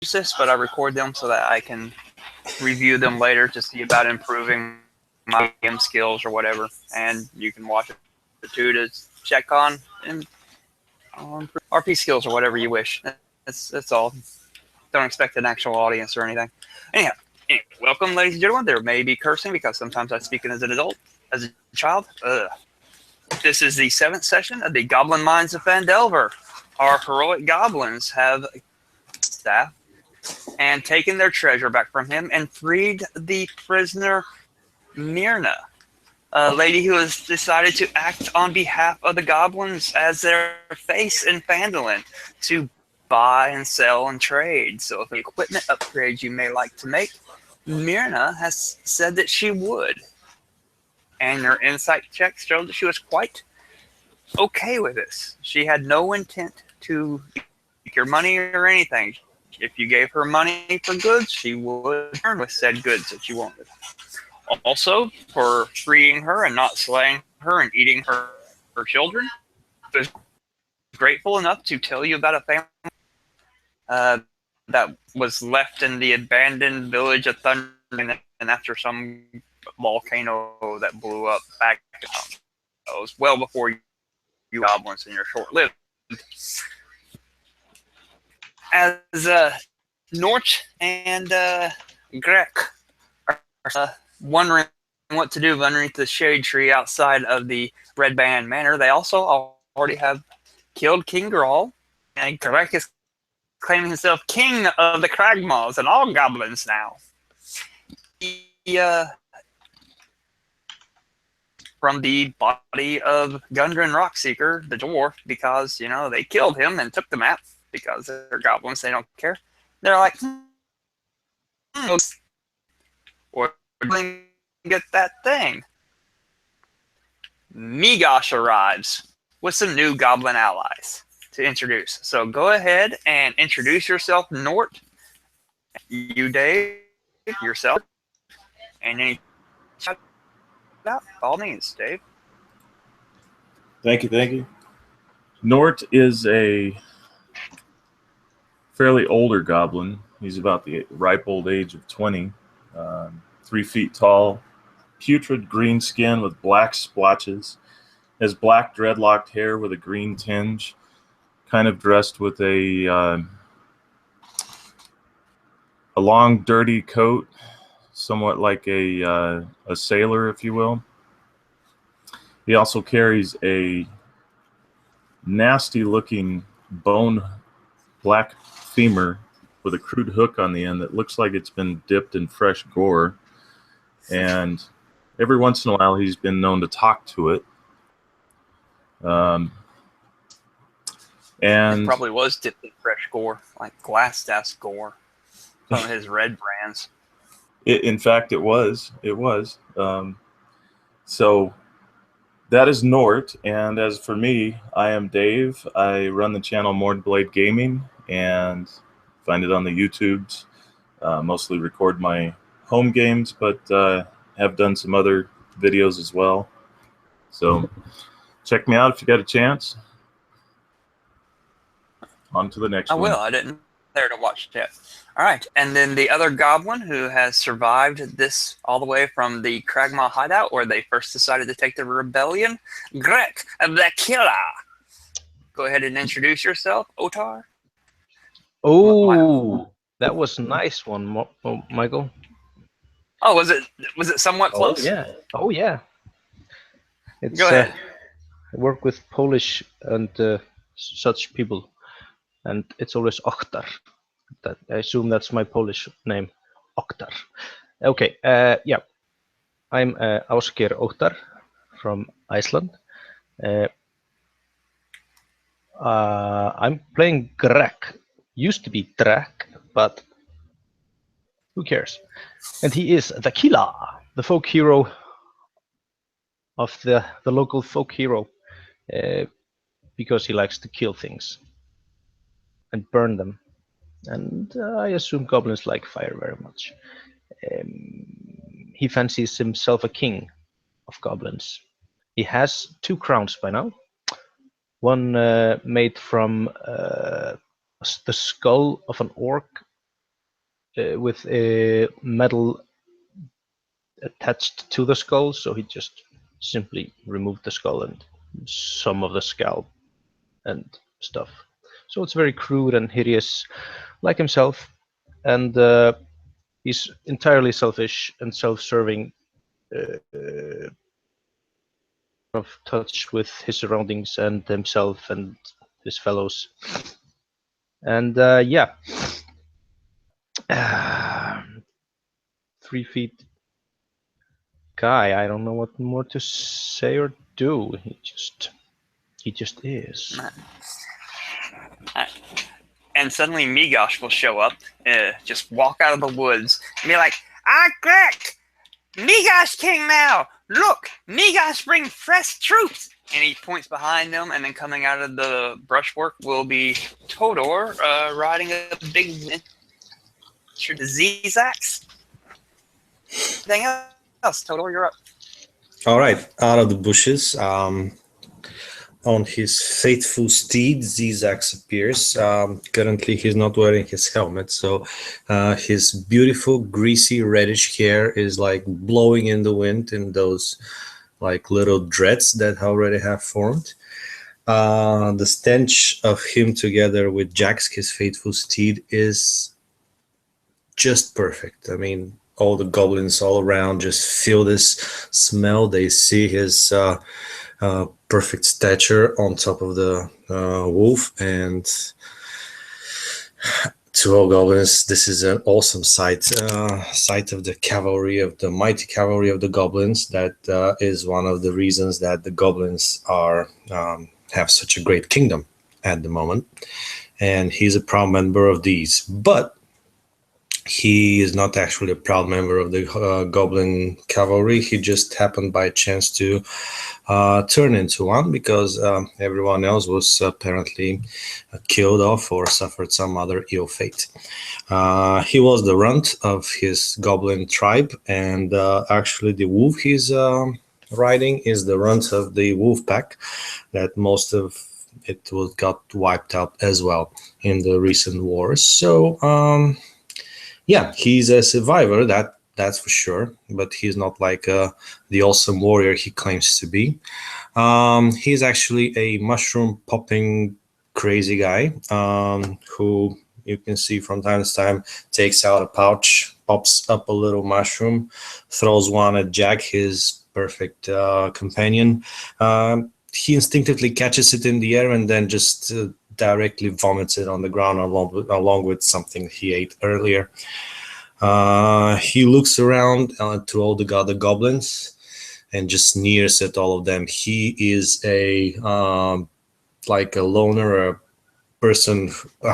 this, but I record them so that I can review them later to see about improving my game skills or whatever. And you can watch it too to check on and RP skills or whatever you wish. That's all. Don't expect an actual audience or anything. Anyhow, welcome, ladies and gentlemen. There may be cursing because sometimes I speak as an adult, as a child. This is the 7th session of the Goblin Mines of Phandelver. Our heroic goblins have staff and taken their treasure back from him and freed the prisoner Myrna, a lady who has decided to act on behalf of the goblins as their face in Phandalin to buy and sell and trade. So if the equipment upgrades you may like to make, Myrna has said that she would. And her insight checks showed that she was quite okay with this. She had no intent to take your money or anything. If you gave her money for goods, she would return with said goods that you wanted. Also, for freeing her and not slaying her and eating her children, she was grateful enough to tell you about a family that was left in the abandoned village of Thunder, and after some volcano that blew up back, it was well before you goblins and you're short-lived. As Nort and Grek are wondering what to do underneath the shade tree outside of the Red Band Manor, they also already have killed King Grawl, and Grek is claiming himself king of the Cragmaws and all goblins now. He, from the body of Gundren Rockseeker, the dwarf, because, you know, they killed him and took the map because they're goblins, they don't care. They're like, or get that thing. Migosh arrives with some new goblin allies to introduce. So go ahead and introduce yourself, Nort. You, Dave, yourself, and any shout out, by all means, Dave. Thank you. Nort is a fairly older goblin. He's about the ripe old age of 20, 3 feet tall, putrid green skin with black splotches, has black dreadlocked hair with a green tinge, kind of dressed with a long, dirty coat, somewhat like a sailor, if you will. He also carries a nasty-looking bone black femur with a crude hook on the end that looks like it's been dipped in fresh gore. And every once in a while, he's been known to talk to it. And it probably was dipped in fresh gore, like Glassstaff's gore, some of his red brands. In fact, it was. So that is Nort, and as for me, I am Dave. I run the channel Mordblade Gaming, and find it on the YouTubes. Mostly record my home games, but have done some other videos as well. So check me out if you got a chance. On to the next one. I will. I didn't there to watch that. All right, and then the other goblin who has survived this all the way from the Cragmaw hideout, where they first decided to take the rebellion, Grek the Killer. Go ahead and introduce yourself, Otar. Oh, that was a nice one, Michael. Oh, was it somewhat close? Oh yeah. It's, Go ahead. I work with Polish and such people, and it's always Oktar. That I assume that's my Polish name, Oktar. Okay, yeah. I'm Ásgeir Oktar from Iceland. I'm playing Grek. Used to be Drek, but who cares? And he is the killer, the folk hero of the local folk hero, because he likes to kill things and burn them. And I assume goblins like fire very much. He fancies himself a king of goblins. He has 2 crowns by now. One made from the skull of an orc with a metal attached to the skull, so he just simply removed the skull and some of the scalp and stuff. So it's very crude and hideous, like himself, and he's entirely selfish and self-serving, of touch with his surroundings and himself and his fellows. And yeah, 3 feet guy. I don't know what more to say or do. He just is. And suddenly Migosh will show up, just walk out of the woods, and be like, "Ah, correct! Migosh King now! Look, Migosh bring fresh troops!" And he points behind them, and then coming out of the brushwork will be Todor, riding a big miniature Zizax. Anything else? Todor, you're up. All right, out of the bushes, on his faithful steed, Zizax appears. Currently, he's not wearing his helmet, so his beautiful, greasy, reddish hair is like blowing in the wind in those like little dreads that already have formed. The stench of him together with Jax, his faithful steed, is just perfect. I mean, all the goblins all around just feel this smell. They see his perfect stature on top of the wolf, and to all goblins, this is an awesome sight. Sight of the cavalry, of the mighty cavalry of the goblins. That is one of the reasons that the goblins are have such a great kingdom at the moment, and he's a proud member of these. But he is not actually a proud member of the goblin cavalry. He just happened by chance to turn into one, because everyone else was apparently killed off or suffered some other ill fate. He was the runt of his goblin tribe, and actually the wolf he's riding is the runt of the wolf pack, that most of it got wiped out as well in the recent wars. So yeah, he's a survivor, that's for sure, but he's not like the awesome warrior he claims to be. He's actually a mushroom popping crazy guy, who you can see from time to time takes out a pouch, pops up a little mushroom, throws one at Jack, his perfect companion. He instinctively catches it in the air and then just directly vomits it on the ground along with something he ate earlier. He looks around to all the other goblins and just sneers at all of them. He is a like a loner, a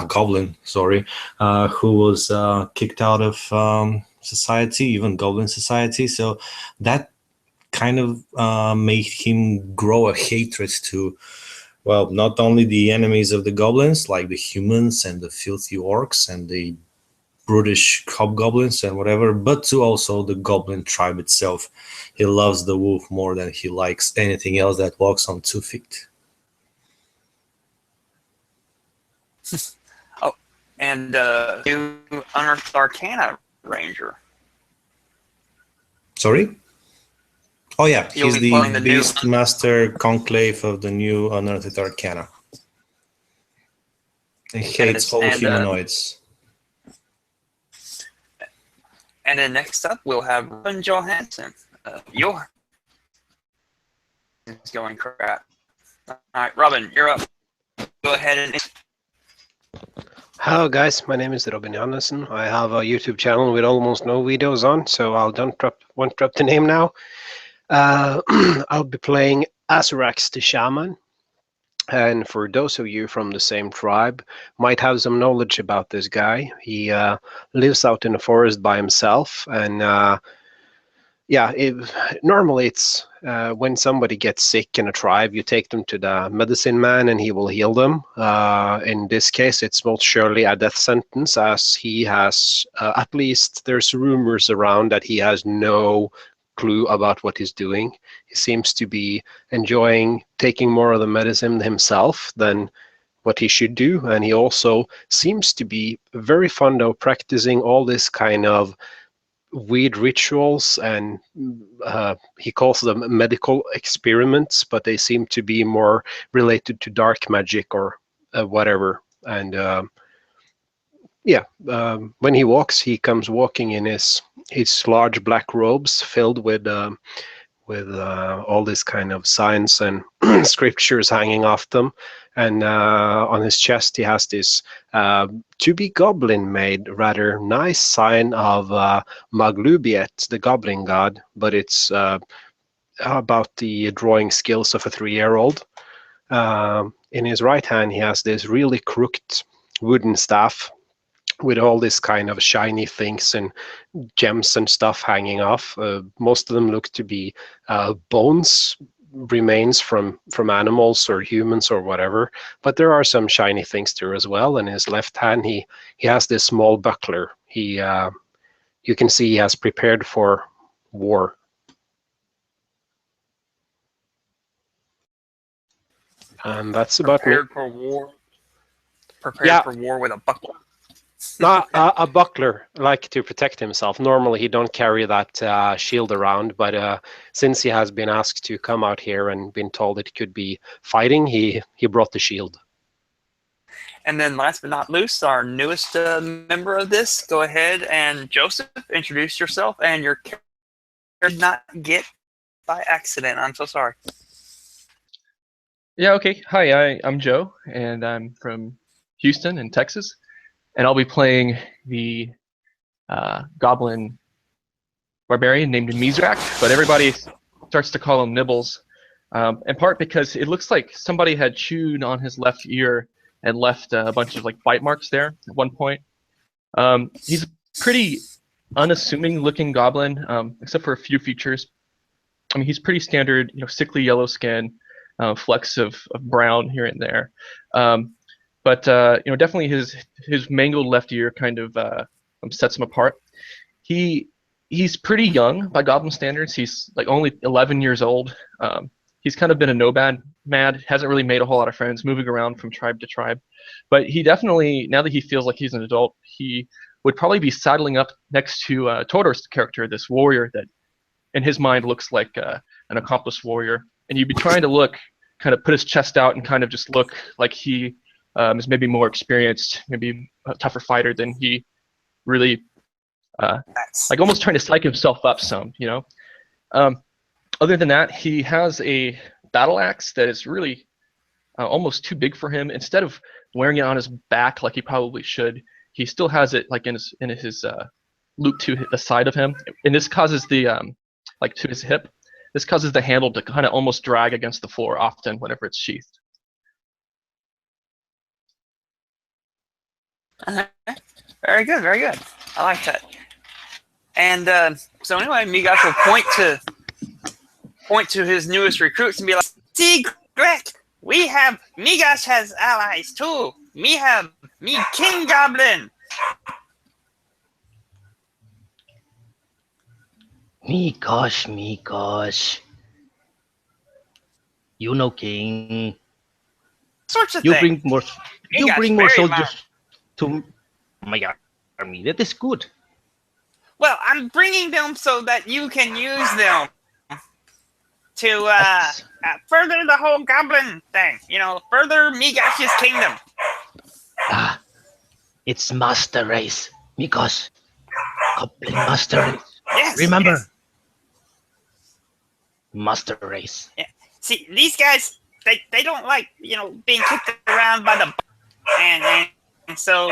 goblin, sorry, who was kicked out of society, even goblin society. So that kind of made him grow a hatred to, well, not only the enemies of the goblins, like the humans and the filthy orcs and the brutish hobgoblins and whatever, but to also the goblin tribe itself. He loves the wolf more than he likes anything else that walks on 2 feet. Oh, and new Unearthed Arcana Ranger. Sorry? Oh yeah, You'll he's be playing the the new- Beastmaster Conclave of the new Unearthed Arcana. He hates all humanoids. And then next up, we'll have Robin Johansson. Your is going crap. All right, Robin, you're up. Go ahead and. Hello guys, my name is Robin Johannesson. I have a YouTube channel with almost no videos on, so won't drop the name now. I'll be playing Azurax the Shaman. And for those of you from the same tribe, might have some knowledge about this guy. He lives out in the forest by himself, and yeah, normally it's when somebody gets sick in a tribe, you take them to the medicine man and he will heal them. In this case, it's most surely a death sentence, as he has, at least there's rumors around that he has no clue about what he's doing. He seems to be enjoying taking more of the medicine himself than what he should do, and he also seems to be very fond of practicing all this kind of weird rituals, and he calls them medical experiments, but they seem to be more related to dark magic or whatever. And when he walks, he comes walking in his large black robes filled with all this kind of signs and scriptures hanging off them. And on his chest, he has this to be goblin made rather nice sign of Maglubiet, the goblin god, but it's about the drawing skills of a 3-year-old. In his right hand, he has this really crooked wooden staff with all this kind of shiny things and gems and stuff hanging off. Most of them look to be bones, remains from animals or humans or whatever, but there are some shiny things there as well. In his left hand, he has this small buckler. You can see he has prepared for war. And that's about me. Prepared for war. Prepared for war with a buckler. Not a buckler, like to protect himself. Normally he don't carry that shield around, but since he has been asked to come out here and been told it could be fighting, he brought the shield. And then last but not least, our newest member of this, go ahead and Joseph, introduce yourself and your character did not get by accident. I'm so sorry. Yeah, okay. Hi, I'm Joe, and I'm from Houston in Texas. And I'll be playing the goblin barbarian named Mizrak, but everybody starts to call him Nibbles, in part because it looks like somebody had chewed on his left ear and left a bunch of like bite marks there at one point. He's a pretty unassuming looking goblin, except for a few features. I mean, he's pretty standard, sickly yellow skin, flecks of brown here and there. But definitely his mangled left ear kind of sets him apart. He's pretty young by goblin standards. He's like only 11 years old. He's kind of been a nomad, hasn't really made a whole lot of friends, moving around from tribe to tribe. But he definitely, now that he feels like he's an adult, he would probably be saddling up next to Todor's character, this warrior that in his mind looks like an accomplished warrior. And you'd be trying to kind of put his chest out and kind of just look like he is maybe more experienced, maybe a tougher fighter than he really, like almost trying to psych himself up some, Other than that, he has a battle axe that is really almost too big for him. Instead of wearing it on his back like he probably should, he still has it like in his loop to the side of him, and this causes the like to his hip. This causes the handle to kind of almost drag against the floor often whenever it's sheathed. Very good, very good. I like that. And so anyway, Migas will point to his newest recruits and be like, "See, Greg, Migas has allies too. Me King Goblin." Me gosh. King. Sorts of You things. bring more soldiers to my army. That is good. Well, I'm bringing them so that you can use them to further the whole goblin thing. Further Migash's kingdom. It's master race. Migos. Goblin master race. Yes. Remember? Yes. Master race. Yeah. See, these guys, they don't like, being kicked around by the and so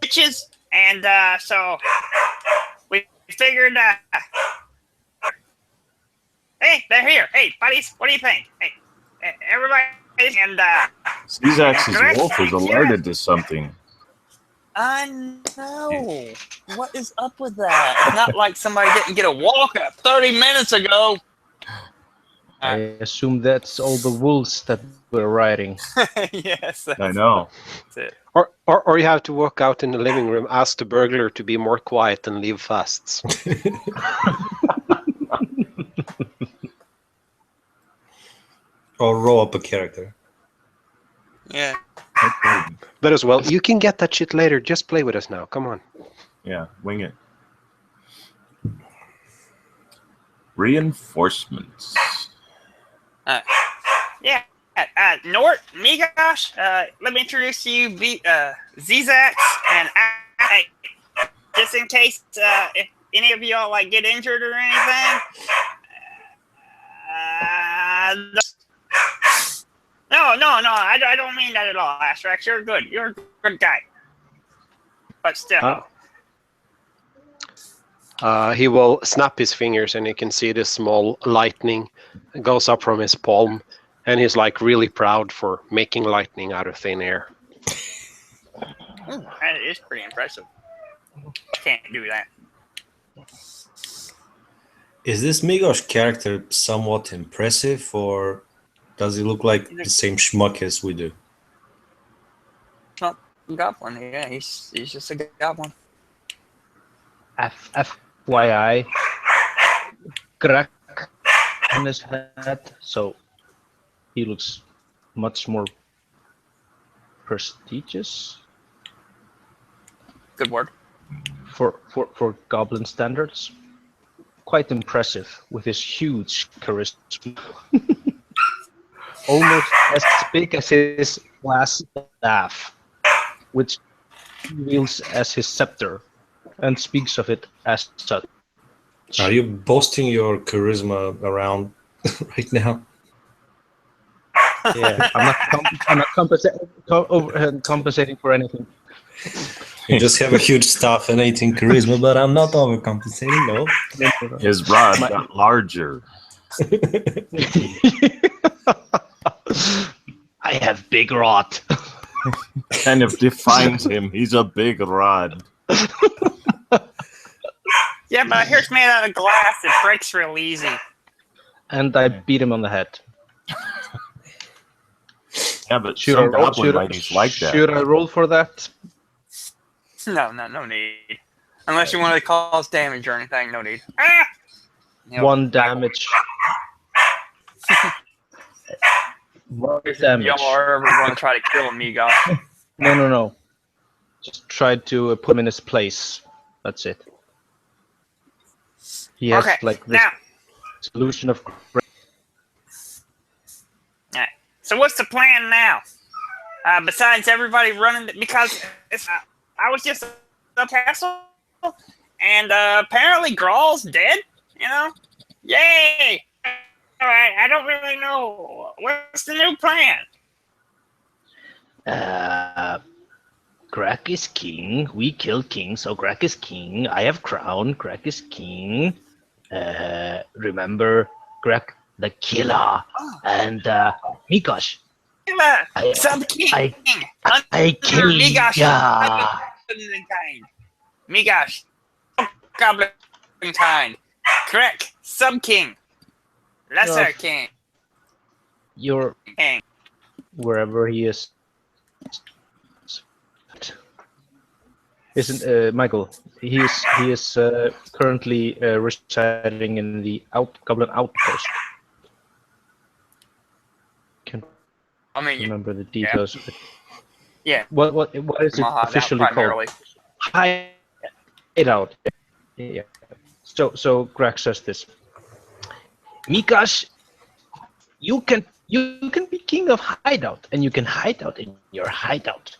bitches, and so we figured hey, they're here. Hey, buddies, what do you think? Hey, everybody, and Caesar's wolf is alerted to something. I know. What is up with that? It's not like somebody didn't get a walk-up 30 minutes ago. I assume that's all the wolves that we're riding. Yes. I know. That's it. Or you have to walk out in the living room, ask the burglar to be more quiet and leave fast. Or roll up a character. Yeah. Okay. But as well, you can get that shit later. Just play with us now. Come on. Yeah, wing it. Reinforcements. Yeah. Nort, Migosh, let me introduce to you Zzax, and I, just in case if any of y'all like get injured or anything. No, I don't mean that at all, Astrax. You're good. You're a good guy. But still. He will snap his fingers, and you can see this small lightning goes up from his palm, and he's like really proud for making lightning out of thin air. That is pretty impressive. Can't do that. Is this Migosh character somewhat impressive, or does he look like the same schmuck as we do? Goblin, yeah, he's just a goblin. FYI, crack on his head, so he looks much more prestigious Good word. for goblin standards. Quite impressive with his huge charisma. Almost as big as his glass staff, which he wields as his scepter and speaks of it as such. Are you boasting your charisma around right now? Yeah, I'm not compensating for anything. You just have a huge staff and 18 charisma, but I'm not overcompensating, no. His rod got larger. I have big rod. Kind of defines him. He's a big rod. Yeah, but I hear it's made out of glass. It breaks real easy. And I beat him on the head. Yeah, but some goblin ladies like that. Should I roll for that? No need. Unless you want to cause damage or anything, no need. Ah! You know, 1 damage. 1 damage. Y'all are ever going to try to kill him, Migo. No. Just try to put him in his place. That's it. He has like this now. solution of. Alright. So what's the plan now? Besides everybody running, because I was just at the castle, and apparently Grawl's dead. You know, yay! All right, I don't really know what's the new plan. Grak is king. We kill king, so Grak is king. I have crown. Grak is king. Remember Grak the killer and Migosh. Sub-king. I kill Migosh. ya. Migosh. Goblin kind. Correct. Sub-king. Lesser king. You're King. wherever he is. Isn't Michael? He is currently residing in the Goblin Outpost. Can't remember the details of it. Yeah. What is it officially called? Hideout. Yeah. So Greg says this. Migosh, you can be king of hideout, and you can hide out in your hideout.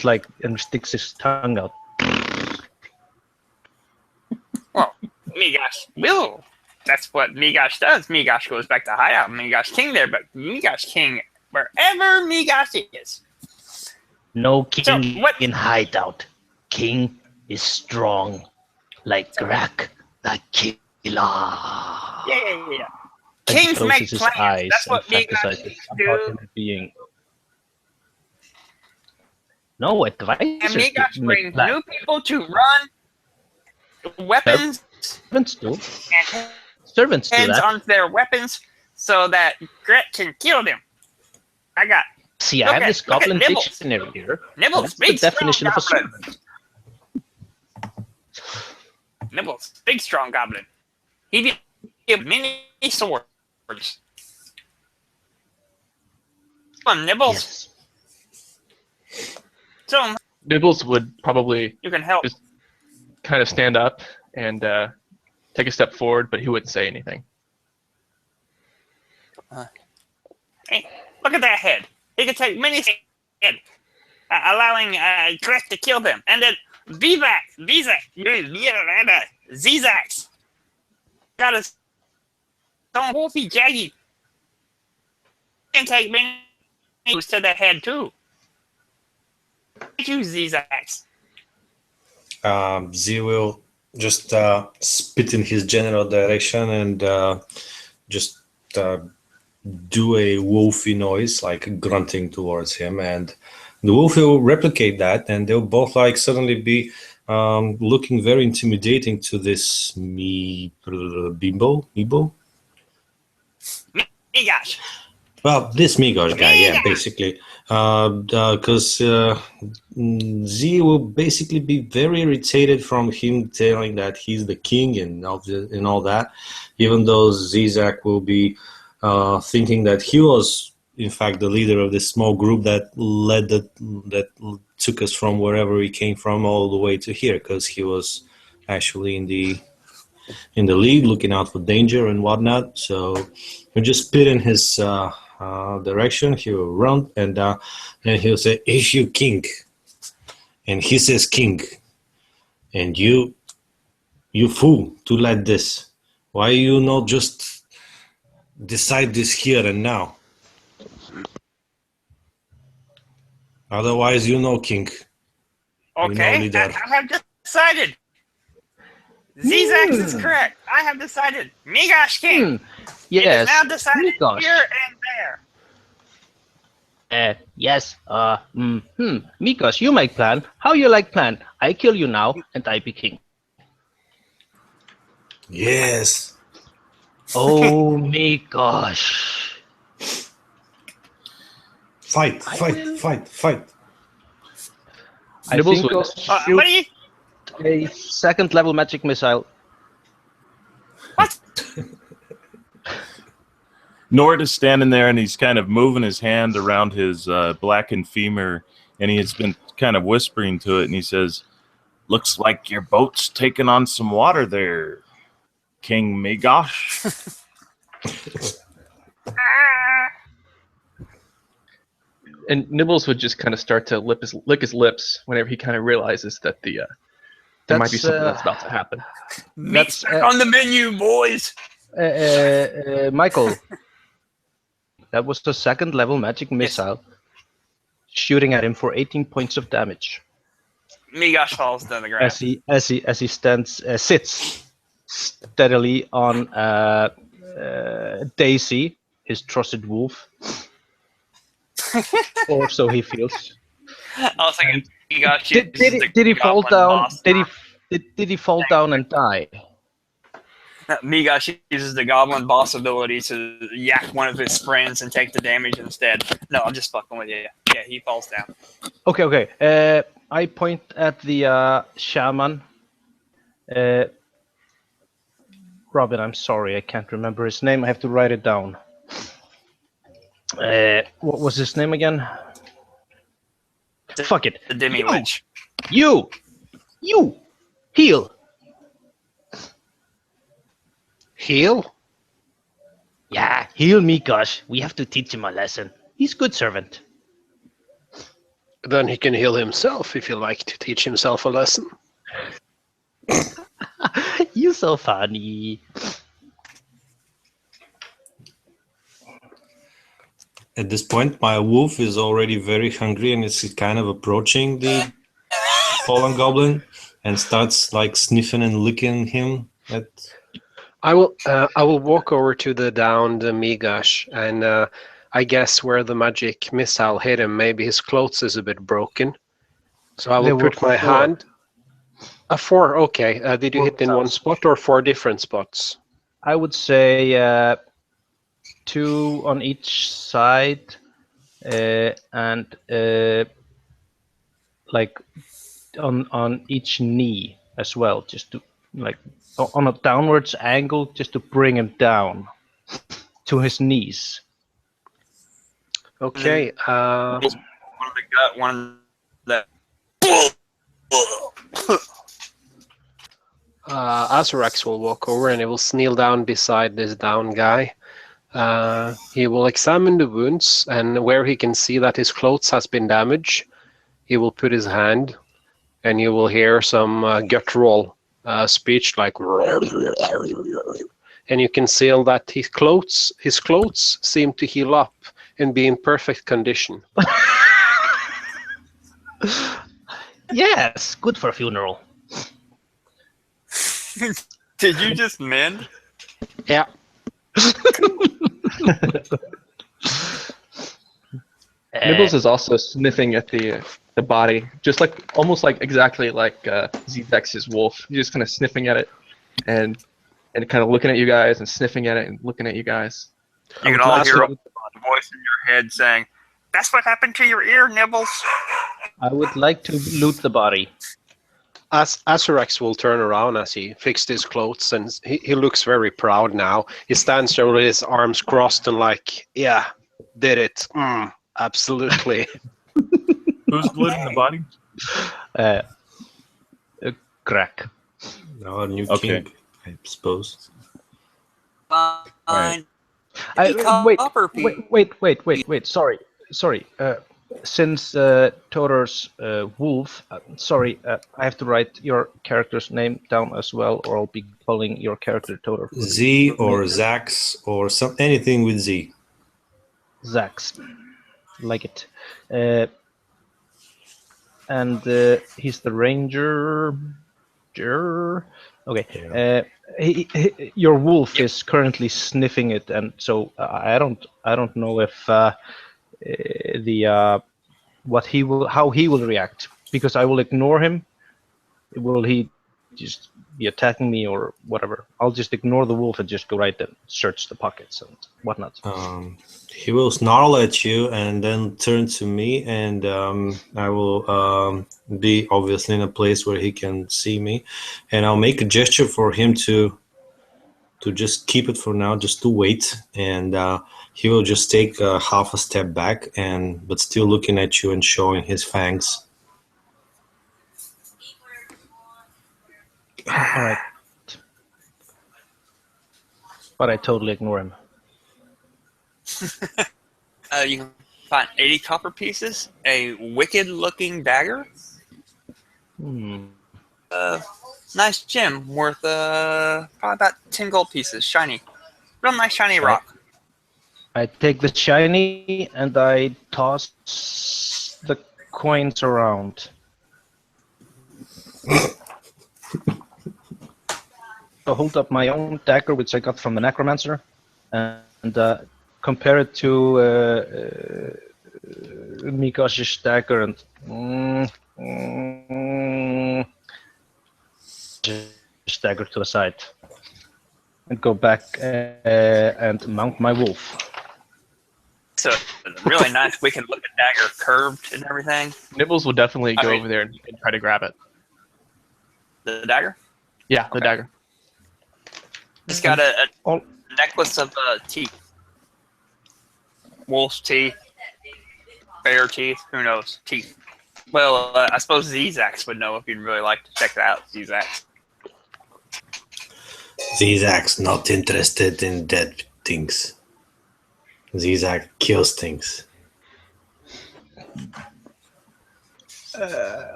Like, and sticks his tongue out. Well, Migosh will. That's what Migosh does. Migosh goes back to hideout. Migosh king there, but Migosh king wherever Migosh is. No king in hideout. King is strong, like Grak the killer. Yeah. Kings make plans. That's what Migosh do. Being no advice. And Migosh brings new people to run weapons. Servants do. And Servants do that. on their weapons so that Gret can kill them. I got. See, I have this Goblin dictionary here. Nibbles, big definition of a servant. Nibbles, big strong goblin. He did many swords. Come on, Nibbles. Yes. So Nibbles would probably you can help. just kind of stand up and take a step forward, but he wouldn't say anything. Hey, look at that head. He can take many head, allowing Crest to kill them. And then Zizax got his own wolfy jaggy. Can take many moves to the head too. Thank you, Zizax. Z will just spit in his general direction and just do a wolfy noise, like grunting towards him, and the wolf will replicate that, and they'll both like suddenly be looking very intimidating to this Bimbo. Gosh. Well, this Migosh guy, yeah, Yeah. basically, because Z will basically be very irritated from him telling that he's the king and all that, even though Zizak will be thinking that he was, in fact, the leader of this small group that took us from wherever we came from all the way to here, because he was actually in the lead, looking out for danger and whatnot. So he'll just spit in his direction. He will run and he'll say, "Issue king," and he says, "King," and you fool to let this. Why you not just decide this here and now? Otherwise, king. Okay, leader. I have decided. Zizax is correct. I have decided. Migosh King. It is Yes. now decided Migosh. here and there. Yes. Migosh, you make plan. How you like plan? I kill you now, and I be king. Yes. Oh, Migosh. Fight. I Nibbles think would- I'll shoot What are you? a second level magic missile. What? Nord is standing there and he's kind of moving his hand around his blackened femur, and he has been kind of whispering to it, and he says, "Looks like your boat's taking on some water there, King Migosh." And Nibbles would just kind of start to lick his lips whenever he kind of realizes that there might be something that's about to happen. Meat's back on the menu, boys. Michael, that was the second level magic missile, shooting at him for 18 points of damage. Migosh falls to the ground. As he sits steadily on Daisy, his trusted wolf, or so he feels. I was thinking, Migosh Did he fall down? Did he fall down and die? Migosh uses the goblin boss ability to yak one of his friends and take the damage instead. No, I'm just fucking with you. Yeah, he falls down. Okay. I point at the shaman. Robin, I'm sorry, I can't remember his name. I have to write it down. What was his name again? Fuck it. The Demi Witch. You! Heal! Heal? Yeah, heal me, gosh. We have to teach him a lesson. He's good servant. Then he can heal himself if you like to teach himself a lesson. You so funny. At this point, my wolf is already very hungry and it's kind of approaching the fallen goblin and starts like sniffing and licking him. I will walk over to the downed Migosh, and I guess where the magic missile hit him, maybe his clothes is a bit broken. So I will put my hand. A 4, okay. Did you hit in one spot or 4 different spots? I would say 2 on each side, and like on each knee as well, just to like on a downwards angle, just to bring him down to his knees. Okay. One of the gut, one of the. Azurax will walk over and he will kneel down beside this down guy. He will examine the wounds, and where he can see that his clothes has been damaged, he will put his hand, and you will hear some guttural speech like, and you can see that his clothes seem to heal up and be in perfect condition. Yes, good for a funeral. Did you just mend? Yeah. Nibbles is also sniffing at the body, just like almost like exactly like Zex's wolf. He's just kind of sniffing at it, and kind of looking at you guys and sniffing at it and looking at you guys. You can all hear a voice in your head saying, "That's what happened to your ear, Nibbles." I would like to loot the body. Azurax will turn around as he fixed his clothes, and he looks very proud now. He stands there with his arms crossed and like, yeah, did it. Absolutely. Who's looting the body? Crack. Our new Okay. king, I suppose. Fine. Right. Copper piece. Wait. Sorry. Since Todor's wolf, sorry, I have to write your character's name down as well, or I'll be calling your character Todor. Z or Zax or anything with Z. Zax. Like it. And he's the ranger. Okay. Your wolf is currently sniffing it, and so I don't know if how he will react, because I will ignore him. Will he just be attacking me or whatever? I'll just ignore the wolf and just go right and search the pockets and whatnot. He will snarl at you and then turn to me, and I will be obviously in a place where he can see me, and I'll make a gesture for him to just keep it for now, just to wait, and he will just take half a step back, but still looking at you and showing his fangs. All right. But I totally ignore him. You can find 80 copper pieces, a wicked-looking dagger, nice gem worth probably about 10 gold pieces, shiny. Real nice shiny rock. I take the shiny and I toss the coins around. I hold up my own dagger, which I got from the necromancer, and compare it to Mikosh's dagger, and just dagger to the side, and go back and mount my wolf. It's a really nice, wicked-looking dagger, curved and everything. Nibbles will definitely go over there and try to grab it. The dagger? Yeah, the dagger. It's got a necklace of teeth. Wolf's teeth, bear teeth, who knows? Teeth. Well, I suppose Zexax would know if you'd really like to check that out, Zexax. Zexax not interested in dead things. Zexax kills things.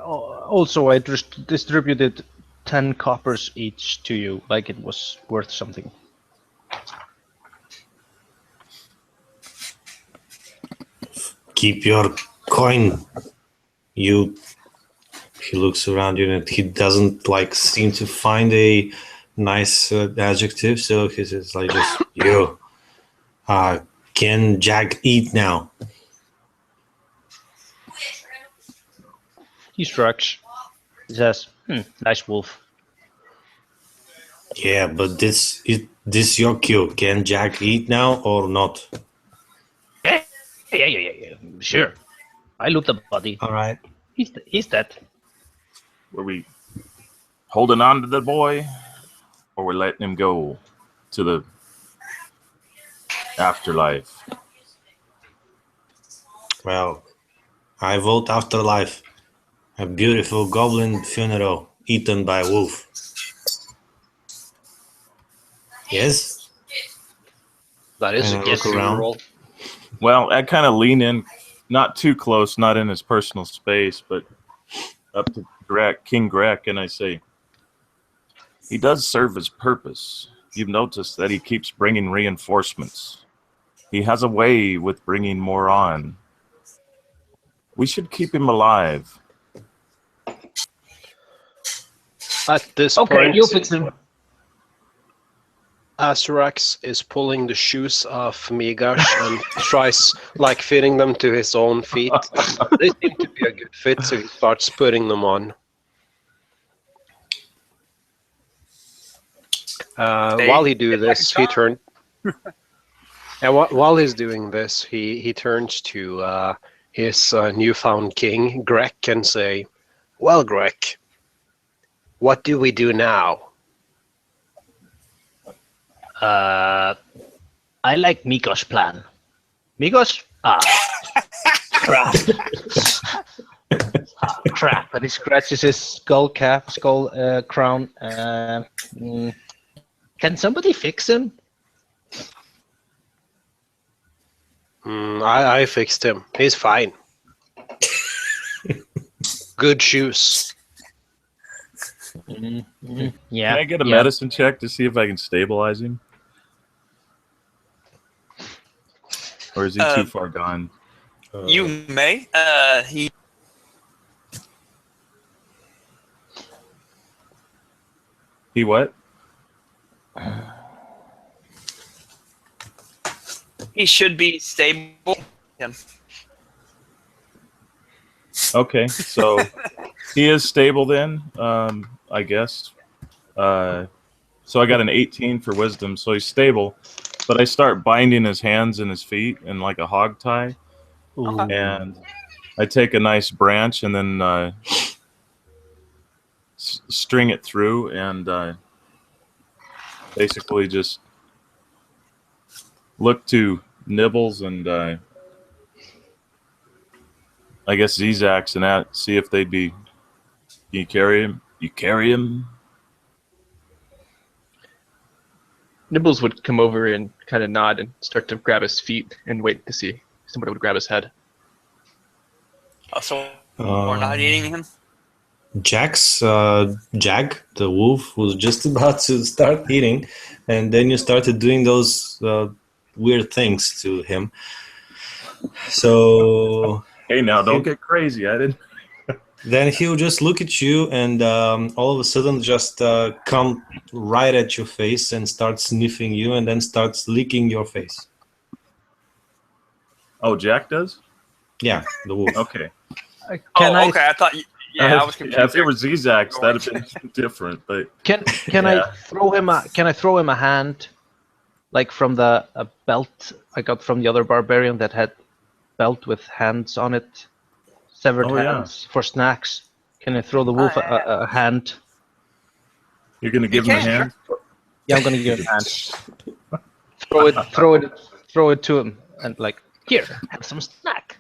Also, I distributed 10 coppers each to you, like it was worth something. Keep your coin. He looks around you and he doesn't seem to find a nice adjective, so he says just you. Can Jack eat now? He shrugs. He says, nice wolf. Yeah, but this your cue. Can Jack eat now or not? Yeah. Sure. I loot the body. All right. He's dead. Were we holding on to the boy, or we're letting him go to the afterlife? Well, I vote afterlife. A beautiful goblin funeral eaten by a wolf. Yes? That is a And I look guessing around. roll. Well, I kind of lean in, not too close, not in his personal space, but up to King Grek, and I say, he does serve his purpose. You've noticed that he keeps bringing reinforcements. He has a way with bringing more on. We should keep him alive. At this Okay, point, you'll fix him. Azrax is pulling the shoes off Migash and tries like fitting them to his own feet. They seem to be a good fit, so he starts putting them on. While he do this, he turns. And while he's doing this, he turns to his newfound king, Grek, and say, "Well, Grek, what do we do now?" I like Miko's plan. Mikos? Crap. Crap. And he scratches his skull crown. Can somebody fix him? I fixed him. He's fine. Good shoes. Yeah. Can I get a medicine check to see if I can stabilize him? Or is he too far gone? You may. He what? He should be stable. Yeah. Okay, so he is stable then, I guess. So I got an 18 for wisdom, so he's stable. But I start binding his hands and his feet in like a hog tie. Okay. And I take a nice branch and then string it through and basically just look to Nibbles and I guess Zizaks and that, see if they'd be. You carry him? You carry him? Nibbles would come over and kind of nod and start to grab his feet and wait to see if somebody would grab his head. So we're not eating him? Jag, the wolf, was just about to start eating, and then you started doing those weird things to him. So Hey, now don't get crazy. I didn't. then he'll just look at you and all of a sudden just come right at your face and start sniffing you and then starts licking your face. Oh, Jack does? Yeah, the wolf. Okay. Okay. I thought. I was confused. If it were Zizaks, that'd have been different. But Can Yeah. I throw him a hand, like from a belt I got from the other barbarian that had belt with hands on it, severed hands for snacks. Can I throw the wolf a hand? You're gonna give him a hand? Yeah, I'm gonna give him a hand. Throw it to him and like, here, have some snack.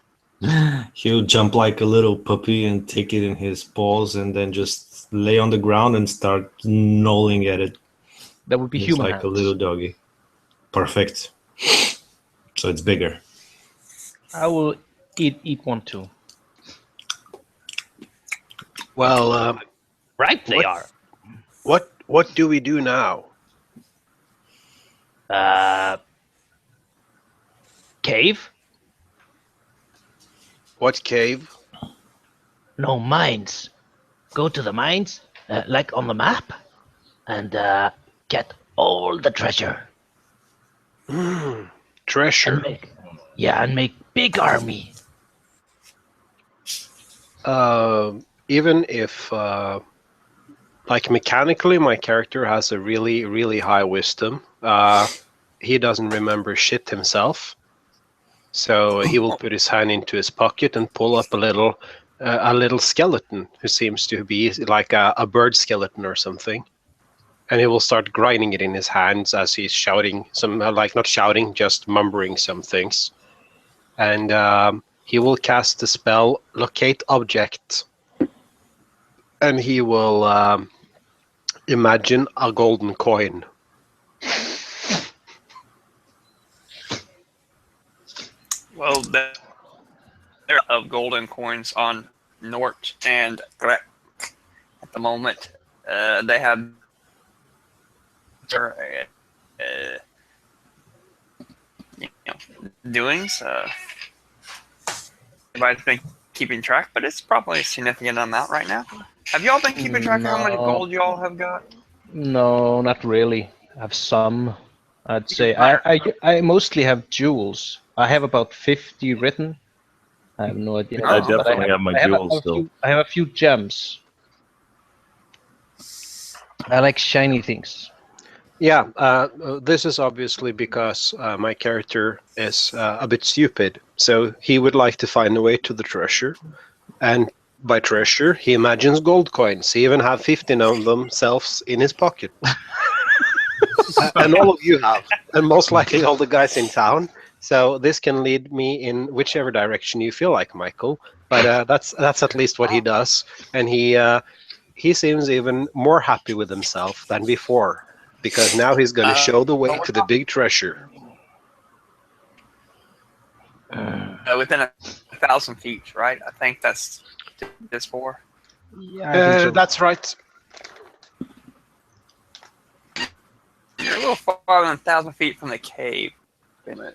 He'll jump like a little puppy and take it in his paws and then just lay on the ground and start gnawing at it. That would be It's human like hands. a little doggy. Perfect. So it's bigger. I will eat one too. Well, Right, they are. what do we do now? Cave? What cave? No, mines. Go to the mines, like on the map, and get all the treasure. Treasure. And make big army. Even if, like mechanically, my character has a really, really high wisdom. He doesn't remember shit himself. So he will put his hand into his pocket and pull up a little skeleton who seems to be like a bird skeleton or something. And he will start grinding it in his hands as he's shouting some, like not shouting, just mumbling some things. And he will cast the spell Locate Object, and he will imagine a golden coin. Well, there are golden coins on Nort and Grek at the moment. They have doings. Everybody's been keeping track, but it's probably a significant amount right now. Have y'all been keeping track of how much gold y'all have got? No, not really. I have some. I'd say I mostly have jewels. I have about 50 written. I have no idea. I but definitely have my jewels still. I have a few gems. I like shiny things. Yeah, this is obviously because my character is a bit stupid. So he would like to find a way to the treasure. And by treasure, he imagines gold coins. He even have 15 of themselves in his pocket. And all of you have. And most likely all the guys in town. So this can lead me in whichever direction you feel like, Michael. But that's at least what he does. And he seems even more happy with himself than before. Because now he's going to show the way to the big treasure. Within 1,000 feet, right? I think that's this for. Yeah, I think so. That's right. You're a little farther than 1,000 feet from the cave,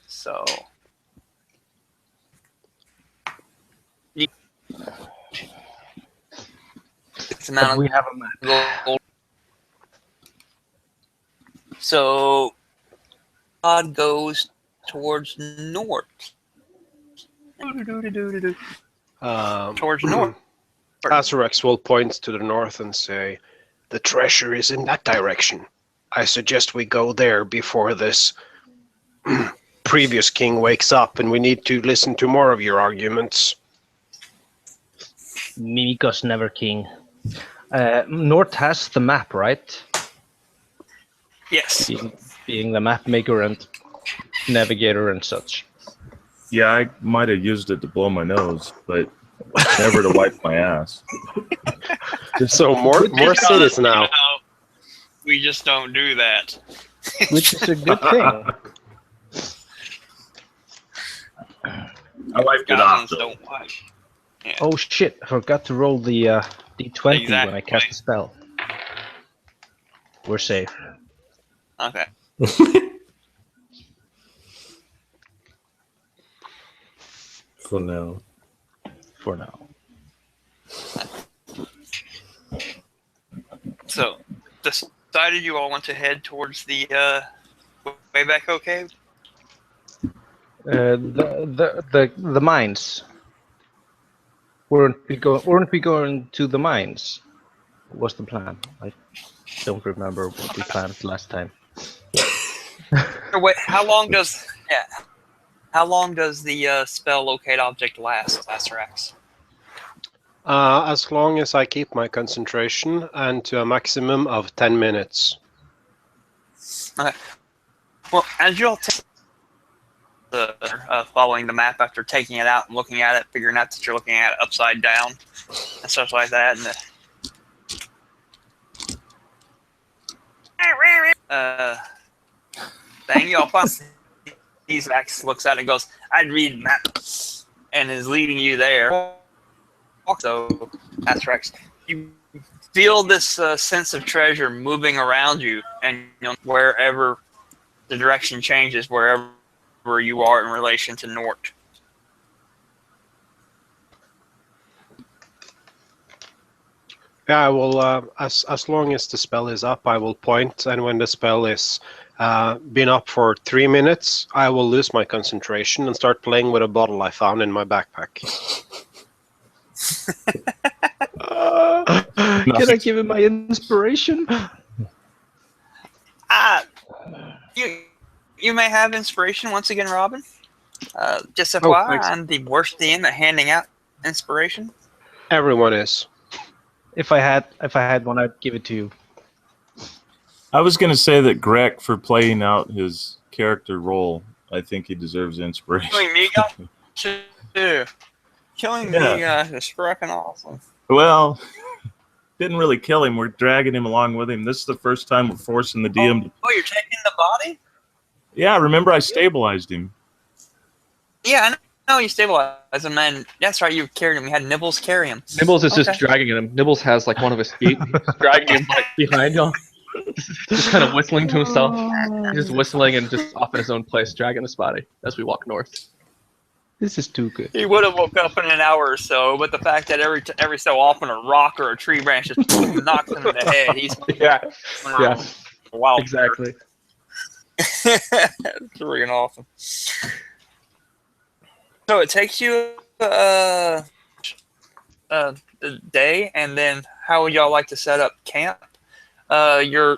so. It's amount we have a map. gold. So, God goes towards north. Towards north. Azarex will point to the north and say, "The treasure is in that direction. I suggest we go there before this previous king wakes up, and we need to listen to more of your arguments." Mimikos never king. Nort has the map, right? Yes. Being the map maker and navigator and such. Yeah, I might have used it to blow my nose, but never to wipe my ass. So more cities now. We just don't do that. Which is a good thing. I wiped it off. Goblins don't wipe. Yeah. Oh shit, I forgot to roll the D20 Exactly. when I cast the spell. We're safe. Okay. For now. For now. So, decided you all want to head towards the Wayback Cave? The mines. Weren't we going to the mines? What's the plan? I don't remember what we planned last time. Wait, how long does the spell Locate Object last, Astrax? As long as I keep my concentration and to a maximum of 10 minutes. Okay. Well, as you all following the map after taking it out and looking at it, figuring out that you're looking at it upside down and stuff like that, and thing y'all find these Max looks at it and goes, "I'd read map," and is leading you there. So, Astrax, you feel this sense of treasure moving around you, and wherever the direction changes, wherever you are in relation to Nort. Yeah, I will. As long as the spell is up, I will point, and when the spell is been up for 3 minutes, I will lose my concentration and start playing with a bottle I found in my backpack. Can I give him my inspiration? You may have inspiration once again, Robin. Just FYI, thanks. I'm the worst DM at handing out inspiration. Everyone is. If I had one, I'd give it to you. I was going to say that Greg, for playing out his character role, I think he deserves inspiration. Doing me, too. Killing the guy is freaking awesome. Well, didn't really kill him. We're dragging him along with him. This is the first time we're forcing the DM to... Oh, you're taking the body? Yeah, remember I stabilized him. Yeah, I know you stabilized him, and that's right, you carried him. You had Nibbles carry him. Nibbles is just dragging him. Nibbles has like one of his feet. He's dragging him like behind y'all. Just kind of whistling to himself. He's just whistling and just off in his own place, dragging his body as we walk north. This is too good. He would have woke up in an hour or so, but the fact that every so often a rock or a tree branch just knocks him in the head, he's Yeah. wow. Exactly. That's freaking awesome. So it takes you a day, and then how would y'all like to set up camp? You're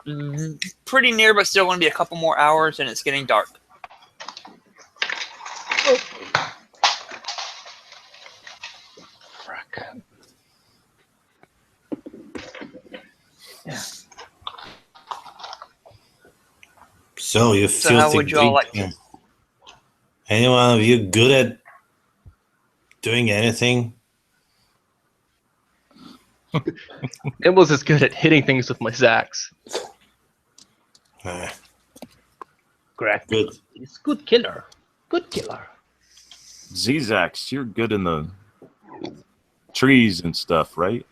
pretty near, but still going to be a couple more hours, and it's getting dark. Yeah. So you So how would you all like to? Any one of you good at doing anything? Nibbles is good at hitting things with my Zax. Correct. Good. He's good killer. Good killer. Zizax, you're good in the trees and stuff, right?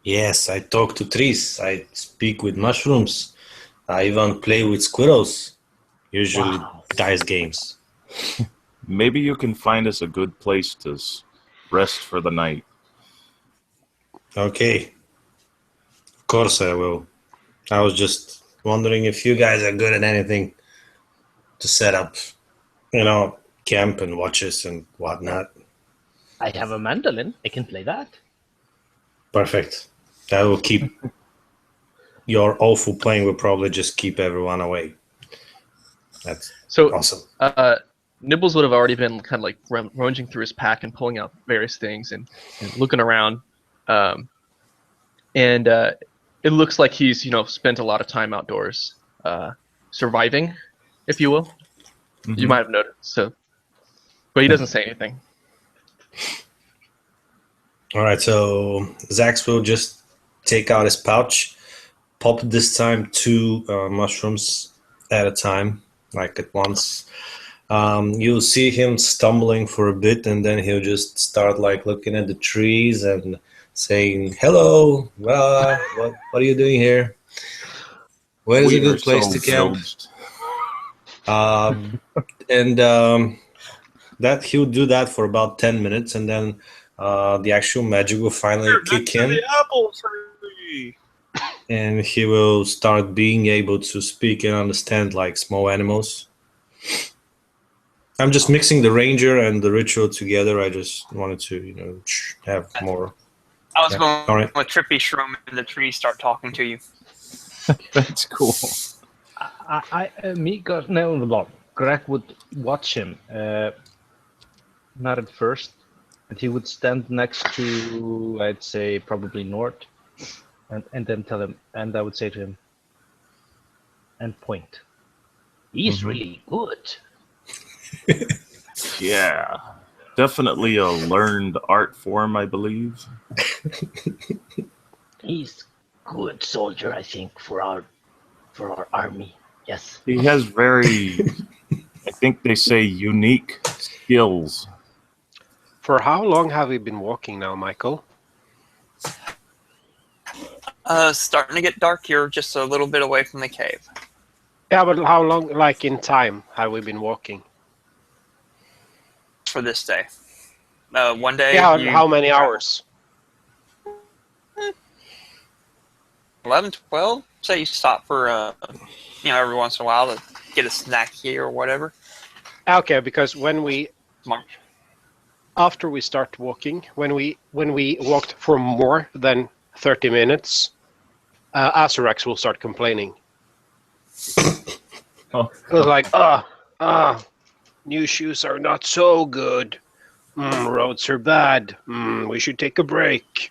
Yes, I talk to trees. I speak with mushrooms. I even play with squirrels. Usually dice games. Maybe you can find us a good place to rest for the night. Okay. Of course I will. I was just wondering if you guys are good at anything to set up, camp and watches and whatnot. I have a mandolin. I can play that. Perfect. That will keep your awful playing will probably just keep everyone away. That's So awesome. Nibbles would have already been kind of like rummaging through his pack and pulling out various things and looking around. And it looks like he's, spent a lot of time outdoors, surviving, if you will. Mm-hmm. You might have noticed. So, but he doesn't say anything. All right, so Zax will just take out his pouch, pop this time 2 mushrooms at a time, like at once. You'll see him stumbling for a bit, and then he'll just start like looking at the trees and saying, "Hello, what are you doing here? Where is a good place to camp?" That he'll do that for about 10 minutes, and then the actual magic will finally kick in. The apple tree. And he will start being able to speak and understand like small animals. I'm just mixing the ranger and the ritual together. I just wanted to, have more. I was going All right. with Trippy Shroom and the trees start talking to you. That's cool. Greg would watch him, not at first, but he would stand next to, I'd say, probably Nord, and then tell him, and I would say to him, and point. He's really good. Yeah. Definitely a learned art form, I believe. He's good soldier, I think, for our army. Yes. He has very, I think they say, unique skills. For how long have we been walking now, Michael? Starting to get dark here, just a little bit away from the cave. Yeah, but how long, like in time, have we been walking? For this day. One day. Yeah, how many hours? 11, 12. Say you stop for, every once in a while to get a snack here or whatever. Okay, because when we March. after we start walking, when we walked for more than 30 minutes, Azurax will start complaining. Oh. It was like, new shoes are not so good. Roads are bad. We should take a break.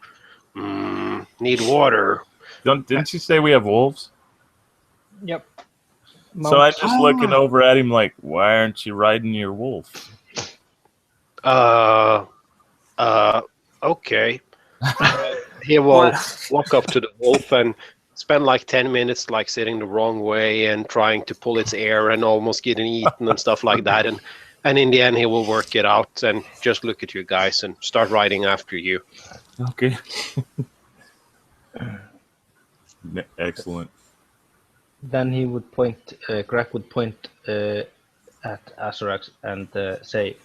Need water. Didn't you say we have wolves? Yep. So I'm just looking over at him like, why aren't you riding your wolf? Okay. He will What? walk up to the wolf and spend like 10 minutes like sitting the wrong way and trying to pull its ear and almost getting eaten and stuff like that. And in the end, he will work it out and just look at you guys and start riding after you. Okay. Excellent. Then he would point, Greg would point at Azarax and say,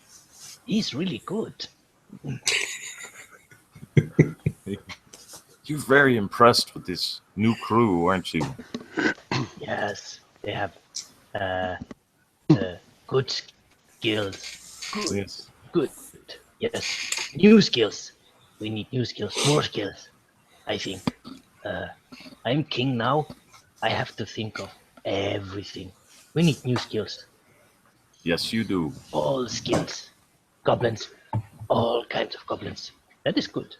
"He's really good." You're very impressed with this new crew, aren't you? Yes, they have good skills. Yes. Good. Yes. New skills. We need new skills. More skills. I think. I'm king now. I have to think of everything. We need new skills. Yes, you do. All skills. Goblins. All kinds of goblins. That is good.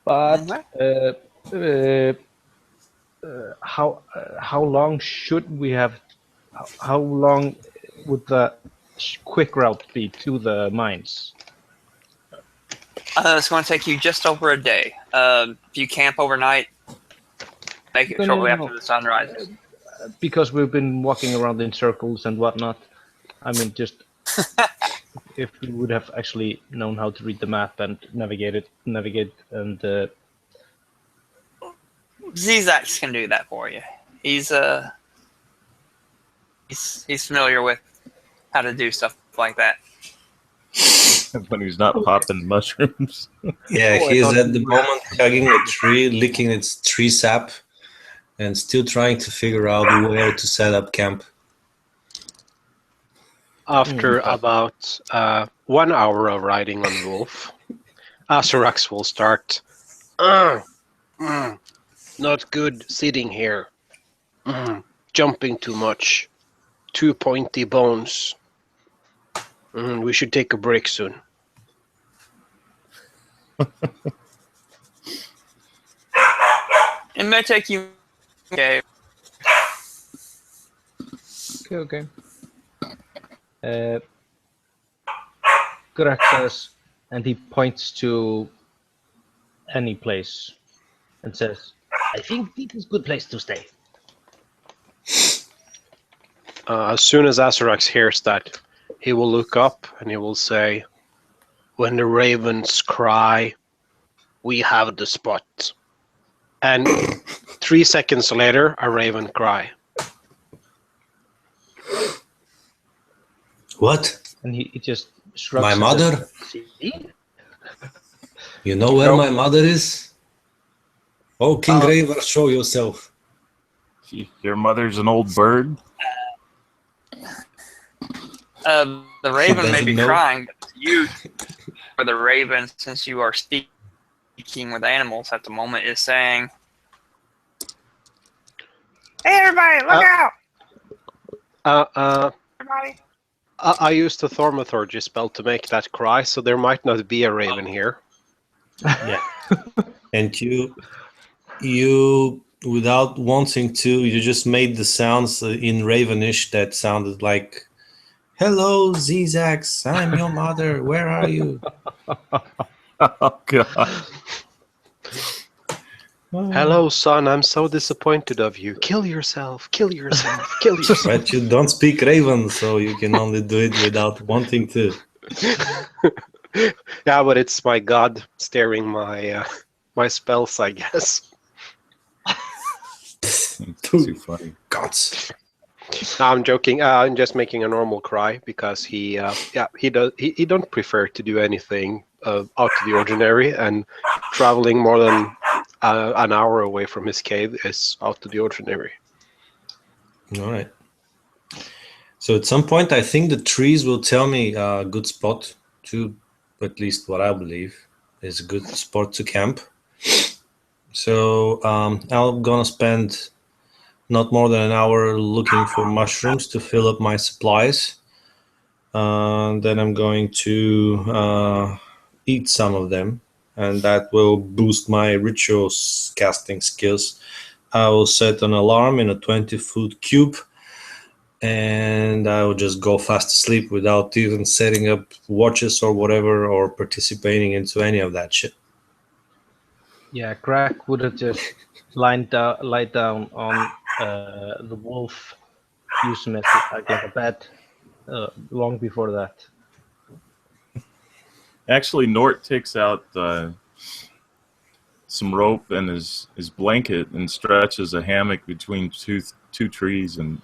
But how long should we have? How long would the quick route be to the mines? It's going to take you just over a day. If you camp overnight, make it shortly after the sun rises. Because we've been walking around in circles and whatnot. I mean, just if we would have actually known how to read the map and navigate and Zizax can do that for you. He's familiar with how to do stuff like that. When he's not popping mushrooms. Yeah, Oh, I he's thought at you the were- moment hugging a tree, licking its tree sap, and still trying to figure out where to set up camp. After about 1 hour of riding on the wolf, Azarax will start. Not good sitting here. Jumping too much. Too pointy bones. We should take a break soon. It may take you. Okay. Okay. Greg says, and he points to any place and says, "I think this is a good place to stay." As soon as Azarax hears that, he will look up and he will say, "When the ravens cry, we have the spot." And 3 seconds later, a raven cry. What? And he just shrugs. My and mother? says, "See? You know where Nope. my mother is? Oh, King Raven, show yourself. Your mother's an old bird? The raven may doesn't be know. crying, but you, for the raven, since you are speaking with animals at the moment, is saying, "Hey, everybody, look out! Everybody!" I used the Thaumaturgy spell to make that cry, so there might not be a raven here. Yeah. And you, without wanting to, you just made the sounds in Ravenish that sounded like, "Hello, Zizax, I'm your mother. Where are you?" Oh, God. Hello, son, I'm so disappointed of you. Kill yourself, kill yourself, kill yourself. But you don't speak Raven, so you can only do it without wanting to. Yeah, but it's my god staring my my spells, I guess. Too funny. Gods. No, I'm joking. I'm just making a normal cry because he don't prefer to do anything out of the ordinary, and traveling more than an hour away from his cave is out of the ordinary. All right. So at some point, I think the trees will tell me a good spot to, at least what I believe is a good spot to camp. So I'm gonna spend not more than an hour looking for mushrooms to fill up my supplies. Then I'm going to eat some of them, and that will boost my rituals casting skills. I will set an alarm in a 20-foot cube and I would just go fast asleep without even setting up watches or whatever, or participating into any of that shit. Yeah, Crack would have just lie down on the wolf, use him as like a bed long before that. Actually, Nort takes out some rope and his blanket and stretches a hammock between two trees and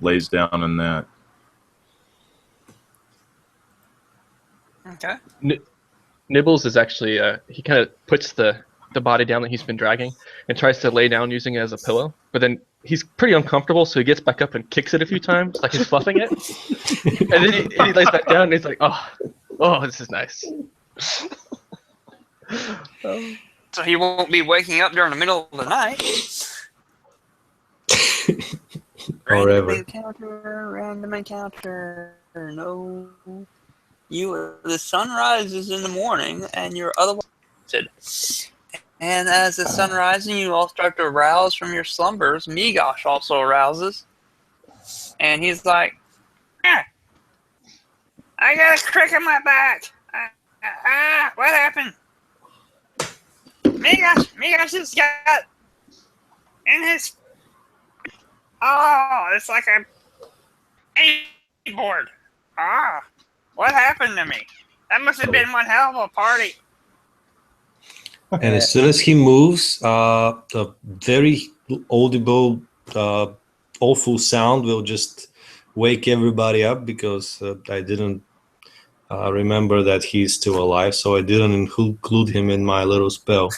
lays down in that. Okay. Nibbles is actually he kind of puts the body down that he's been dragging and tries to lay down using it as a pillow, but then he's pretty uncomfortable, so he gets back up and kicks it a few times, like he's fluffing it, and then he lays back down and he's like, oh, this is nice. So he won't be waking up during the middle of the night. Or ever. Random encounter. No. The sun rises in the morning and you're otherwise exhausted. And as the sun rises, you all start to arouse from your slumbers. Migosh also arouses. And he's like, I got a crick in my back. What happened? Migosh just got in his... Oh, it's like a board. What happened to me? That must have been one hell of a party. And as soon as he moves, the very audible, awful sound will just wake everybody up, because I didn't remember that he's still alive, so I didn't include him in my little spell.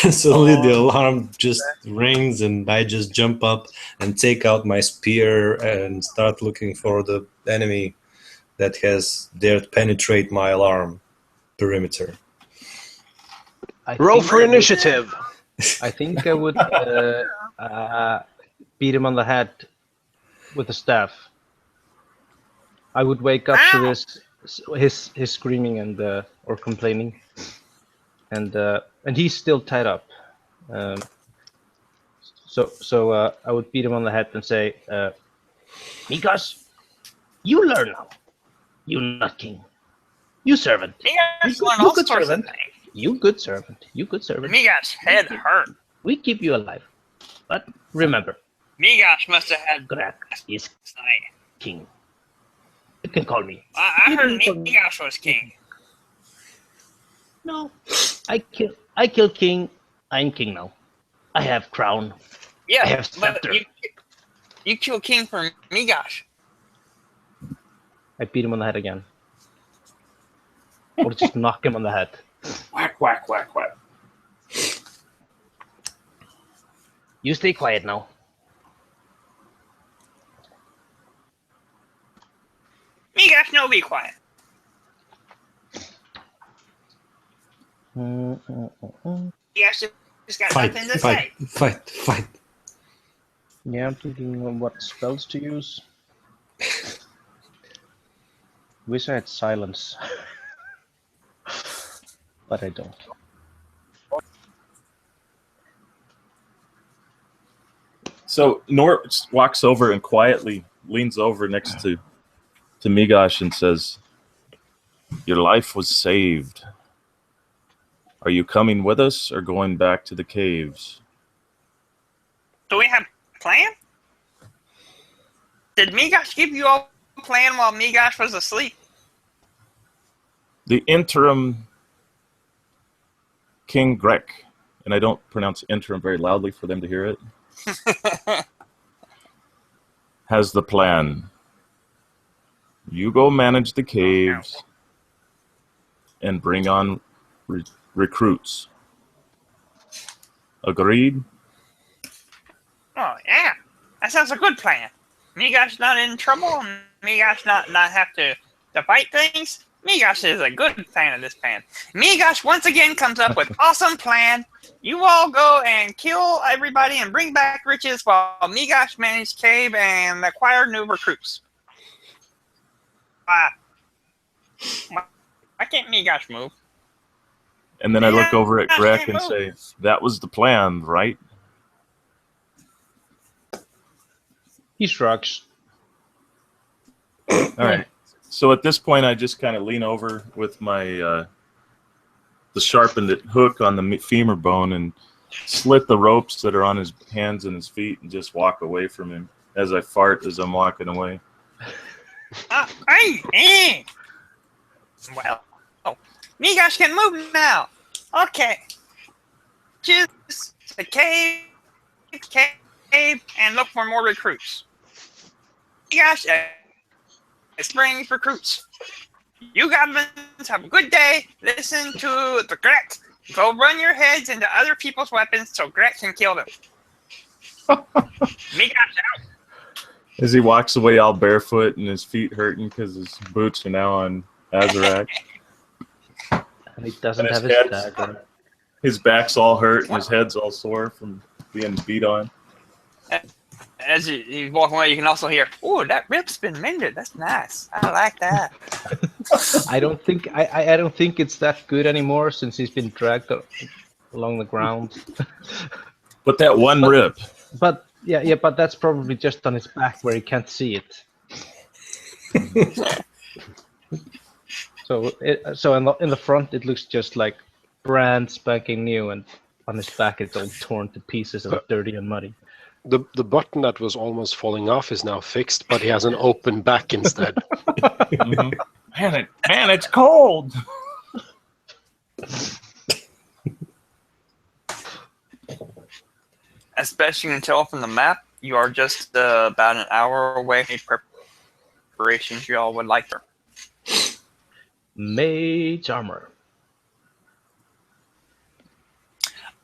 Suddenly the alarm just rings, and I just jump up and take out my spear and start looking for the enemy that has dared penetrate my alarm perimeter. Roll for initiative. I think I would beat him on the head with a staff. I would wake up to this, his screaming and or complaining, and he's still tied up. So I would beat him on the head and say, "Migosh, you learn now. You not king. You servant. Migosh You won good all sorts servant. of things. You good servant. You good servant. Migosh's head hurt. We keep you alive, but remember, Migosh must have had Grak is night. king. You can call me. I heard Migosh was king. No, I kill king. I'm king now. I have crown. I Yeah, have but scepter. you kill king for Migosh. I beat him on the head again. Or just knock him on the head. Whack, whack, whack, whack. You stay quiet now. Migosh, no, be quiet. Migosh just got nothing to say. Fight. Yeah, I'm thinking of what spells to use. Wish I had silence. But I don't. So Nort walks over and quietly leans over next to Migosh and says, "Your life was saved. Are you coming with us or going back to the caves?" Do we have a plan? Did Migosh give you all a plan while Migosh was asleep? The interim King Grek, and I don't pronounce interim very loudly for them to hear it, has the plan. You go manage the caves and bring on recruits. Agreed? Oh, yeah. That sounds a good plan. Migosh not in trouble, and Migosh not have to fight things. Migosh is a good fan of this plan. Migosh once again comes up with awesome plan. You all go and kill everybody and bring back riches while Migosh managed cave and acquire new recruits. Why can't Migosh move? And then I look over at Grek and say, "That was the plan, right?" He shrugs. All right. So at this point, I just kind of lean over with my the sharpened hook on the femur bone and slit the ropes that are on his hands and his feet and just walk away from him as I fart as I'm walking away. Well, you guys can move now. Okay. Just the cave, and look for more recruits. You guys, spring recruits. You goblins have a good day. Listen to the Gret. Go run your heads into other people's weapons so Gret can kill them. Me guys out. As he walks away all barefoot and his feet hurting because his boots are now on Azarak. And he doesn't And have his his head's- dagger. His back's all hurt and his head's all sore from being beat on. As you walk away, you can also hear, "Oh, that rib's been mended. That's nice. I like that." I don't think I don't think it's that good anymore since he's been dragged along the ground. But that one rip. But yeah, but that's probably just on his back where he can't see it. So in the front it looks just like brand spanking new, and on his back it's all torn to pieces and dirty and muddy. The button that was almost falling off is now fixed, but he has an open back instead. Man, it's cold. As best you can tell from the map, you are just about an hour away from preparations you all would like for. Mage armor.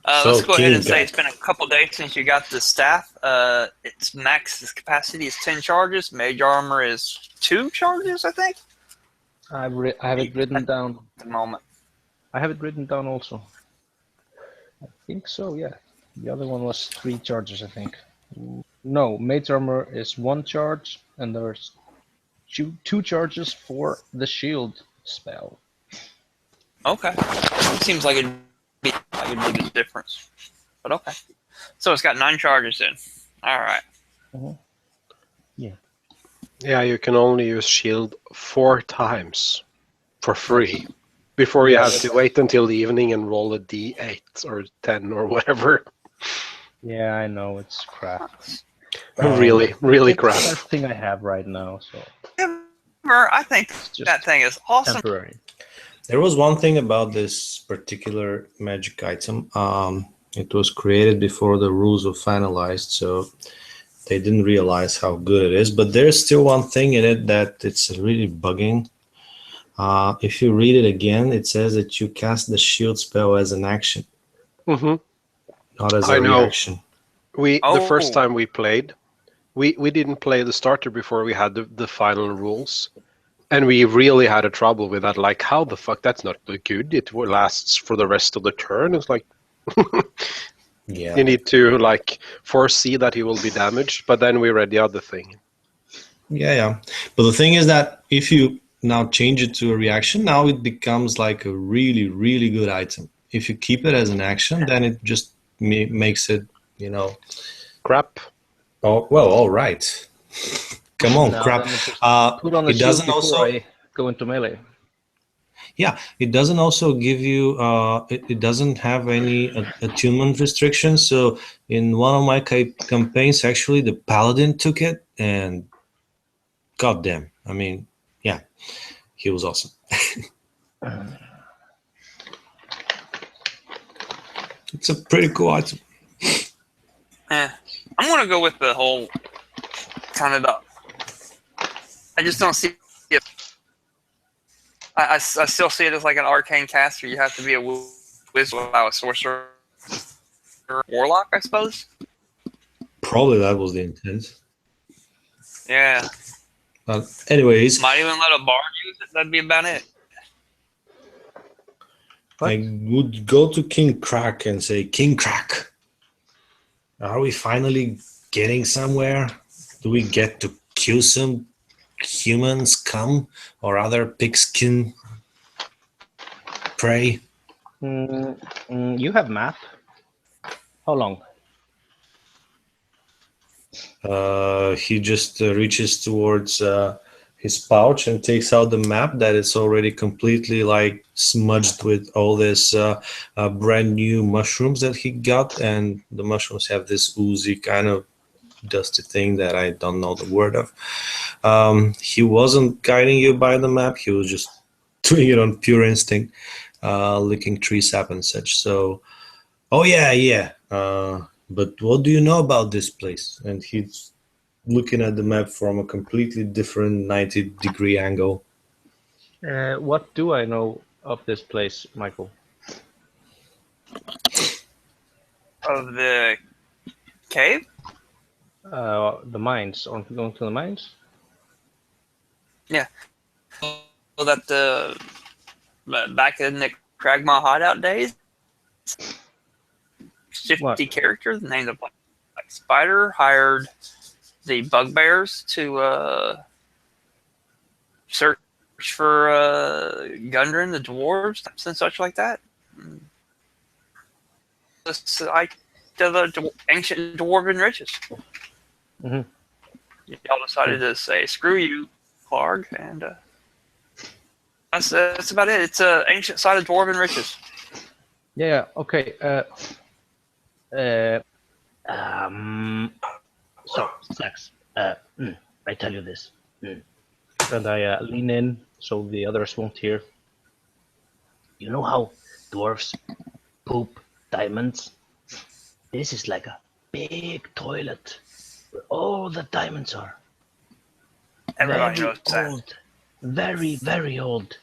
Let's go ahead and King say it's been a couple days since you got the staff. Its max capacity is 10 charges. Mage armor is 2 charges, I think, I have it written down. at the moment. I have it written down also. I think so, yeah. The other one was 3 charges, I think. No, mage armor is 1 charge, and there's 2 charges for the shield spell. Okay. Seems like it'd be a big difference. But okay. So it's got 9 charges then. Alright. Yeah, you can only use shield 4 times for free before you have to wait until the evening and roll a d8 or 10 or whatever. Yeah, I know, it's crap. Really It's crap. the best thing I have right now, so I think just that thing is awesome. temporary. There was one thing about this particular magic item. It was created before the rules were finalized, so they didn't realize how good it is. But there's still one thing in it that it's really bugging. If you read it again, it says that you cast the shield spell as an action, Hmm. not as I a know. reaction. The first Oh. time we played, we didn't play the starter before we had the final rules. And we really had a trouble with that. Like, how the fuck? That's not good. It lasts for the rest of the turn. It's like, Yeah. you need to like foresee that he will be damaged. But then we read the other thing. Yeah. But the thing is that if you now change it to a reaction, now it becomes like a really, really good item. If you keep it as an action, then it just makes it, Crap. Oh, well, all right. Come on, Now crap. then just put on the It shield doesn't before also. I go into melee. Yeah, it doesn't also give you. It doesn't have any attunement restrictions. So in one of my campaigns, actually, the paladin took it, and goddamn, I mean, yeah, he was awesome. It's a pretty cool item. I'm gonna go with the whole kind of the. I just don't see it. I still see it as like an arcane caster. You have to be a wizard, allow a sorcerer, warlock, I suppose. Probably that was the intent. Yeah, But anyways, might even let a bard use it. That'd be about it. What? I would go to King Crack and say, King Crack, are we finally getting somewhere? Do we get to kill some human scum or other pigskin prey? You have map. How long? He just reaches towards his pouch and takes out the map that is already completely like smudged with all this brand new mushrooms that he got, and the mushrooms have this oozy kind of dusty thing that I don't know the word of. He wasn't guiding you by the map, he was just doing it on pure instinct, licking tree sap and such. So, oh yeah. But what do you know about this place? And he's looking at the map from a completely different 90-degree angle. What do I know of this place, Michael? Of the cave? The mines. Aren't we going to the mines? Well, that back in the Cragmaw hideout days, 50 What? characters named of like Spider hired the bugbears to search for Gundren, the dwarves, and such like that. This the ancient dwarven riches. Mhm. Y'all decided to say screw you, Clark, and that's about it. It's an ancient site of dwarven riches. Yeah. Okay. So, Sax, I tell you this, and I lean in so the others won't hear. You know how dwarves poop diamonds? This is like a big toilet where all the diamonds are. Everybody Very knows that. old, very, very old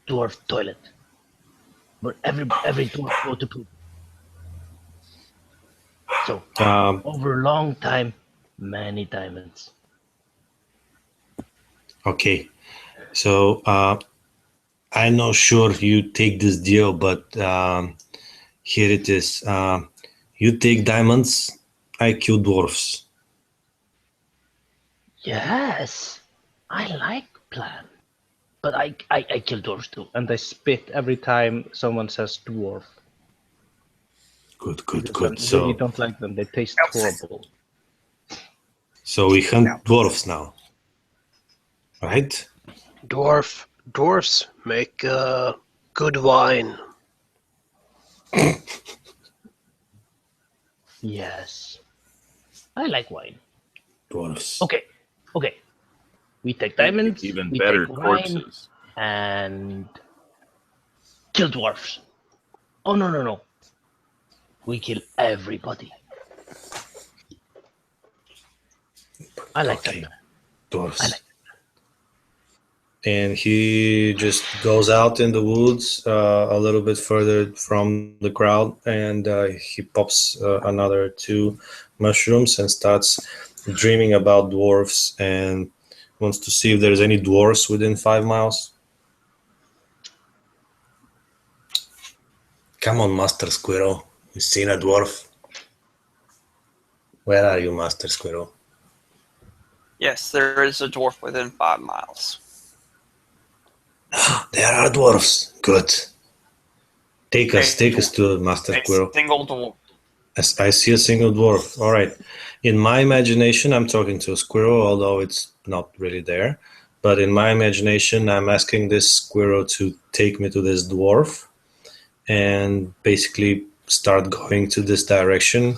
dwarf toilet where every dwarf go to poop. So, over a long time, many diamonds. Okay, so I'm not sure you take this deal, but here it is. You take diamonds, I kill dwarfs. Yes, I like plan. But I kill dwarves too. And I spit every time someone says dwarf. Good. I really don't like them. They taste horrible. So we hunt dwarfs now, right? Dwarfs make good wine. Yes. I like wine. Dwarfs. Okay. We take diamonds, Even we better, take wine, corpses. and kill dwarfs. Oh, no. We kill everybody. I like Okay, that. dwarfs. I like And he just goes out in the woods a little bit further from the crowd, and he pops another 2 mushrooms and starts dreaming about dwarfs and wants to see if there's any dwarfs within 5 miles. Come on, Master Squirrel. You seen a dwarf? Where are you, Master Squirrel? Yes, there is a dwarf within 5 miles. There are dwarfs. Good. Take us to Master A Squirrel. single dwarf. I see a single dwarf. All right. In my imagination, I'm talking to a squirrel, although it's not really there. But in my imagination, I'm asking this squirrel to take me to this dwarf and basically start going to this direction.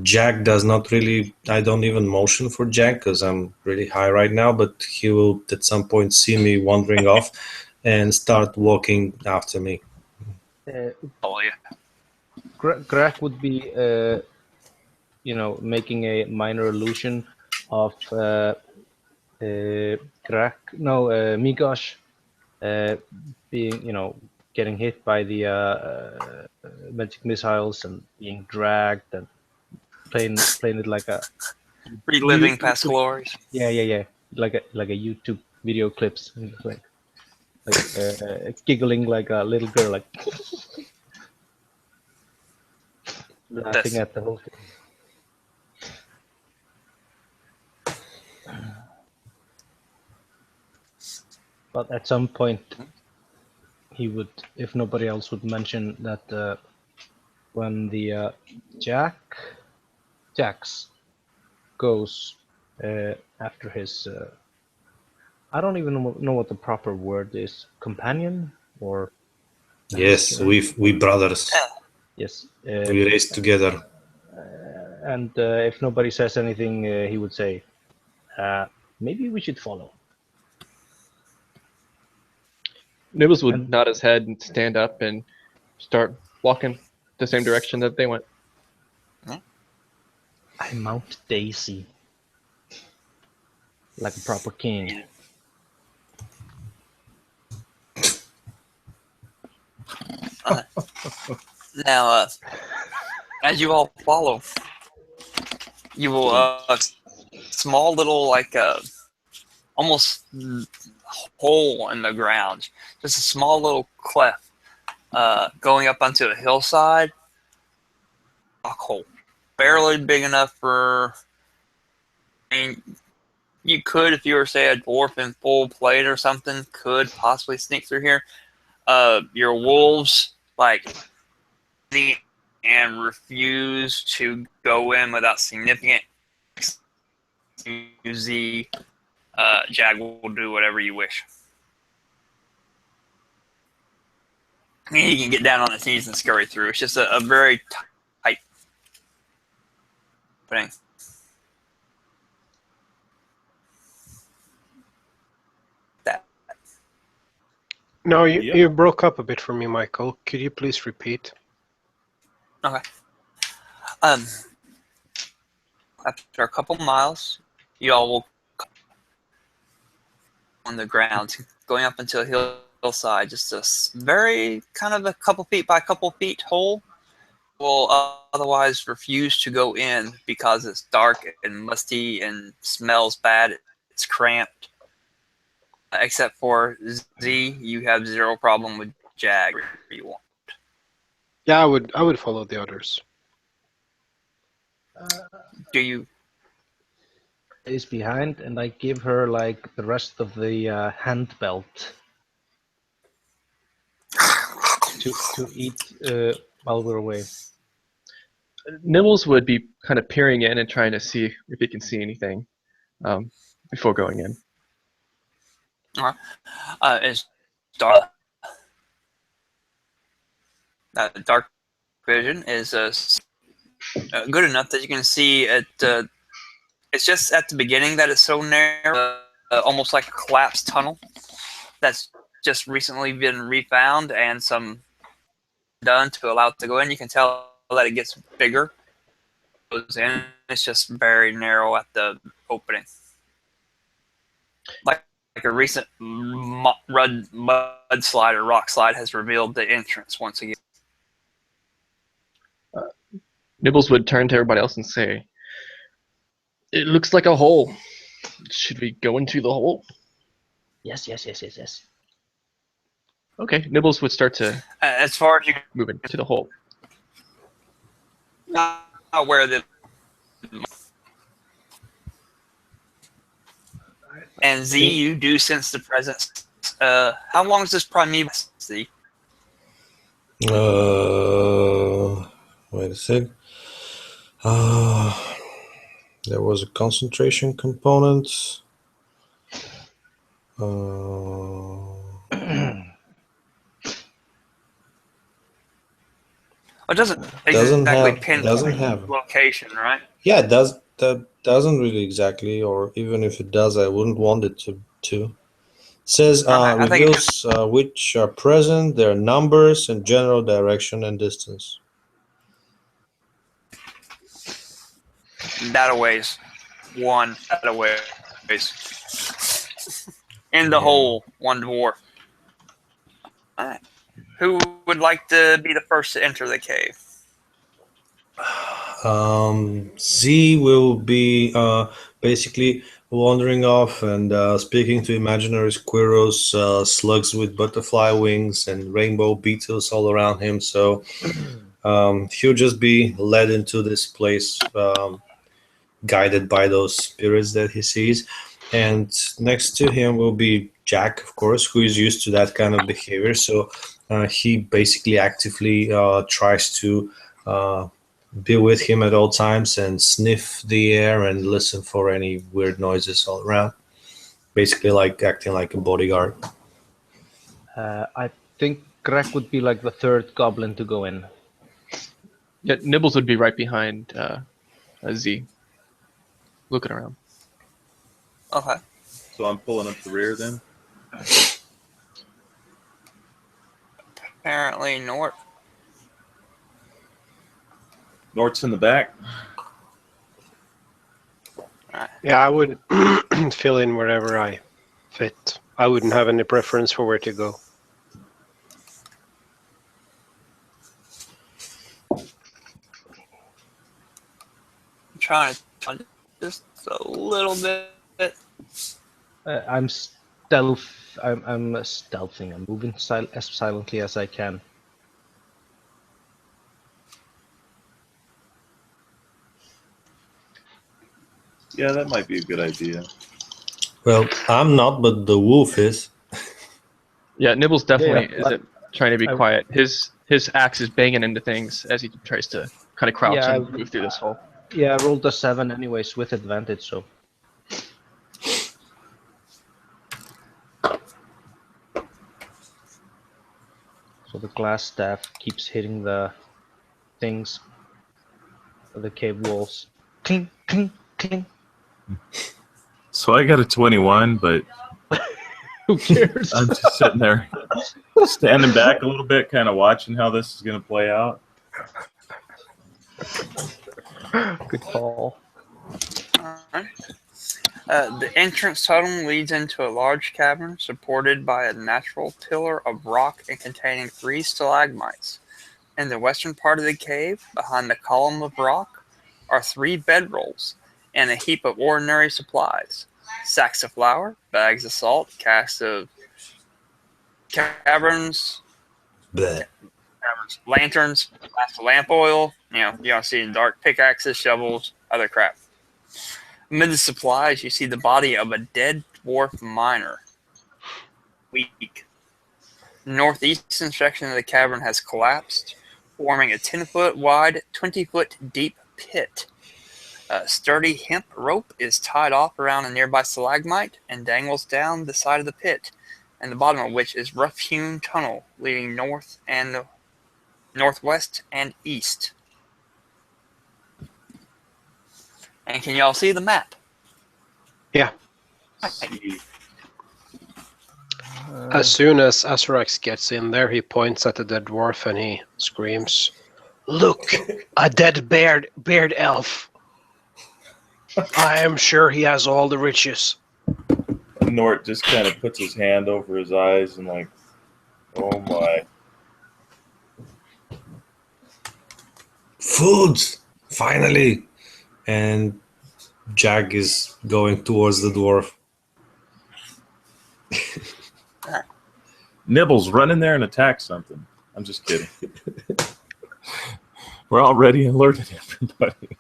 Jack does not really, I don't even motion for Jack because I'm really high right now, but he will at some point see me wandering off and start walking after me. Oh yeah. Greg would be, making a minor illusion of Migosh being, getting hit by the magic missiles and being dragged and playing it like a Reliving past glories. yeah, like a YouTube video clips, like giggling like a little girl, like laughing at the whole thing. But at some point, he would, if nobody else would mention that when the Jax goes after his. I don't even know what the proper word is. Companion or Yes, we brothers. yes. We raced together. And if nobody says anything, he would say, "Maybe we should follow." Nibbles would And- nod his head and stand up and start walking the same direction that they went. I mount Daisy like a proper king. Now, as you all follow, you will small little like almost hole in the ground, just a small little cleft going up onto a hillside. Rock hole, barely big enough for. I mean, you could, if you were say a dwarf in full plate or something, could possibly sneak through here. Your wolves and refuse to go in without significant. The Jag will do whatever you wish. I mean, he can get down on his knees and scurry through. It's just a very tight thing. That. No, you, Yep. you broke up a bit for me, Michael. Could you please repeat? Okay. After a couple miles, you all will on the ground, going up into a hillside, just a very kind of a couple feet by couple feet hole. Will otherwise refuse to go in because it's dark and musty and smells bad. It's cramped. Except for Z, you have zero problem with Jag. If you want. Yeah, I would follow the others. Do you? Is behind, and I give her like the rest of the hand belt to eat while we're away. Nibbles would be kind of peering in and trying to see if he can see anything before going in. It's dark. Dark vision is good enough that you can see it. It's just at the beginning that it's so narrow, almost like a collapsed tunnel that's just recently been refound and some done to allow it to go in. You can tell that it gets bigger. Goes in. It's just very narrow at the opening, like a recent mudslide or rock slide has revealed the entrance once again. Nibbles would turn to everybody else and say, "It looks like a hole. Should we go into the hole?" Yes. Okay, Nibbles would start to As far as you move into the hole. not where the and Z, you do sense the presence. How long is this Primeval, Z? Wait a sec. There was a concentration component. It doesn't Doesn't exactly have- pinpoint doesn't have. location, right? Yeah, it does. That doesn't really exactly, or even if it does, I wouldn't want it to. Says Okay, I think it reveals which are present, their numbers, and general direction and distance. That aways. One that aways. In the hole, one dwarf. Alright. Who would like to be the first to enter the cave? Z will be basically wandering off and speaking to imaginary squirrels, slugs with butterfly wings, and rainbow beetles all around him. So he'll just be led into this place, guided by those spirits that he sees. And next to him will be Jack, of course, who is used to that kind of behavior. So he basically actively tries to be with him at all times and sniff the air and listen for any weird noises all around. Basically, like acting like a bodyguard. I think Greg would be like the third goblin to go in. Yeah, Nibbles would be right behind Z, looking around. Okay. So I'm pulling up the rear then. Apparently, Nort. Nort's in the back. Yeah, I would fill in wherever I fit. I wouldn't have any preference for where to go. I'm trying to just a little bit. I'm stealth. I'm stealthing. I'm moving as silently as I can. Yeah, that might be a good idea. Well, I'm not, but the wolf is. Yeah, Nibbles definitely Yeah, isn't trying to be I- quiet. His axe is banging into things as he tries to kind of crouch Yeah, and move through this hole. Yeah, I rolled a 7 anyways with advantage, so. So the glass staff keeps hitting the things, the cave walls. Clink, clink, clink. So I got a 21, but Who cares? I'm just sitting there, standing back a little bit, kind of watching how this is going to play out. Good call. Alright. The entrance tunnel leads into a large cavern supported by a natural pillar of rock and containing 3 stalagmites. In the western part of the cave, behind the column of rock, are 3 bedrolls and a heap of ordinary supplies. Sacks of flour, bags of salt, casks of caverns, Bleh. lanterns, flasks of lamp oil, you don't see in dark, pickaxes, shovels, other crap. Amid the supplies, you see the body of a dead dwarf miner. Weak. The northeastern section of the cavern has collapsed, forming a 10-foot wide, 20-foot deep pit. A sturdy hemp rope is tied off around a nearby stalagmite and dangles down the side of the pit, and the bottom of which is rough-hewn tunnel leading north and northwest and east. And can y'all see the map? Yeah. As soon as Azrax gets in there, he points at the dead dwarf and he screams, "Look, a dead beard elf. I am sure he has all the riches." Nort just kind of puts his hand over his eyes and like, oh my. Food! Finally! And Jack is going towards the dwarf. Nibbles, run in there and attack something. I'm just kidding. We're already alerted everybody.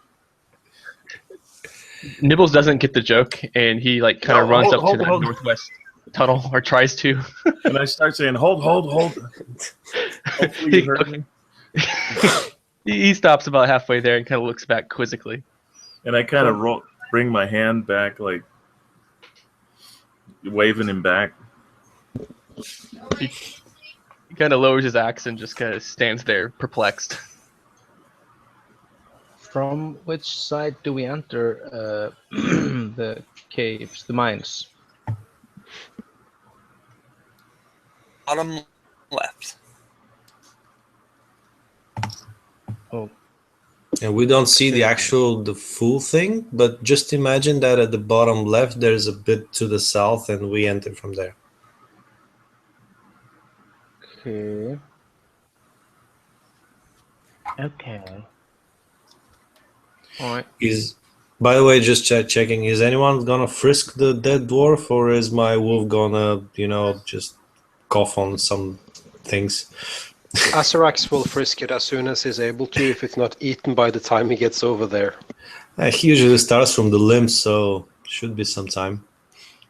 Nibbles doesn't get the joke, and he like kind of No, runs hold- up to the hold. northwest tunnel, or tries to. And I start saying, hold. Hopefully you heard me. He stops about halfway there and kind of looks back quizzically. And I kind of bring my hand back, like waving him back. He kind of lowers his axe and just kind of stands there perplexed. From which side do we enter the caves, the mines? Bottom left. Oh, And we don't see the full thing, but just imagine that at the bottom left there's a bit to the south and we enter from there. okay. Okay. All right. By the way, just checking, is anyone gonna frisk the dead dwarf, or is my wolf gonna, just cough on some things? Azrax will frisk it as soon as he's able to, if it's not eaten by the time he gets over there. He usually starts from the limbs, so should be some time.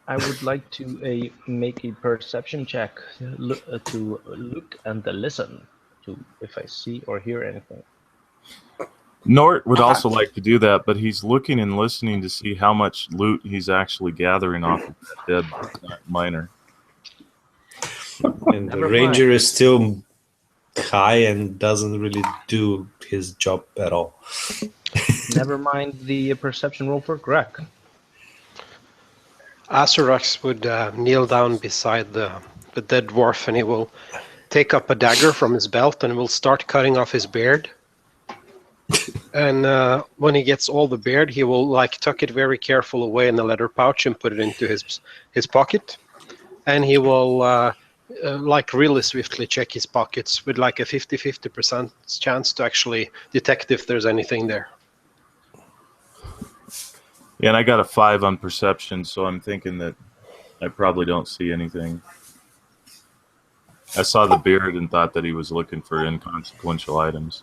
I would like to make a perception check to look and listen to if I see or hear anything. Nort would Okay. also like to do that, but he's looking and listening to see how much loot he's actually gathering off of that dead miner. And Never the ranger mind. is still high and doesn't really do his job at all. Never mind the perception roll for Greg. Azurax would kneel down beside the dead dwarf, and he will take up a dagger from his belt and will start cutting off his beard. And when he gets all the beard, he will like tuck it very careful away in a leather pouch and put it into his pocket. And he will like really swiftly check his pockets with like a 50% chance to actually detect if there's anything there. Yeah, and I got a 5 on perception, so I'm thinking that I probably don't see anything. I saw the beard and thought that he was looking for inconsequential items.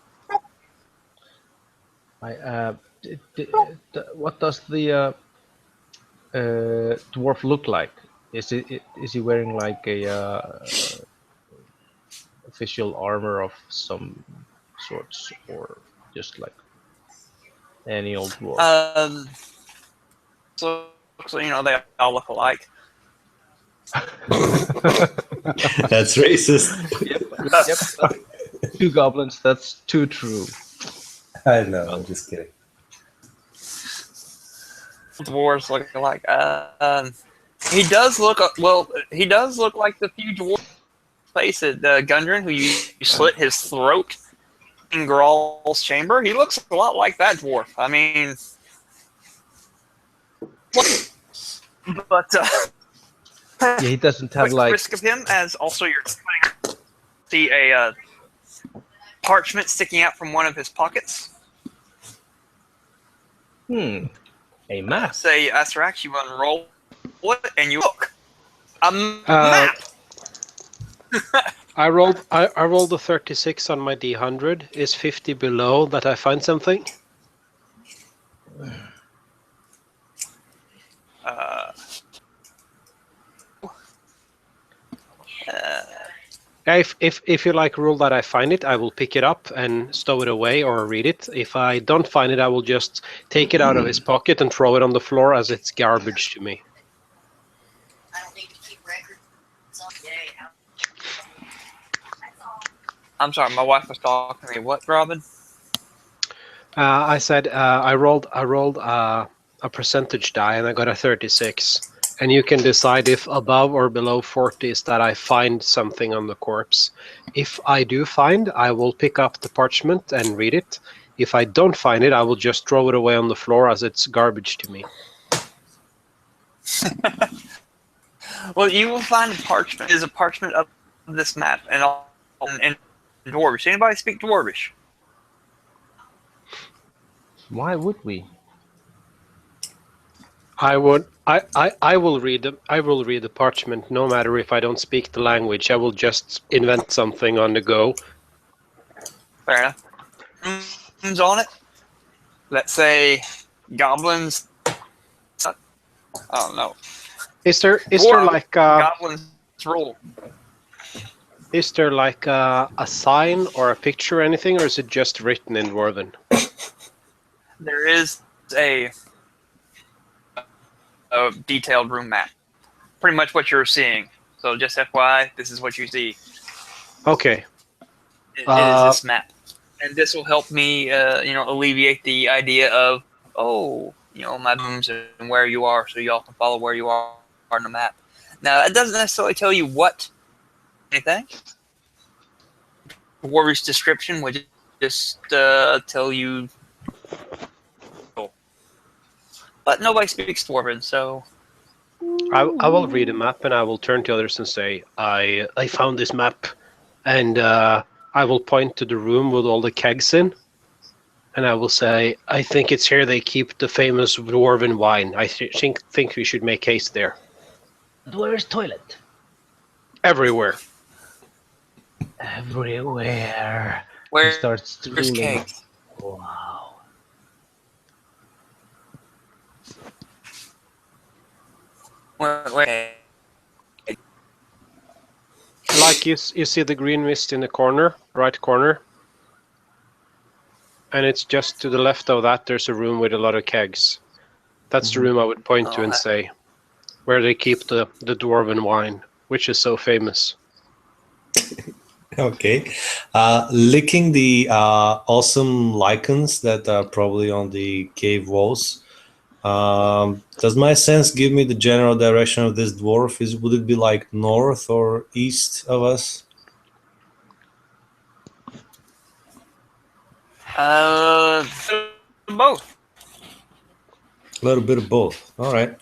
What does the dwarf look like? Is he wearing like a official armor of some sorts, or just like any old dwarf? So they all look alike. That's racist. Yep. Two goblins. That's too true. I know, I'm just kidding. Dwarves look alike. He does look He does look like the few dwarves face at Gundren, who you slit his throat in Graal's chamber. He looks a lot like that dwarf. I mean, but Yeah, he doesn't have quick like. risk of him, as also you're see a parchment sticking out from one of his pockets. A map. Say, Azurax, you unroll it and you look. A map. I rolled a 36 on my D100. Is 50 below that I find something? If you like rule that I find it, I will pick it up and stow it away or read it. If I don't find it, I will just take it out of his pocket and throw it on the floor as it's garbage to me. I don't need to keep records all day. I'm sorry, my wife was talking to me. What, Robin? I said I rolled a percentage die and I got a 36. And you can decide if above or below 40 is that I find something on the corpse. If I do find, I will pick up the parchment and read it. If I don't find it, I will just throw it away on the floor as it's garbage to me. Well, you will find a parchment. Is a parchment of this map and all in Dwarvish. Anybody speak Dwarvish? Why would we? I will read the parchment no matter if I don't speak the language. I will just invent something on the go. Fair enough. Names on it. Let's say goblins. Oh no. Is there like goblins rule? Is there like a sign or a picture or anything, or is it just written in Dwarven? There is a detailed room map. Pretty much what you're seeing. So just FYI, this is what you see. Okay. It is this map. And this will help me, alleviate the idea of, my rooms and where you are, so y'all can follow where you are on the map. Now, it doesn't necessarily tell you anything. Warrior's description would just tell you. But nobody speaks Dwarven, so. I will read a map and I will turn to others and say, I found this map, and I will point to the room with all the kegs in, and I will say, I think it's here they keep the famous Dwarven wine. I think we should make haste there. Where's toilet? Everywhere. Everywhere. Where He starts there's drooling. kegs. Wow. Wait. Like you see the green mist in the corner, right corner. And it's just to the left of that, there's a room with a lot of kegs. That's the room I would point to and say, where they keep the dwarven wine, which is so famous. Okay. Licking the awesome lichens that are probably on the cave walls. Does my sense give me the general direction of this dwarf? Would it be like north or east of us? Both. A little bit of both. All right.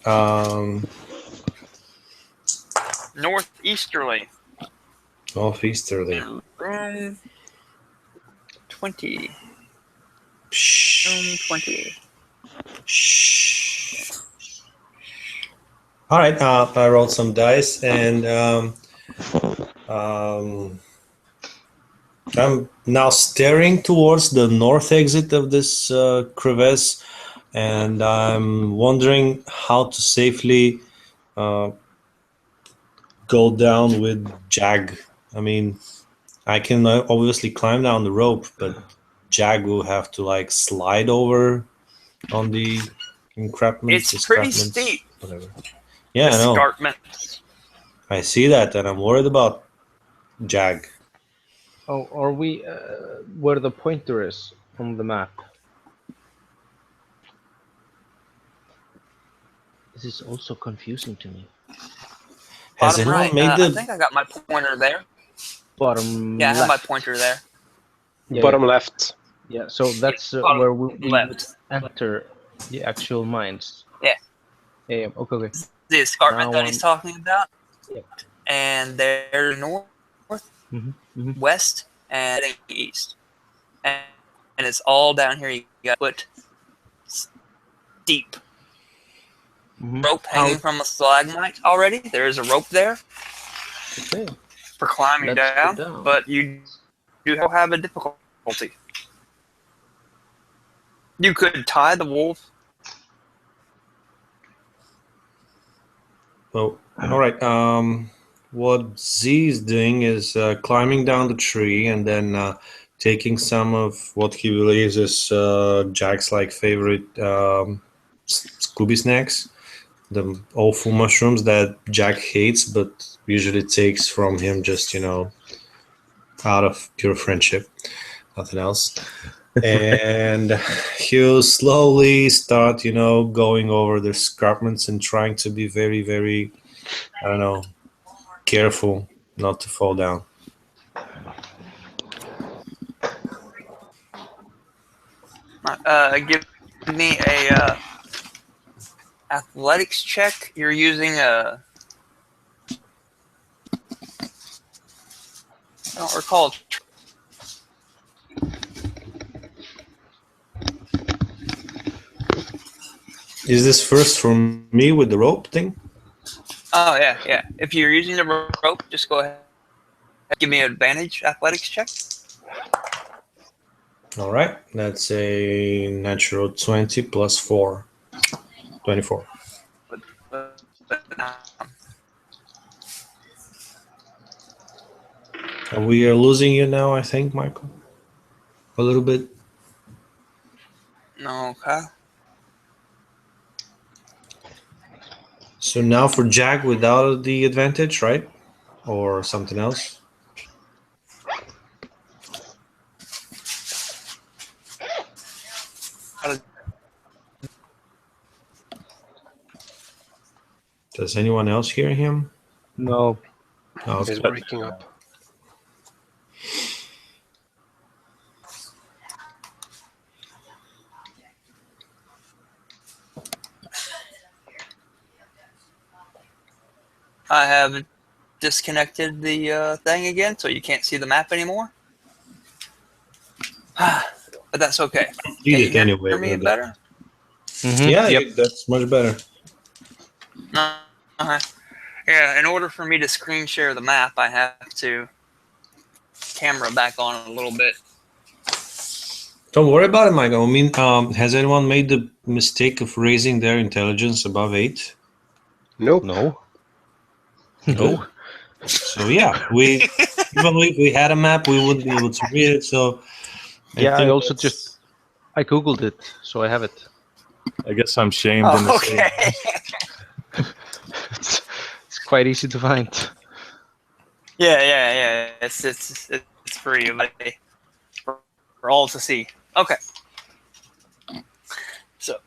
Northeasterly. Northeasterly. Room 20. Room Shh. 20. Shh. All right. I rolled some dice, and I'm now staring towards the north exit of this crevice, and I'm wondering how to safely go down with Jag. I mean, I can obviously climb down the rope, but Jag will have to like slide over on the entrapments. It's pretty escarpments, steep. whatever. Yeah, I know. Escarpment. I see that, and I'm worried about Jag. Oh, are we where the pointer is on the map? This is also confusing to me. Has Bottom anyone right. made I the think I got my pointer there. Bottom Yeah, I have my left. pointer there. Yeah, Bottom left. Yeah, so that's bottom where we would left. enter the actual mines. Yeah. Yeah, okay. The escarpment Now that he's talking about. Yep. And they're north, west, and east. And it's all down here. You got foot deep. Rope hanging from a stalagmite already. There is a rope there Okay. for climbing Let's go down, down. but you do have a difficulty. You could tie the wolf. Oh, all right. What Z is doing is climbing down the tree and then taking some of what he believes is Jack's like favorite Scooby snacks, the awful mushrooms that Jack hates, but usually takes from him just out of pure friendship, nothing else. And he'll slowly start, going over the escarpments and trying to be very, very, I don't know, careful not to fall down. Give me a athletics check. You're using a. I don't recall. Is this first from me with the rope thing? Oh yeah. If you're using the rope, just go ahead. Give me an advantage athletics check. All right, that's a natural 20 plus 4. 24. And we are losing you now, I think, Michael. A little bit. No, okay. So now for Jack without the advantage, right? Or something else? Does anyone else hear him? No. Oh, He's okay. breaking up. I have disconnected the thing again, so you can't see the map anymore. But that's okay. Read it Can you anyway. hear me better? Yeah, that's much better. Yeah, in order for me to screen share the map, I have to camera back on a little bit. Don't worry about it, Michael. I mean, has anyone made the mistake of raising their intelligence above 8? Nope. No. Good. So yeah, even if we had a map, we wouldn't be able to read it. So I also that's- just I googled it, so I have it. I guess I'm shamed into Oh, saying okay. It's quite easy to find. Yeah. It's for you, buddy. For all to see. Okay. So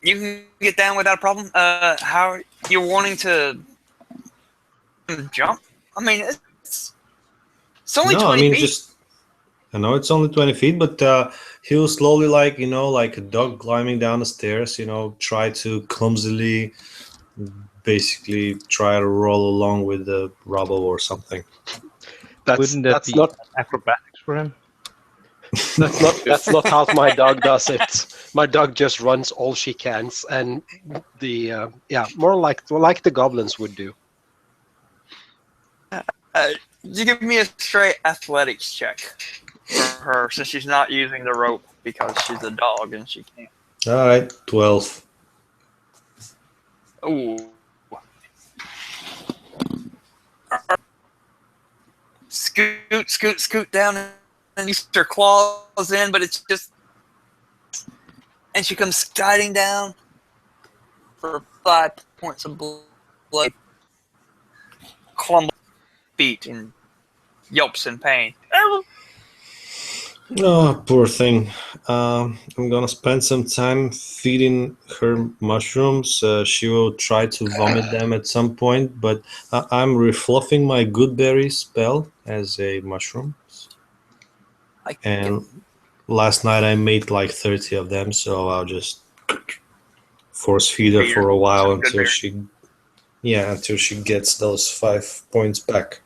you can get down without a problem. How you're wanting to jump? I mean, it's only No, I 20 mean feet. just. I know it's only 20 feet, but he'll slowly, like like a dog climbing down the stairs. Try to clumsily, basically try to roll along with the rubble or something. Wouldn't that That's be not acrobatics for him? that's not how my dog does it. My dog just runs all she can, and the more like the goblins would do. You give me a straight athletics check for her since she's not using the rope because she's a dog and she can't. All right, 12. Ooh. Scoot down and use her claws in, but it's just. And she comes gliding down for 5 points of blood. Clump feet and yelps in pain. Oh, poor thing. I'm gonna spend some time feeding her mushrooms. She will try to vomit them at some point, but I'm refluffing my good berry spell as a mushroom. And last night I made like 30 of them, so I'll just force feed her for a while until she gets those 5 points back.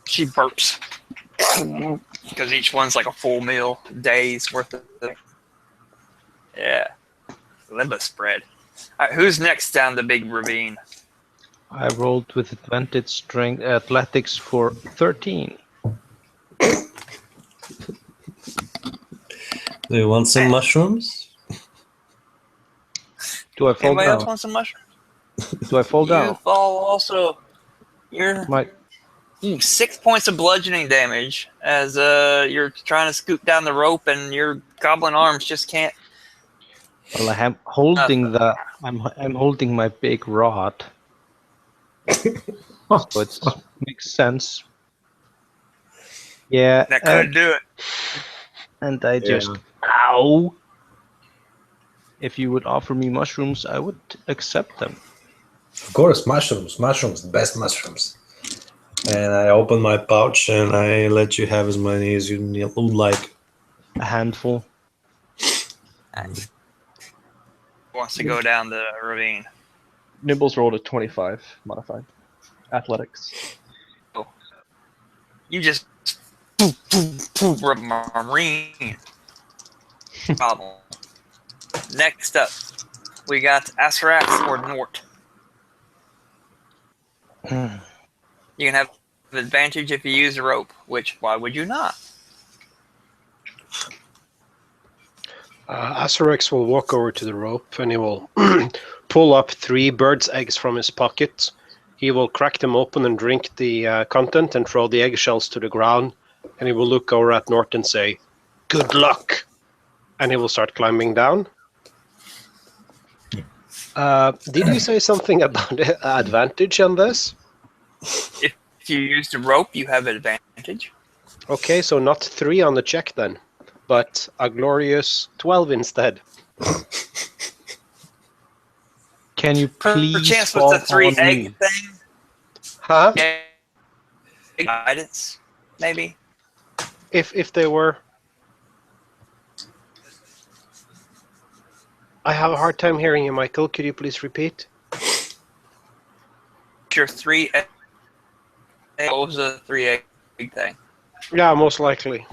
She burps. Because each one's like a full meal, days worth of thing. Yeah. Limbo spread. Alright, who's next down the big ravine? I rolled with advantage strength athletics for 13. Do you want some mushrooms? Do I fall Anybody else down? want some mushrooms? Do I fall You down? fall also. You're My 6 points of bludgeoning damage as you're trying to scoot down the rope and your goblin arms just can't. well, I'm holding I'm holding my big rod, so it makes sense. Yeah, That could do it. and I just ow. If you would offer me mushrooms, I would accept them. Of course, mushrooms, the best mushrooms. And I open my pouch and I let you have as many as you would like. A handful. Wants to go down the ravine. Nibbles rolled a 25 modified athletics. You just rub marine. Problem. Next up, we got Asarax or Nort. You can have an advantage if you use a rope, which why would you not? Asarex will walk over to the rope and he will pull up 3 bird's eggs from his pocket. He will crack them open and drink the content and throw the eggshells to the ground. And he will look over at Nort and say, "Good luck." And he will start climbing down. Did you say something about advantage on this? If you use the rope, you have an advantage. Okay, so not 3 on the check then, but a glorious 12 instead. Can you please chance fall with the 3 on egg me? thing? Huh? Guidance, maybe. If they were... I have a hard time hearing you, Michael. Could you please repeat? Your 3 egg. What was the 3 egg thing? Yeah, most likely.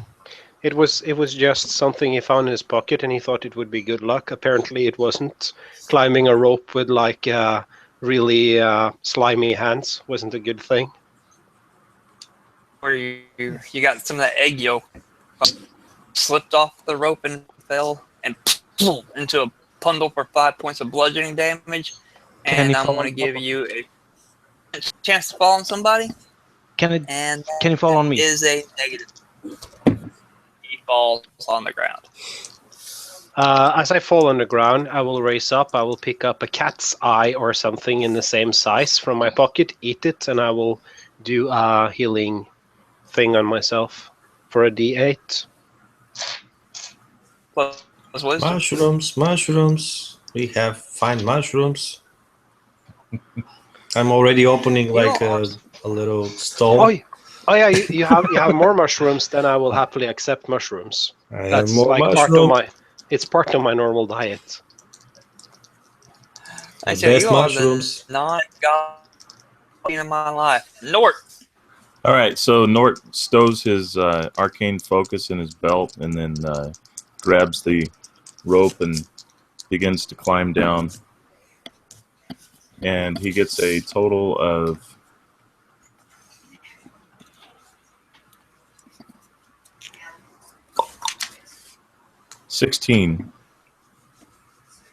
It was just something he found in his pocket and he thought it would be good luck. Apparently it wasn't. Climbing a rope with like really slimy hands wasn't a good thing. Where you got some of that egg yolk slipped off the rope and fell and into a bundle for 5 points of bludgeoning damage. And I'm going to give you a chance to fall on somebody. Can And you fall on me? Is a negative. falls on the ground. As I fall on the ground, I will raise up. I will pick up a cat's eye or something in the same size from my pocket, eat it, and I will do a healing thing on myself for a D8. Plus wisdom. Mushrooms. We have fine mushrooms. I'm already opening You like know, a little stall. Oh yeah, you have more mushrooms, then I will happily accept mushrooms. I have That's more like mushrooms. it's part of my normal diet. I The tell you, best you are mushrooms. the non-god in my life. Nort. All right, so Nort stows his arcane focus in his belt and then grabs the rope and begins to climb down. And he gets a total of 16.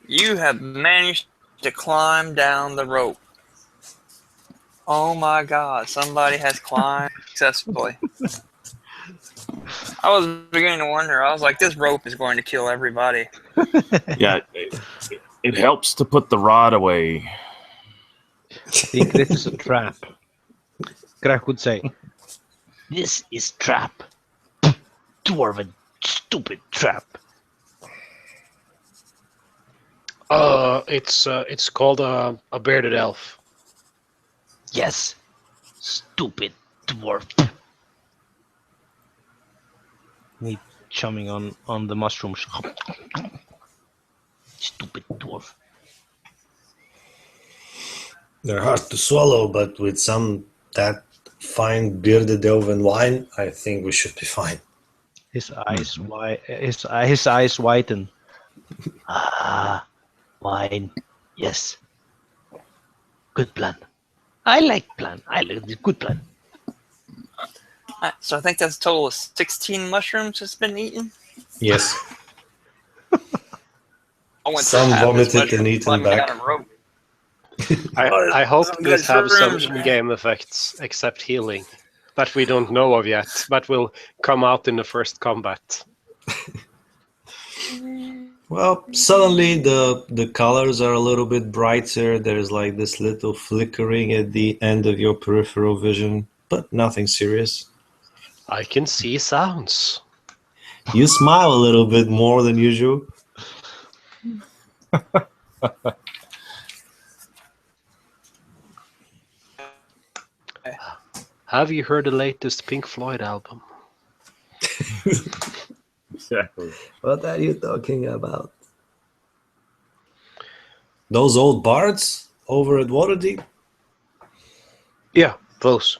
You have managed to climb down the rope. Oh my God! Somebody has climbed successfully. I was beginning to wonder. I was like, this rope is going to kill everybody. Yeah, it helps to put the rod away. I think this is a trap. Greg would say, "This is trap. Dwarven, stupid trap." It's called a bearded elf. Yes, stupid dwarf. Me chumming on the mushrooms. Stupid dwarf. They're hard to swallow, but with some that fine bearded elven wine, I think we should be fine. His eyes his eyes whiten. Ah, wine. Yes. Good plan. I like plan. I like this good plan. So I think that's a total of 16 mushrooms that's been eaten. Yes. I went Some through half this vomited mushroom and eaten climbing back. down a rope. I hope Some this good has some shrooms, man. in-game effects, except healing, that we don't know of yet, but will come out in the first combat. Well, suddenly the colors are a little bit brighter. There's like this little flickering at the end of your peripheral vision, but nothing serious. I can see sounds. You smile a little bit more than usual. Have you heard the latest Pink Floyd album? Exactly. What are you talking about? Those old bards over at Waterdeep? Yeah, those.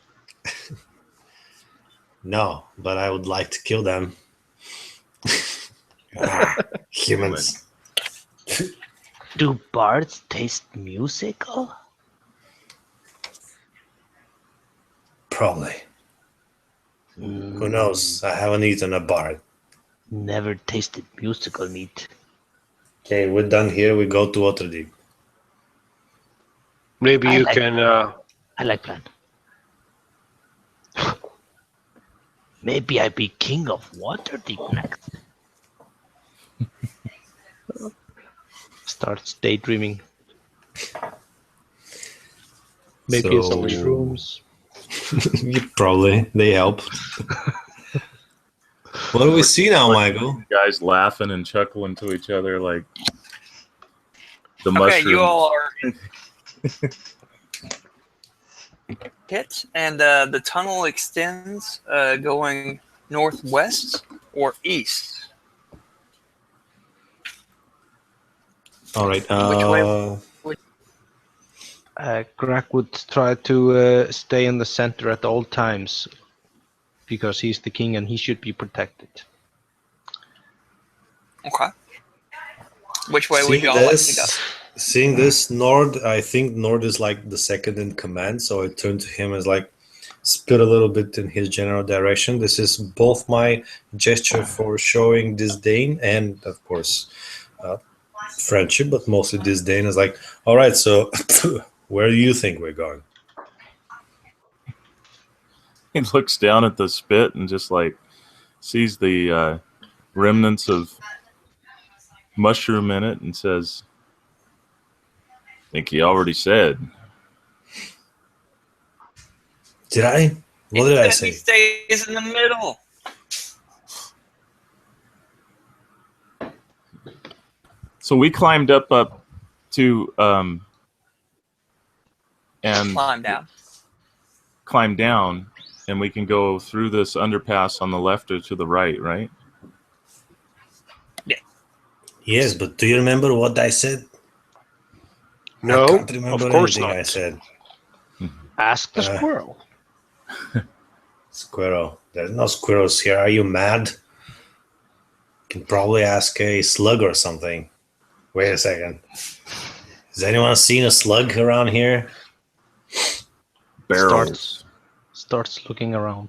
No, but I would like to kill them. Humans. Do bards taste musical? Probably. Who knows? I haven't eaten a bard. Never tasted musical meat. Okay, we're done here. We go to Waterdeep. Maybe I you like- can. I like plan. Maybe I be king of Waterdeep next. Starts daydreaming. Maybe some mushrooms. Probably. They help. What do we see now, Michael? Guys laughing and chuckling to each other like the Okay, mushroom. you all are in pit, and the tunnel extends going northwest or east. All right. Which way? Greg would try to stay in the center at all times because he's the king and he should be protected. Okay. Which way would you all like to go? Seeing this, Nord, I think Nord is like the second in command, so I turn to him as like split a little bit in his general direction. This is both my gesture for showing disdain and, of course, friendship, but mostly disdain. Is like, all right, so where do you think we're going? He looks down at the spit and just like sees the remnants of mushroom in it and says, I think he already said. Did I? What did I He say? stays in the middle. So we climbed up to and Climb down. and we can go through this underpass on the left or to the right, right? Yes, but do you remember what I said? No, I can't remember of course anything not. I said. Ask the squirrel. Squirrel. There's no squirrels here. Are you mad? Can probably ask a slug or something. Wait a second. Has anyone seen a slug around here? Barrels. Starts looking around.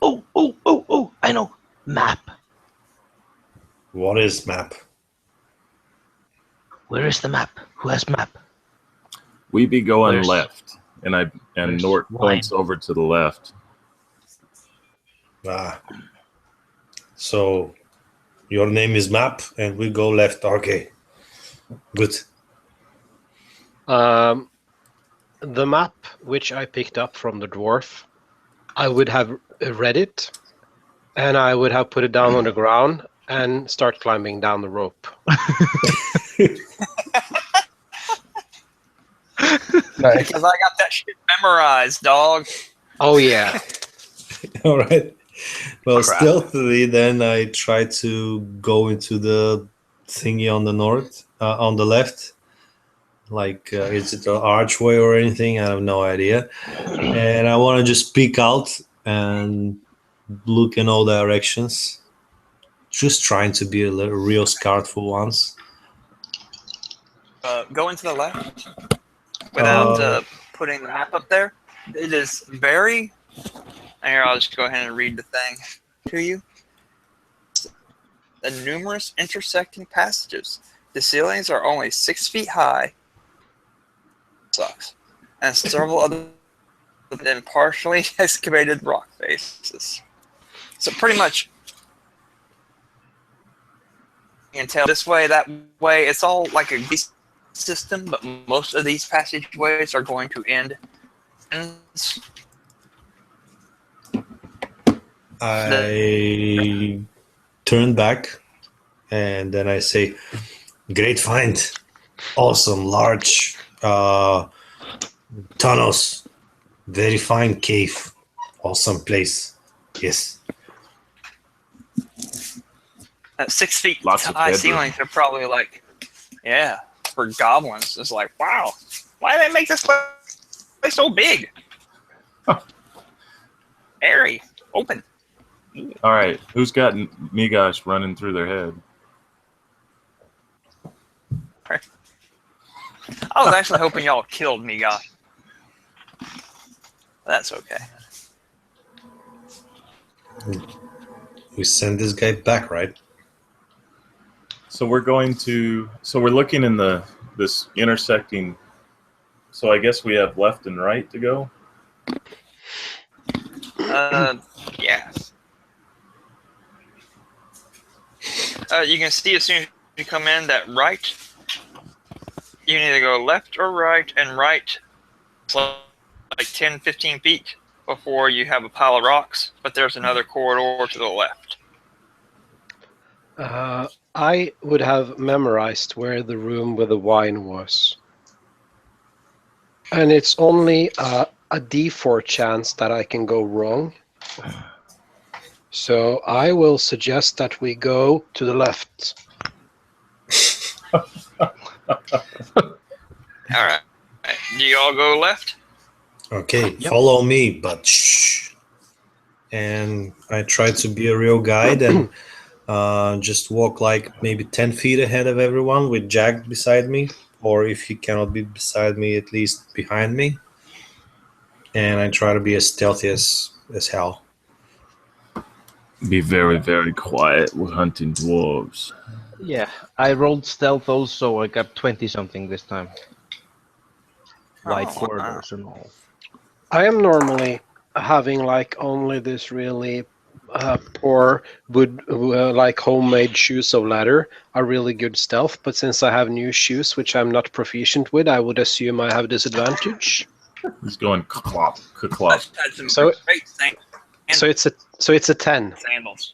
Oh, I know. Map. What is map? Where is the map? Who has map? We be going Where's- left, and where's Nort wine? points over to the left. Ah. So your name is map and we go left. Okay. Good. The map which I picked up from the dwarf, I would have read it, and I would have put it down on the ground and start climbing down the rope. Nice. Because I got that shit memorized, dog. Oh yeah. All right. Well, Crap. stealthily, then I try to go into the thingy on the north, on the left. Like, is it an archway or anything? I have no idea. And I want to just peek out and look in all directions. Just trying to be a real scout for once. Going to the left without Uh, putting the map up there. It is very. Here, I'll just go ahead and read the thing to you. The numerous intersecting passages. The ceilings are only 6 feet high. Sucks. And several other than partially excavated rock faces. So pretty much, you can tell this way, that way. It's all like a system, but most of these passageways are going to end. I turn back and then I say, great find. Awesome, large tunnels. Very fine cave. Awesome place. Yes. 6 feet Lots of high bedroom. ceilings are probably like, yeah, for goblins. It's like, wow, why do they make this place so big? Airy, open. All right, who's got Migosh running through their head? I was actually hoping y'all killed me, guy. That's okay. We send this guy back, right? So we're looking in this intersecting. So I guess we have left and right to go. Yes. You can see as soon as you come in that right, you can either go left or right, and right it's like 10, 15 feet before you have a pile of rocks, but there's another corridor to the left. I would have memorized where the room with the wine was. And it's only a D4 chance that I can go wrong. So I will suggest that we go to the left. All right. Do you all go left? Okay, follow me, but shh. And I try to be a real guide and just walk like maybe 10 feet ahead of everyone with Jack beside me. Or if he cannot be beside me, at least behind me. And I try to be as stealthy as hell. Be very, very quiet. We're hunting dwarves. Yeah, I rolled stealth also. I got 20 something this time. Wide wow. corridors and all. I am normally having like only this really poor wood, like homemade shoes of leather, are really good stealth. But since I have new shoes, which I'm not proficient with, I would assume I have disadvantage. He's going clop, clop. Had some So- great things. So it's a 10. Sandals.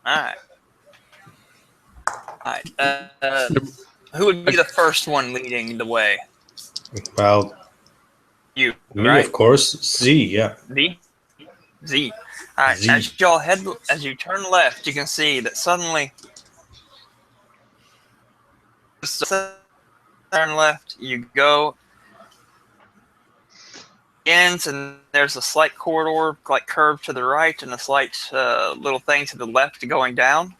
All right. All right. Who would be the first one leading the way? Well, You, me, right? of course. Z, yeah. Z. All right. Z. As you turn left, you can see that suddenly, turn left, you go ends, and there's a slight corridor, like curved to the right, and a slight little thing to the left going down.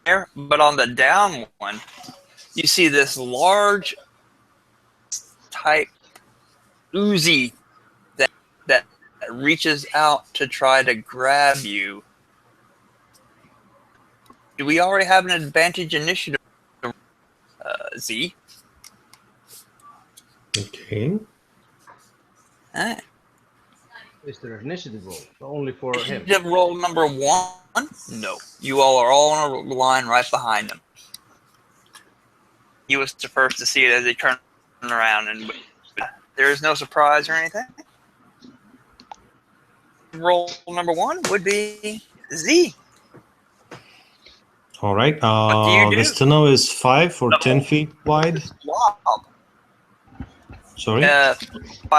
There, but on the down one, you see this large type Uzi that reaches out to try to grab you. Do we already have an advantage initiative, Z? Okay. Alright. Is there an initiative roll? Only for him. Initiative roll number 1? No. You all are all on a line right behind him. He was the first to see it as he turned around, and there is no surprise or anything. Roll number 1 would be Z. All right. What do you do? This tunnel is 5 or 10 feet wide. Blob. Sorry. 5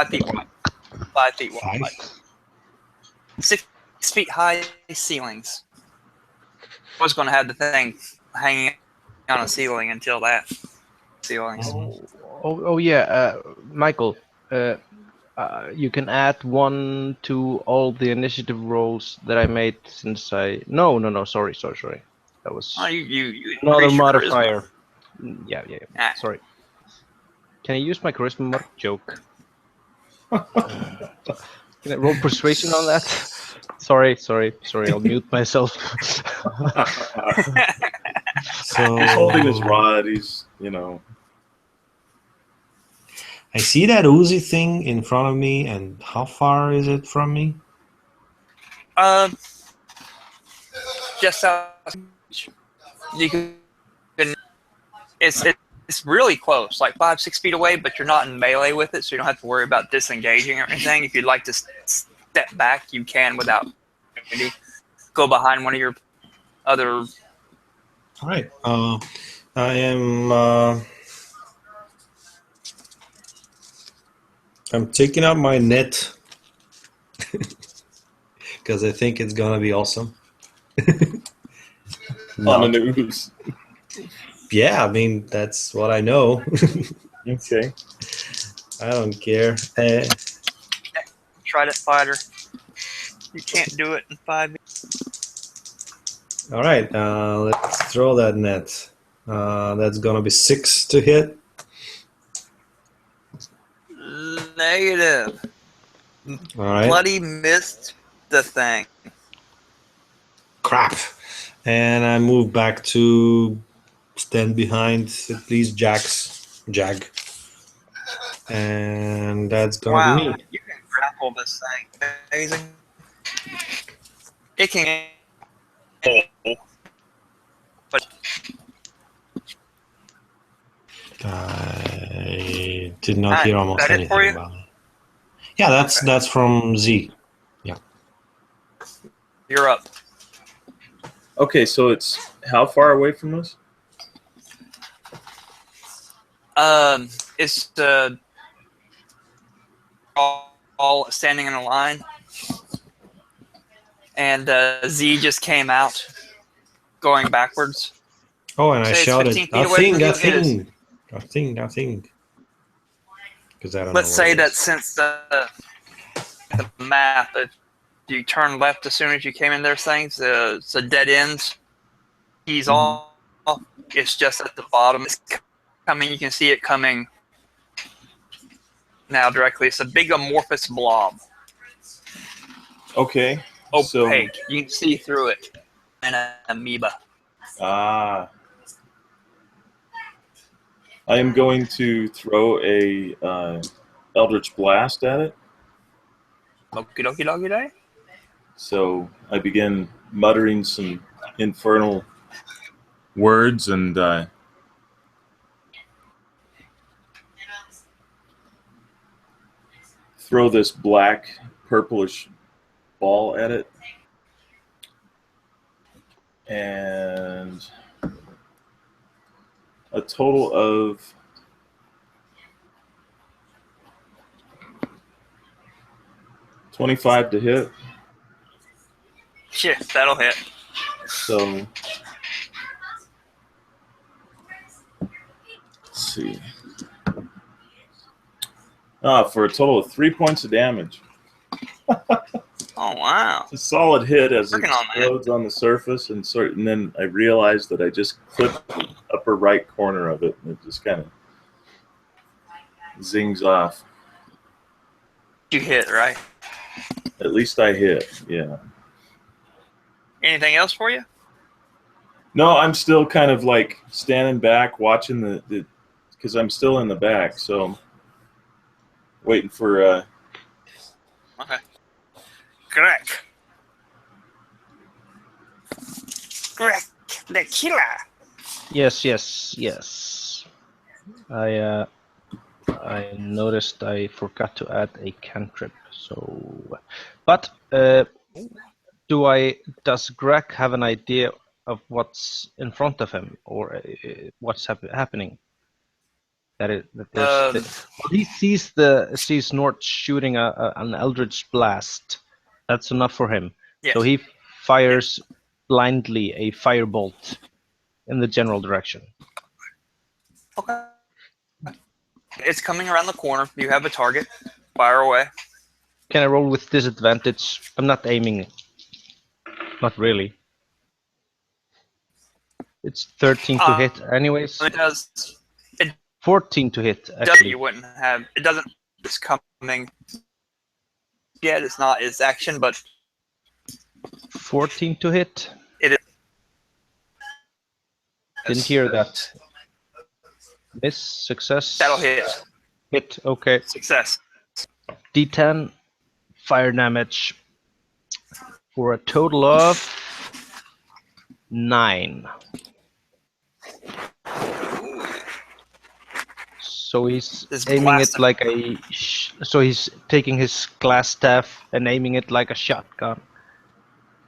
feet wide. 5 feet wide. 5. 6 feet high ceilings. I was going to have the thing hanging on a ceiling until that. Ceilings. Oh yeah, Michael. You can add 1 to all the initiative rolls that I made since I. No. Sorry. That was Oh, you another increase your modifier. charisma. Yeah. Ah. Sorry. Can I use my charisma joke? Can I roll persuasion on that? Sorry. I'll mute myself. So He's holding his rod. He's, you know. I see that Uzi thing in front of me, and how far is it from me? Just out. You can. It's really close, like 5-6 feet away, but you're not in melee with it, so you don't have to worry about disengaging or anything. If you'd like to step back, you can without go behind one of your other. All right. I am. I'm taking out my net because I think it's gonna be awesome. On the news. Yeah, I mean that's what I know. Okay. I don't care. Try that fighter. You can't do it in 5 minutes. All right, let's throw that net. That's gonna be 6 to hit. Negative. All right. Bloody missed the thing. Crap. And I move back to stand behind at least Jag. And that's gonna Wow, be me. you can grapple this thing. Amazing. It can. But I did not Alright, hear almost that it for anything you? about it. Yeah, that's from Z. you're up. Okay, so it's how far away from us? It's all standing in a line, and Z just came out, going backwards. Oh, and I Say it's shouted, 15 feet away from you, it a thing. Because I don't Let's know. say what it that is. since the map, if you turn left as soon as you came in there, things it's a dead ends. He's all. It's just at the bottom. It's coming. You can see it coming now directly. It's a big amorphous blob, Okay. opaque. You can see through it, and an amoeba. I am going to throw a Eldritch Blast at it. Okie dokie doggy day. So I begin muttering some infernal words and throw this black, purplish ball at it. And a total of 25 to hit. Shit, that'll hit. So let's see. For a total of 3 points of damage. Oh wow! It's a solid hit as it Working on that. explodes on the surface, and then I realized that I just clipped the upper right corner of it, and it just kind of zings off. You hit, right? At least I hit, yeah. Anything else for you? No, I'm still kind of like standing back, watching the because I'm still in the back, so waiting for. Okay. Greg. Greg, the killer. Yes. I noticed I forgot to add a cantrip. So, but does Greg have an idea of what's in front of him, or what's happening? That there's well, he sees Nort shooting an eldritch blast. That's enough for him. Yes. So he fires blindly a firebolt in the general direction. Okay. It's coming around the corner. You have a target. Fire away. Can I roll with disadvantage? I'm not aiming. Not really. It's 13 to hit anyways. It does. 14 to hit, Doesn't, actually. you wouldn't have. It doesn't. It's coming. Yet it's not its action, but 14 to hit? it is. Didn't hear that. Miss, success. That'll hit. Hit, okay. Success. D10 fire damage for a total of 9. So he's aiming it like a. So he's taking his glass staff and aiming it like a shotgun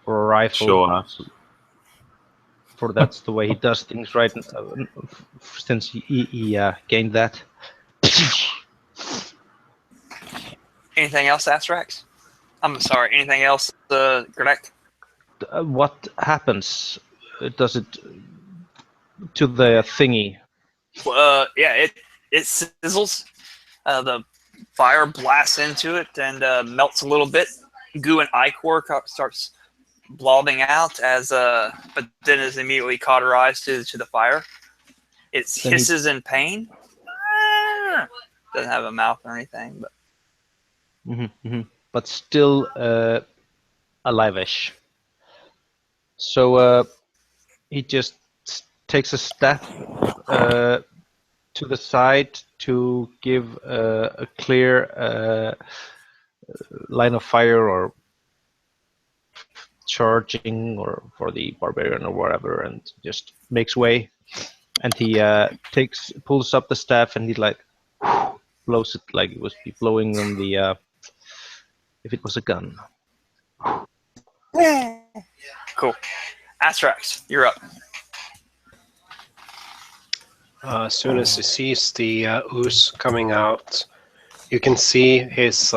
or a rifle. Show off. For that's the way he does things, right? Since he gained that. Anything else, Astrax? I'm sorry. Anything else, Greg? What happens? Does it to the thingy? Yeah, it sizzles. The fire blasts into it and melts a little bit. Goo and ichor starts blobbing out but then is immediately cauterized to the fire. It hisses in pain. Doesn't have a mouth or anything, but but still alive-ish. So he just takes a step to the side to give a clear line of fire or charging or for the barbarian or whatever, and just makes way. And he pulls up the staff and he like blows it like it was blowing on the if it was a gun. Cool. Astrax, you're up. As soon as he sees the ooze coming out, you can see his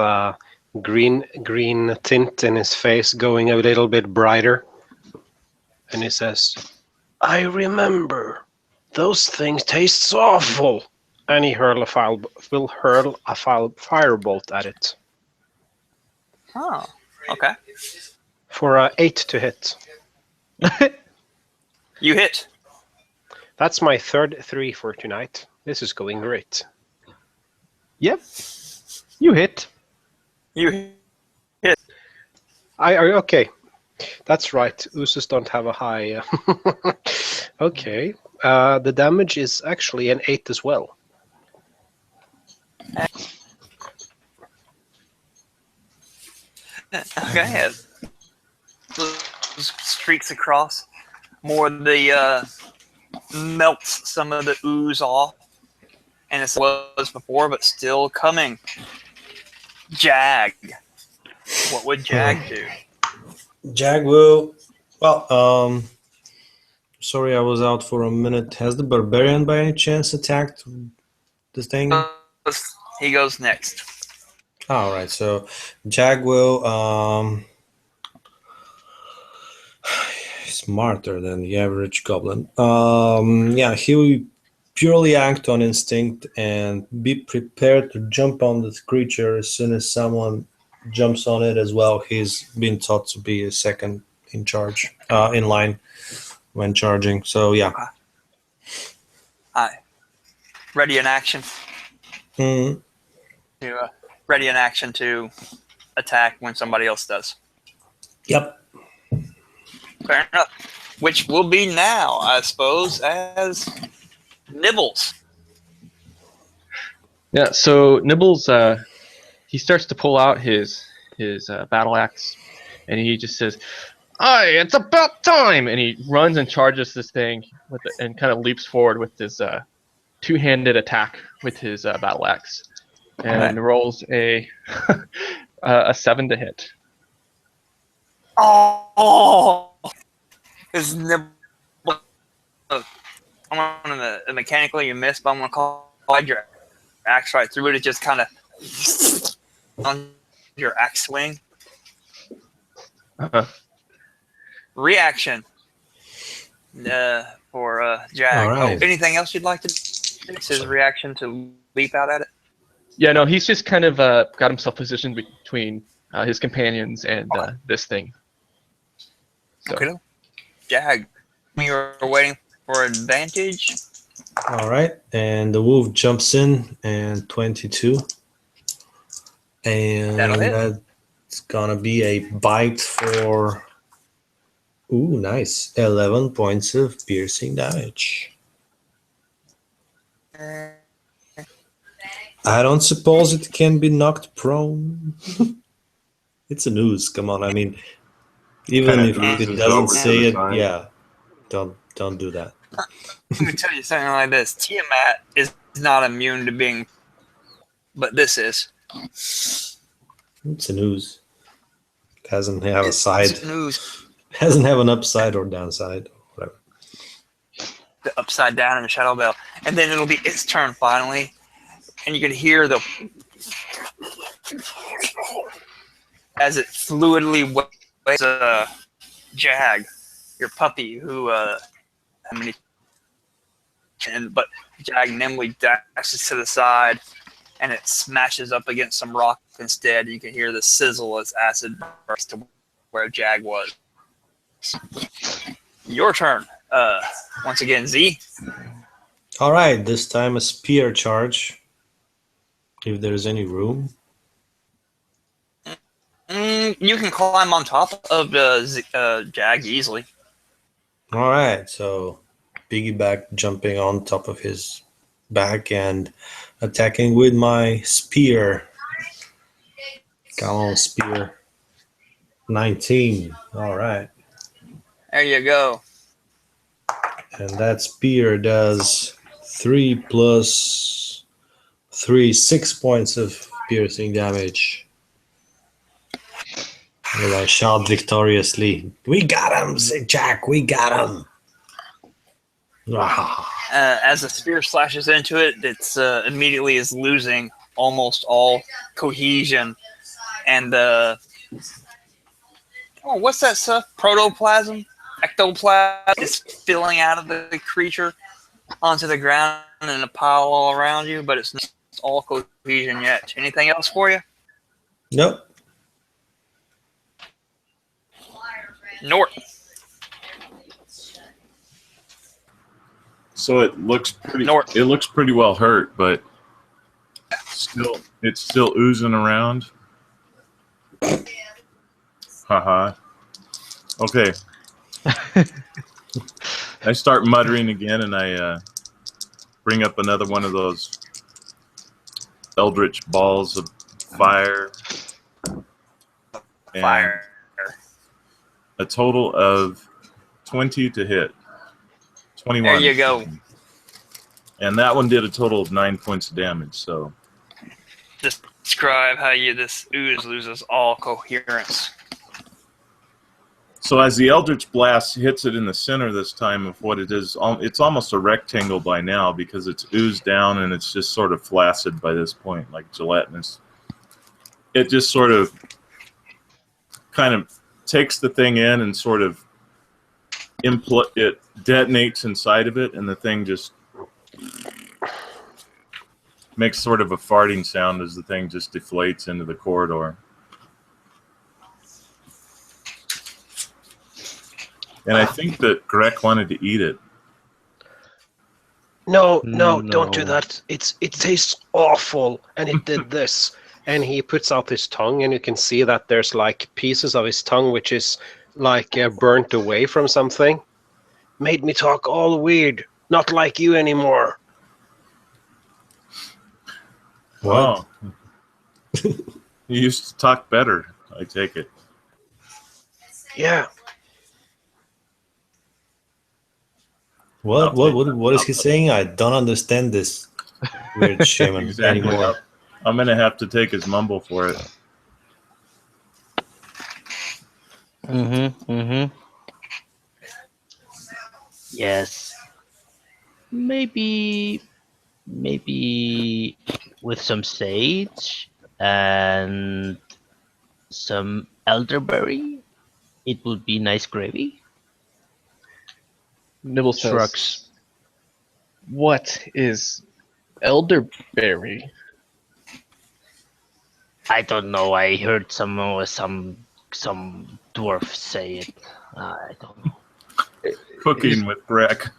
green tint in his face going a little bit brighter. And he says, "I remember. Those things taste awful." And he will hurl a firebolt at it. Oh, okay. For 8 to hit. You hit. That's my third 3 for tonight. This is going great. Yep. You hit. You hit. Okay. That's right. Oozes don't have a high. Okay. The damage is actually an 8 as well. Okay. streaks across. More of the melts some of the ooze off, and it was before, but still coming. Jag. What would Jag do? Jag will. Well, sorry, I was out for a minute. Has the barbarian by any chance attacked this thing? He goes next. All right, so Jag will. Smarter than the average goblin. Yeah, he will purely act on instinct and be prepared to jump on this creature as soon as someone jumps on it as well. He's been taught to be a second in charge, in line when charging. So yeah. Aye. Ready in action. Mm. Ready in action to attack when somebody else does. Yep. Fair enough. Which will be now, I suppose, as Nibbles. Yeah, so Nibbles, he starts to pull out his battle axe, and he just says, "Aye, it's about time!" And he runs and charges this thing and kind of leaps forward with this two-handed attack with his battle axe, and rolls a a 7 to hit. Oh, is Nibbles? I'm gonna mechanically you missed, but I'm gonna call your axe right through it. It just kind of on your axe swing. Reaction for Jag. All right. Anything else you'd like to do? It's his reaction to leap out at it. Yeah, no, he's just kind of got himself positioned between his companions and this thing. So. Okay. Jag, you're waiting for advantage. All right, and the wolf jumps in and 22, and That'll hit. that's gonna be a bite for. Ooh, nice! 11 points of piercing damage. I don't suppose it can be knocked prone. It's a news. Come on, I mean, even if it doesn't say it, yeah, don't do that. Let me tell you something like this. Tiamat is not immune to being, but this is. It's a news. It hasn't have a side. It's news. Hasn't have an upside or downside. Whatever. The upside down and the shadow bell, and then it'll be its turn finally, and you can hear the as it fluidly waves Jag, your puppy, who but Jag nimbly dashes to the side, and it smashes up against some rock instead. You can hear the sizzle as acid bursts to where Jag was. Your turn. Once again, Z. All right, this time a spear charge. If there's any room. You can climb on top of Jag easily. All right, so piggyback jumping on top of his back and attacking with my spear. Come on, spear. 19. All right. There you go. And that spear does 3 plus 3, 6 points of piercing damage. And I shout victoriously, "We got him, Jack, we got him." As the spear slashes into it, it's immediately is losing almost all cohesion. And what's that stuff? Protoplasm? Ectoplasm is spilling out of the creature onto the ground in a pile all around you, but it's not all cohesion yet. Anything else for you? Nope. Nort. So it looks pretty. North. It looks pretty well hurt, but it's still oozing around. Haha. Okay. I start muttering again, and I bring up another one of those eldritch balls of fire. And Fire. a total of 20 to hit. 21. There you go. And that one did a total of 9 points of damage. So Describe how this ooze loses all coherence. So as the Eldritch Blast hits it in the center this time of what it is, it's almost a rectangle by now because it's oozed down and it's just sort of flaccid by this point, like gelatinous. It just sort of kind of takes the thing in and sort of it detonates inside of it, and the thing just makes sort of a farting sound as the thing just deflates into the corridor. And I think that Greg wanted to eat it. No, don't do that. It tastes awful, and it did this. And he puts out his tongue, and you can see that there's like pieces of his tongue which is like burnt away from something. Made me talk all weird, not like you anymore. Wow. You used to talk better, I take it. Yeah. What is he saying? I don't understand this weird shaman anymore. I'm going to have to take his mumble for it. Yes. Maybe with some sage and some elderberry, it would be nice gravy. Nibble says, Shrugs. "What is elderberry?" I don't know. I heard some dwarf say it. I don't know. Cooking with Greg.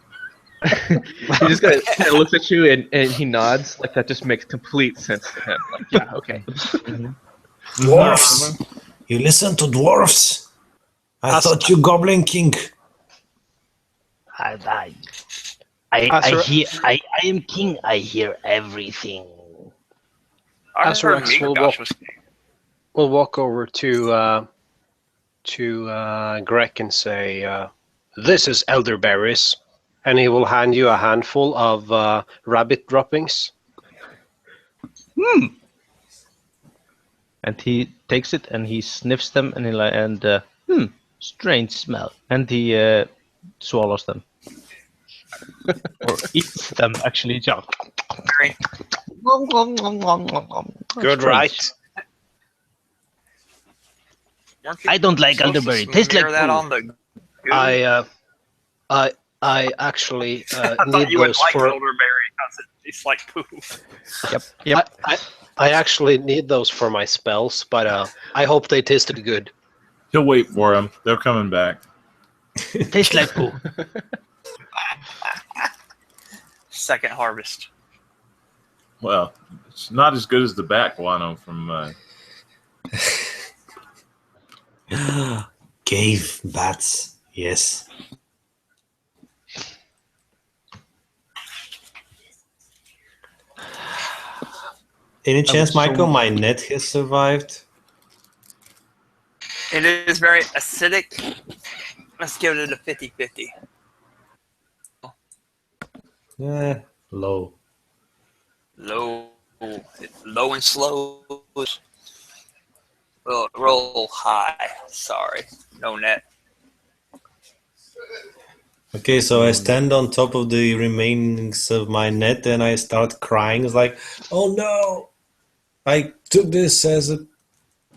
He just kind of looks at you and he nods. Like that just makes complete sense to him. Like, yeah, okay. Dwarfs! You listen to dwarfs? I thought you Goblin King. I am king. I hear everything. Azrax will walk over to Greg and say, "This is elderberries," and he will hand you a handful of rabbit droppings. And he takes it and he sniffs them and strange smell, and he swallows them or eats them actually. Good, right? I don't like elderberry. Tastes like that poo. on the. I actually I thought need you would those like for. elderberry because it tastes like poo. Yep. I actually need those for my spells, but I hope they tasted good. He'll wait for them. They're coming back. Tastes like poo. Second harvest. Well, it's not as good as the back guano from... Cave bats, yes. Any chance, Michael, my net has survived? It is very acidic. Let's give it a 50-50. Low. Low and slow. Well, roll high. Sorry, no net. Okay, so I stand on top of the remains of my net and I start crying. It's like, oh no! I took this as a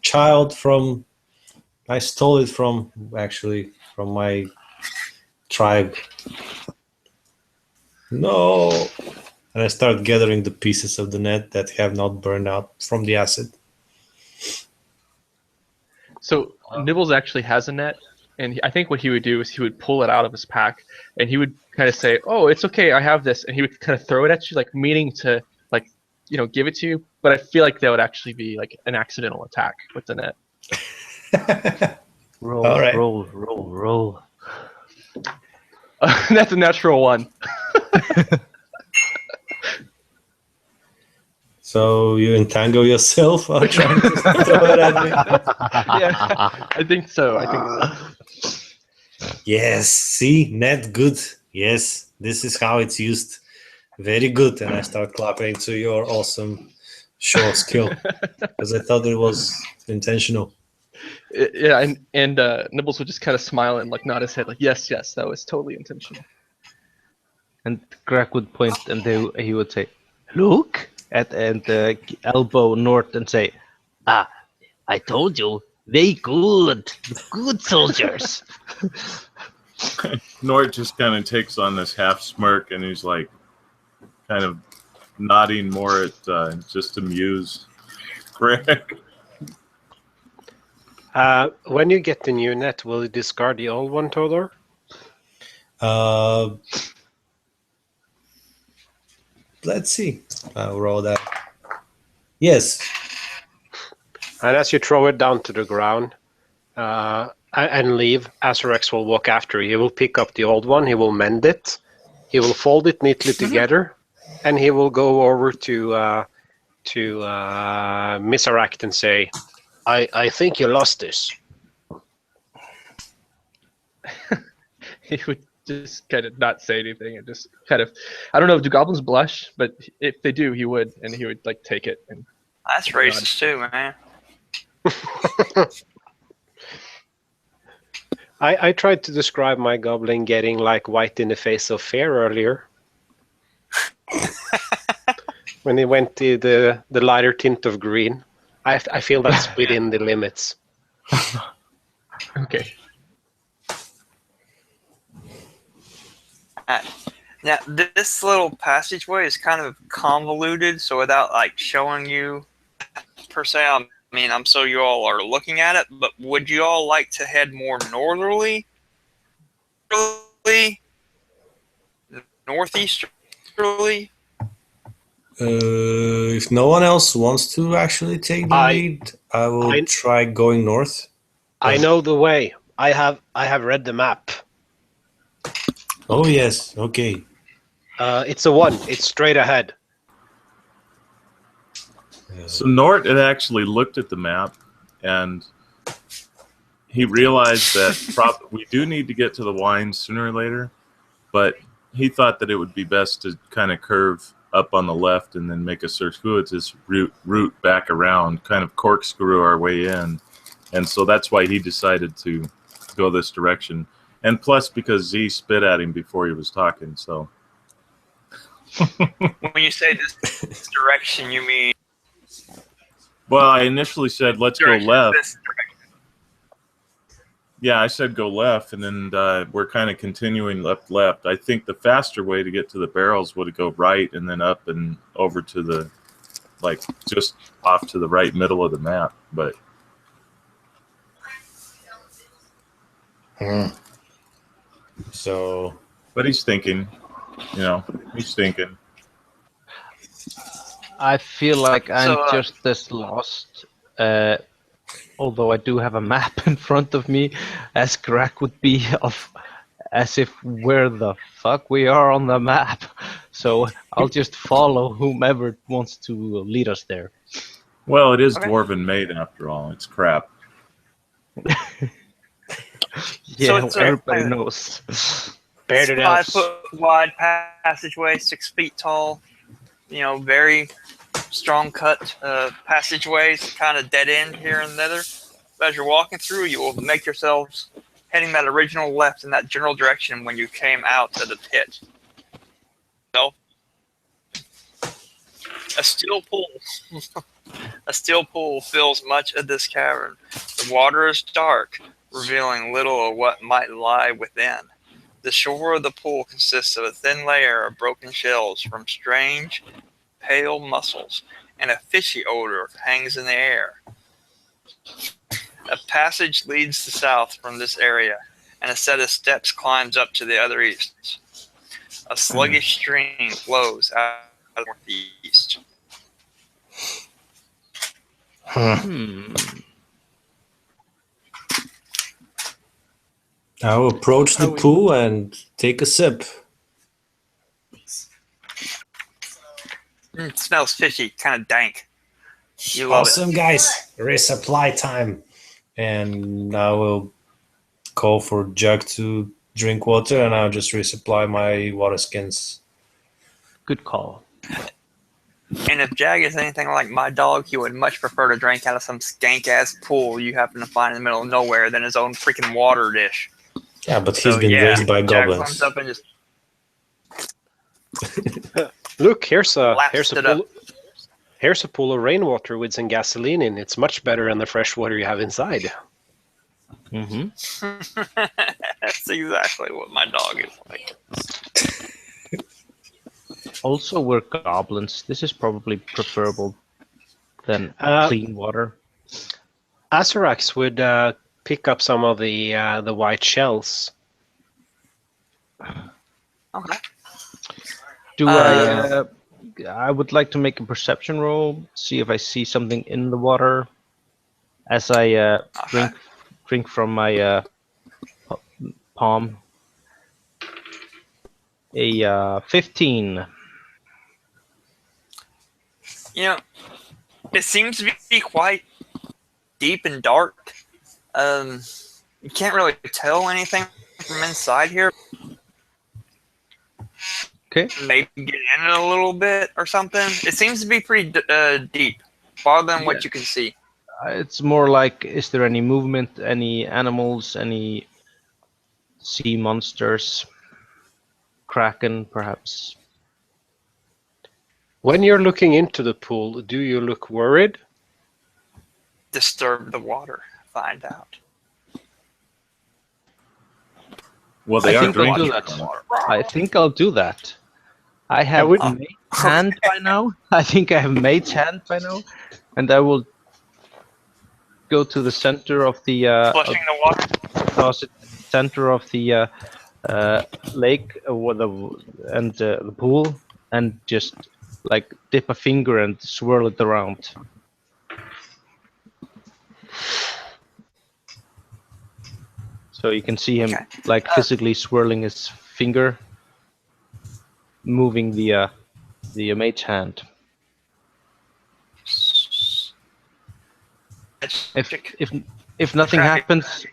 child from... I stole it from my tribe. No! And I start gathering the pieces of the net that have not burned out from the acid. So Nibbles actually has a net, and I think what he would do is he would pull it out of his pack, and he would kind of say, "Oh, it's okay, I have this," and he would kind of throw it at you, like meaning to, like, give it to you. But I feel like that would actually be like an accidental attack with the net. Roll, All right. roll. That's a natural one. So you entangle yourself while trying to throw it at me? Yeah, I think so. I think so. Yes, see, net good. Yes, this is how it's used. Very good. And I start clapping to your awesome show skill because I thought it was intentional. Yeah, and Nibbles would just kind of smile and like nod his head, like yes, yes, that was totally intentional. And Greg would point, and he would say, "Look," and elbow Nort and say, "Ah, I told you, they good soldiers." Nort just kind of takes on this half smirk, and he's like, kind of nodding more at just amused Greg. When you get the new net, will you discard the old one, Todor? Let's see. I'll roll that. Yes. And as you throw it down to the ground and leave, Azarex will walk after you. He will pick up the old one, he will mend it, he will fold it neatly together, and he will go over to Misaract and say, I think you lost this. He would just kind of not say anything and just kind of, I don't know, do goblins blush? But if they do, he would, and he would like take it. And That's racist too, man. I tried to describe my goblin getting like white in the face of fear earlier. When he went to the lighter tint of green. I feel that's within the limits. okay. Now, this little passageway is kind of convoluted, so without like showing you per se, I mean, I'm so you all are looking at it, but would you all like to head more northerly, northeasterly? If no one else wants to actually take the lead, I will try going north. I know the way. I have read the map. Oh yes, okay. It's a 1. It's straight ahead. So Nort had actually looked at the map, and he realized that we do need to get to the wine sooner or later, but he thought that it would be best to kind of curve up on the left and then make a circuitous route back around, kind of corkscrew our way in. And so that's why he decided to go this direction. And plus because Z spit at him before he was talking, so. When you say this direction, you mean? Well, I initially said, let's go left. Yeah, I said go left, and then we're kind of continuing left. I think the faster way to get to the barrels would go right and then up and over to the, like, just off to the right middle of the map. But So, but he's thinking, he's thinking. I feel like I'm So, just as lost, although I do have a map in front of me, as Greg would be, as if where the fuck we are on the map. So I'll just follow whomever wants to lead us there. Well, it is Okay. dwarven made after all. It's crap. Yeah, it's everybody knows. Bear it 5 out. foot wide passageway, 6 feet tall. Very strong cut passageways, kind of dead end here and there. But as you're walking through, you will make yourselves heading that original left in that general direction when you came out of the pit. So, a steel pool. A steel pool fills much of this cavern. The water is dark, revealing little of what might lie within. The shore of the pool consists of a thin layer of broken shells from strange, pale mussels, and a fishy odor hangs in the air. A passage leads to south from this area, and a set of steps climbs up to the other east. A sluggish stream flows out of the northeast. I'll approach the pool and take a sip. It smells fishy, kind of dank. You love Awesome, guys. Resupply time. And I will call for Jug to drink water, and I'll just resupply my water skins. Good call. And if Jag is anything like my dog, he would much prefer to drink out of some skank-ass pool you happen to find in the middle of nowhere than his own freaking water dish. Yeah, but he's been raised by Jag goblins. comes up and just Look, here's a laps it up. pool of rainwater with some gasoline in. It's much better than the fresh water you have inside. Mm-hmm. That's exactly what my dog is like. Also, we're goblins. This is probably preferable than clean water. Azarax would pick up some of the white shells. Okay. I would like to make a perception roll, see if I see something in the water as I drink from my palm. A 15. You know, it seems to be quite deep and dark. You can't really tell anything from inside here. Okay. Maybe get in it a little bit or something. It seems to be pretty deep, farther than what you can see. It's more like, is there any movement, any animals, any sea monsters, kraken, perhaps? When you're looking into the pool, do you look worried? Disturb the water. Find out. Well, they I are think I'll drinking do that. from water. I think I'll do that. I have Maid's hand by now. I think I have Maid's hand by now, and I will go to the center of the Flushing the water. center of the lake and the pool, and just like dip a finger and swirl it around. So you can see him like physically swirling his finger, moving the mage hand. If nothing happens,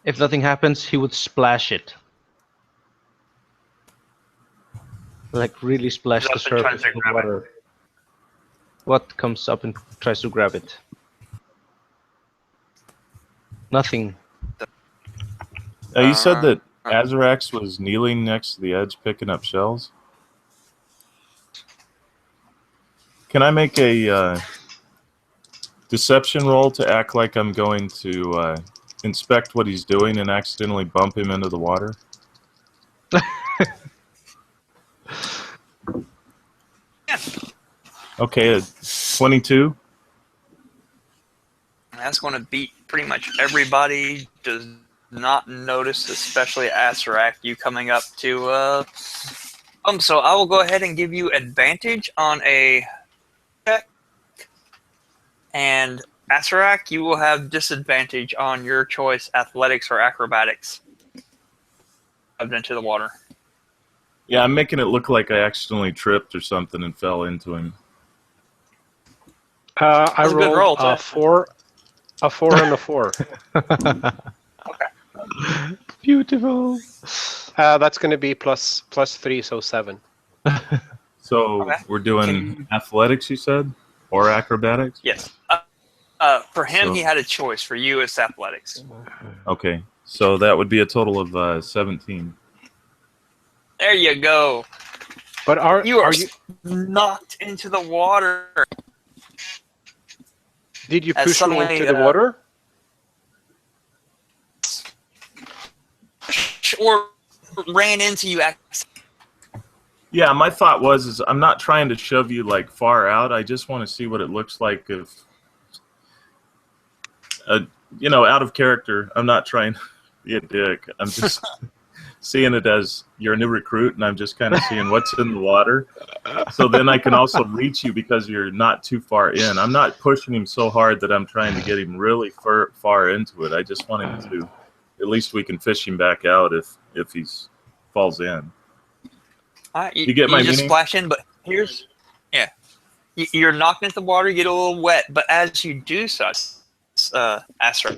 if nothing happens, he would splash it, like really splash the surface of the water. What comes up and tries to grab it? Nothing. You said that Azarax was kneeling next to the edge picking up shells. Can I make a deception roll to act like I'm going to inspect what he's doing and accidentally bump him into the water? Okay, 22. That's going to beat pretty much everybody. Does not notice, especially Azarax, you coming up to. So I will go ahead and give you advantage on a check, and Azarax, you will have disadvantage on your choice, athletics or acrobatics. Into the water. Yeah, I'm making it look like I accidentally tripped or something and fell into him. I rolled a 4 and a 4. Okay. Beautiful. That's going to be plus 3, so 7. So we're doing athletics, you said, or acrobatics? Yes. For him, he had a choice. For you, it's athletics. Okay, so that would be a total of 17. There you go. But are you knocked into the water? Did you push me into the water? Or ran into you? Yeah, my thought was I'm not trying to shove you like far out. I just want to see what it looks like if, out of character. I'm not trying to be a dick. I'm just seeing it as you're a new recruit, and I'm just kind of seeing what's in the water. So then I can also reach you because you're not too far in. I'm not pushing him so hard that I'm trying to get him really far into it. I just want him to, at least we can fish him back out if he falls in. You, You get my you just meaning? splash in, but here's you're knocked into the water, you get a little wet, but as you do such, Astra,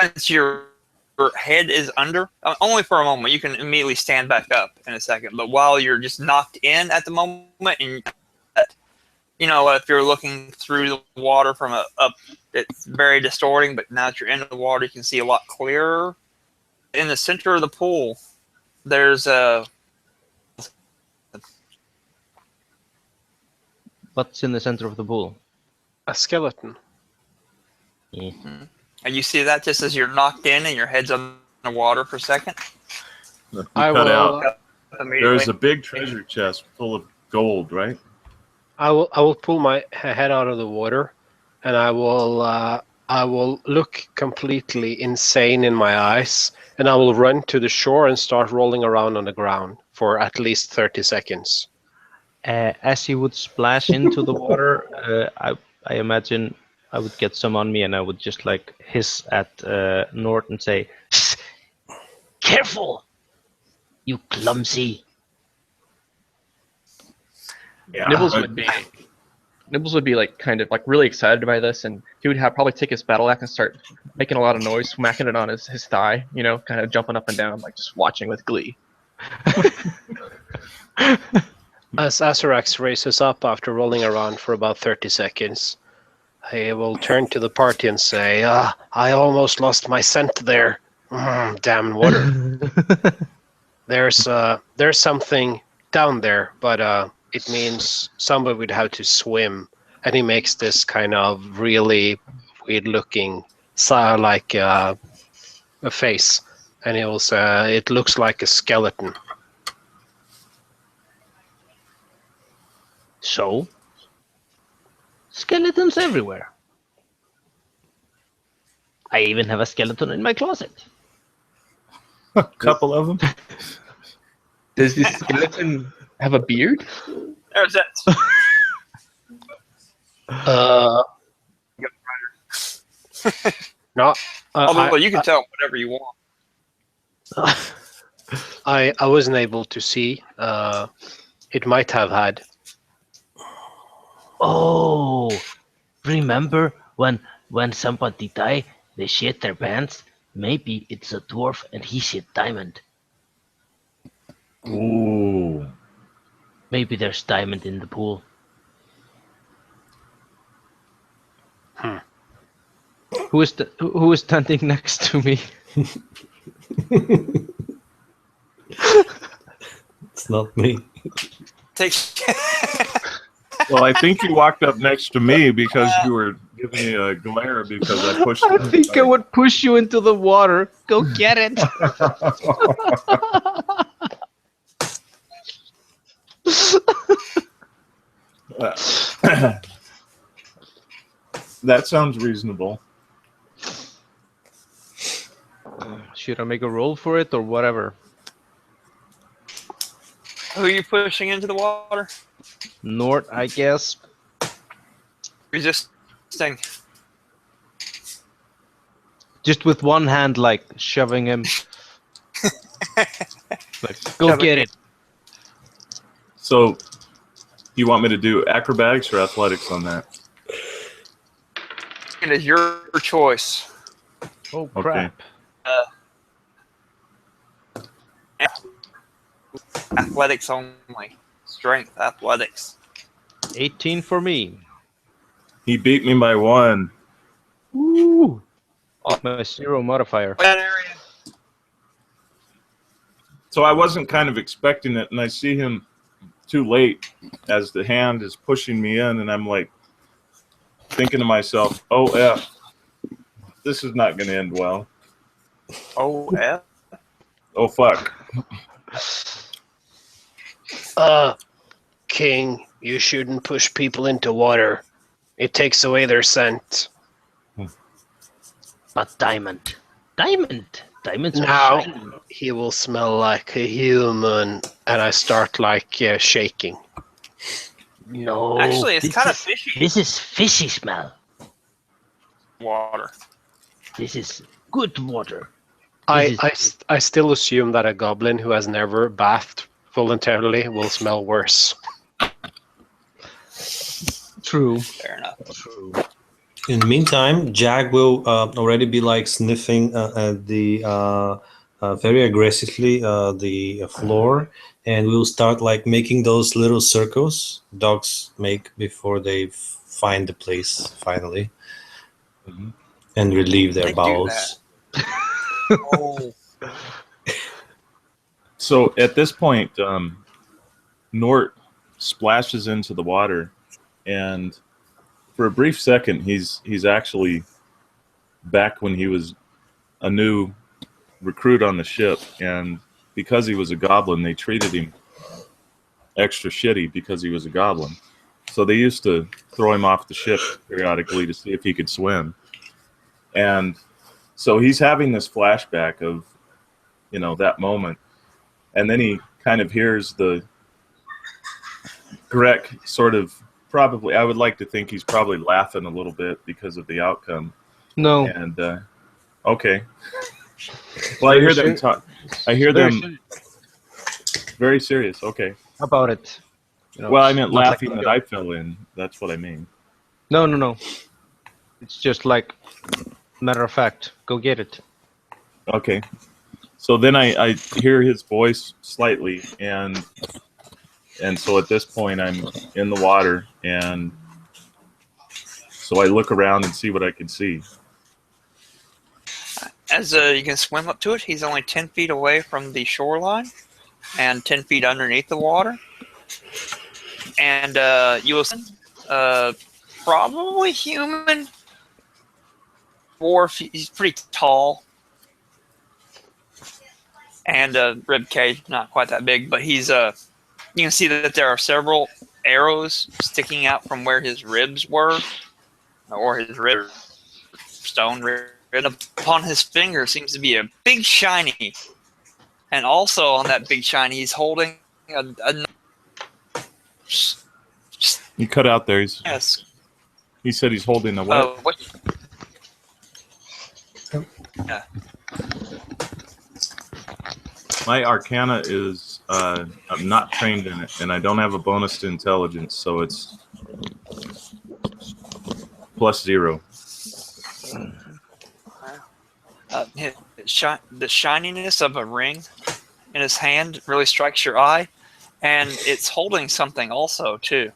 since your head is under, only for a moment, you can immediately stand back up in a second. But while you're just knocked in at the moment, and you know, if you're looking through the water from up, it's very distorting. But now that you're in the water, you can see a lot clearer. In the center of the pool, there's a What's in the center of the pool? A skeleton. and you see that just as you're knocked in and your head's under water for a second. You I cut will. out. There's a big treasure chest full of gold, right? I will pull my head out of the water, and I will look completely insane in my eyes, and I will run to the shore and start rolling around on the ground for at least 30 seconds. As he would splash into the water, I imagine I would get some on me, and I would just like hiss at Nort and say, "Careful, you clumsy!" Yeah. Nibbles would be like kind of like really excited by this, and he would probably take his battle axe and start making a lot of noise, smacking it on his thigh, you know, kind of jumping up and down, like just watching with glee. As Azarax races up after rolling around for about 30 seconds, I will turn to the party and say, I almost lost my scent there. Damn water. There's something down there, but it means somebody would have to swim. And he makes this kind of really weird-looking, like a face. And he will say, it looks like a skeleton. So, skeletons everywhere. I even have a skeleton in my closet. A couple of them. Does this skeleton have a beard? There's that. No. Although you can tell whatever you want. I wasn't able to see. It might have had. Oh, remember when somebody die, they shit their pants? Maybe it's a dwarf and he shit diamond. Ooh. Maybe there's diamond in the pool. Who is standing next to me? It's not me. Take. Well, I think you walked up next to me because you were giving me a glare because I pushed I you think I aside. would push you into the water. Go get it. That sounds reasonable. Should I make a roll for it or whatever? Who are you pushing into the water? Nort, I guess. Resisting. Just with one hand, like shoving him. Like, go get it. So, you want me to do acrobatics or athletics on that? It is your choice. Oh Okay. crap! Athletics only. Strength, athletics. 18 for me. He beat me by 1. Woo! My 0 modifier. That area. So I wasn't kind of expecting it, and I see him too late as the hand is pushing me in, and I'm like thinking to myself, "Oh F, this is not going to end well. Oh, F. Oh fuck." King, you shouldn't push people into water. It takes away their scent. But diamond. Diamonds are Now shiny. he will smell like a human, and I start like shaking. No. Actually, it's this kind of is- fishy. This is fishy smell. Water. This is good water. I still assume that a goblin who has never bathed voluntarily will smell worse. True. Fair enough. True. In the meantime, Jack will already be like sniffing at the very aggressively the floor, and we'll start like making those little circles dogs make before they find the place finally Mhm. and relieve their They do bowels. Oh, So at this point, Nort splashes into the water, and for a brief second, he's actually back when he was a new recruit on the ship, and because he was a goblin, they treated him extra shitty because he was a goblin. So they used to throw him off the ship periodically to see if he could swim. And so he's having this flashback of, that moment. And then he kind of hears the Greg sort of probably, I would like to think he's probably laughing a little bit because of the outcome. No. And, okay. Well, I hear them talk. I hear Very them serious very serious. Okay. about it. Well, I meant not like laughing that I fell in. That's what I mean. No. It's just like matter of fact. Go get it. Okay. So then I hear his voice slightly, and so at this point I'm in the water, and so I look around and see what I can see. as you can swim up to it, he's only 10 feet away from the shoreline and 10 feet underneath the water. And you will see probably human dwarf. He's pretty tall. And rib cage, not quite that big, but he's you can see that there are several arrows sticking out from where his ribs were, or his rib stone rib. And upon his finger seems to be a big shiny, and also on that big shiny, he's holding a You cut out there. yes. He said he's holding a what? What? Yeah. My Arcana is I'm not trained in it, and I don't have a bonus to intelligence, so it's +0. The shininess of a ring in his hand really strikes your eye, and it's holding something also too.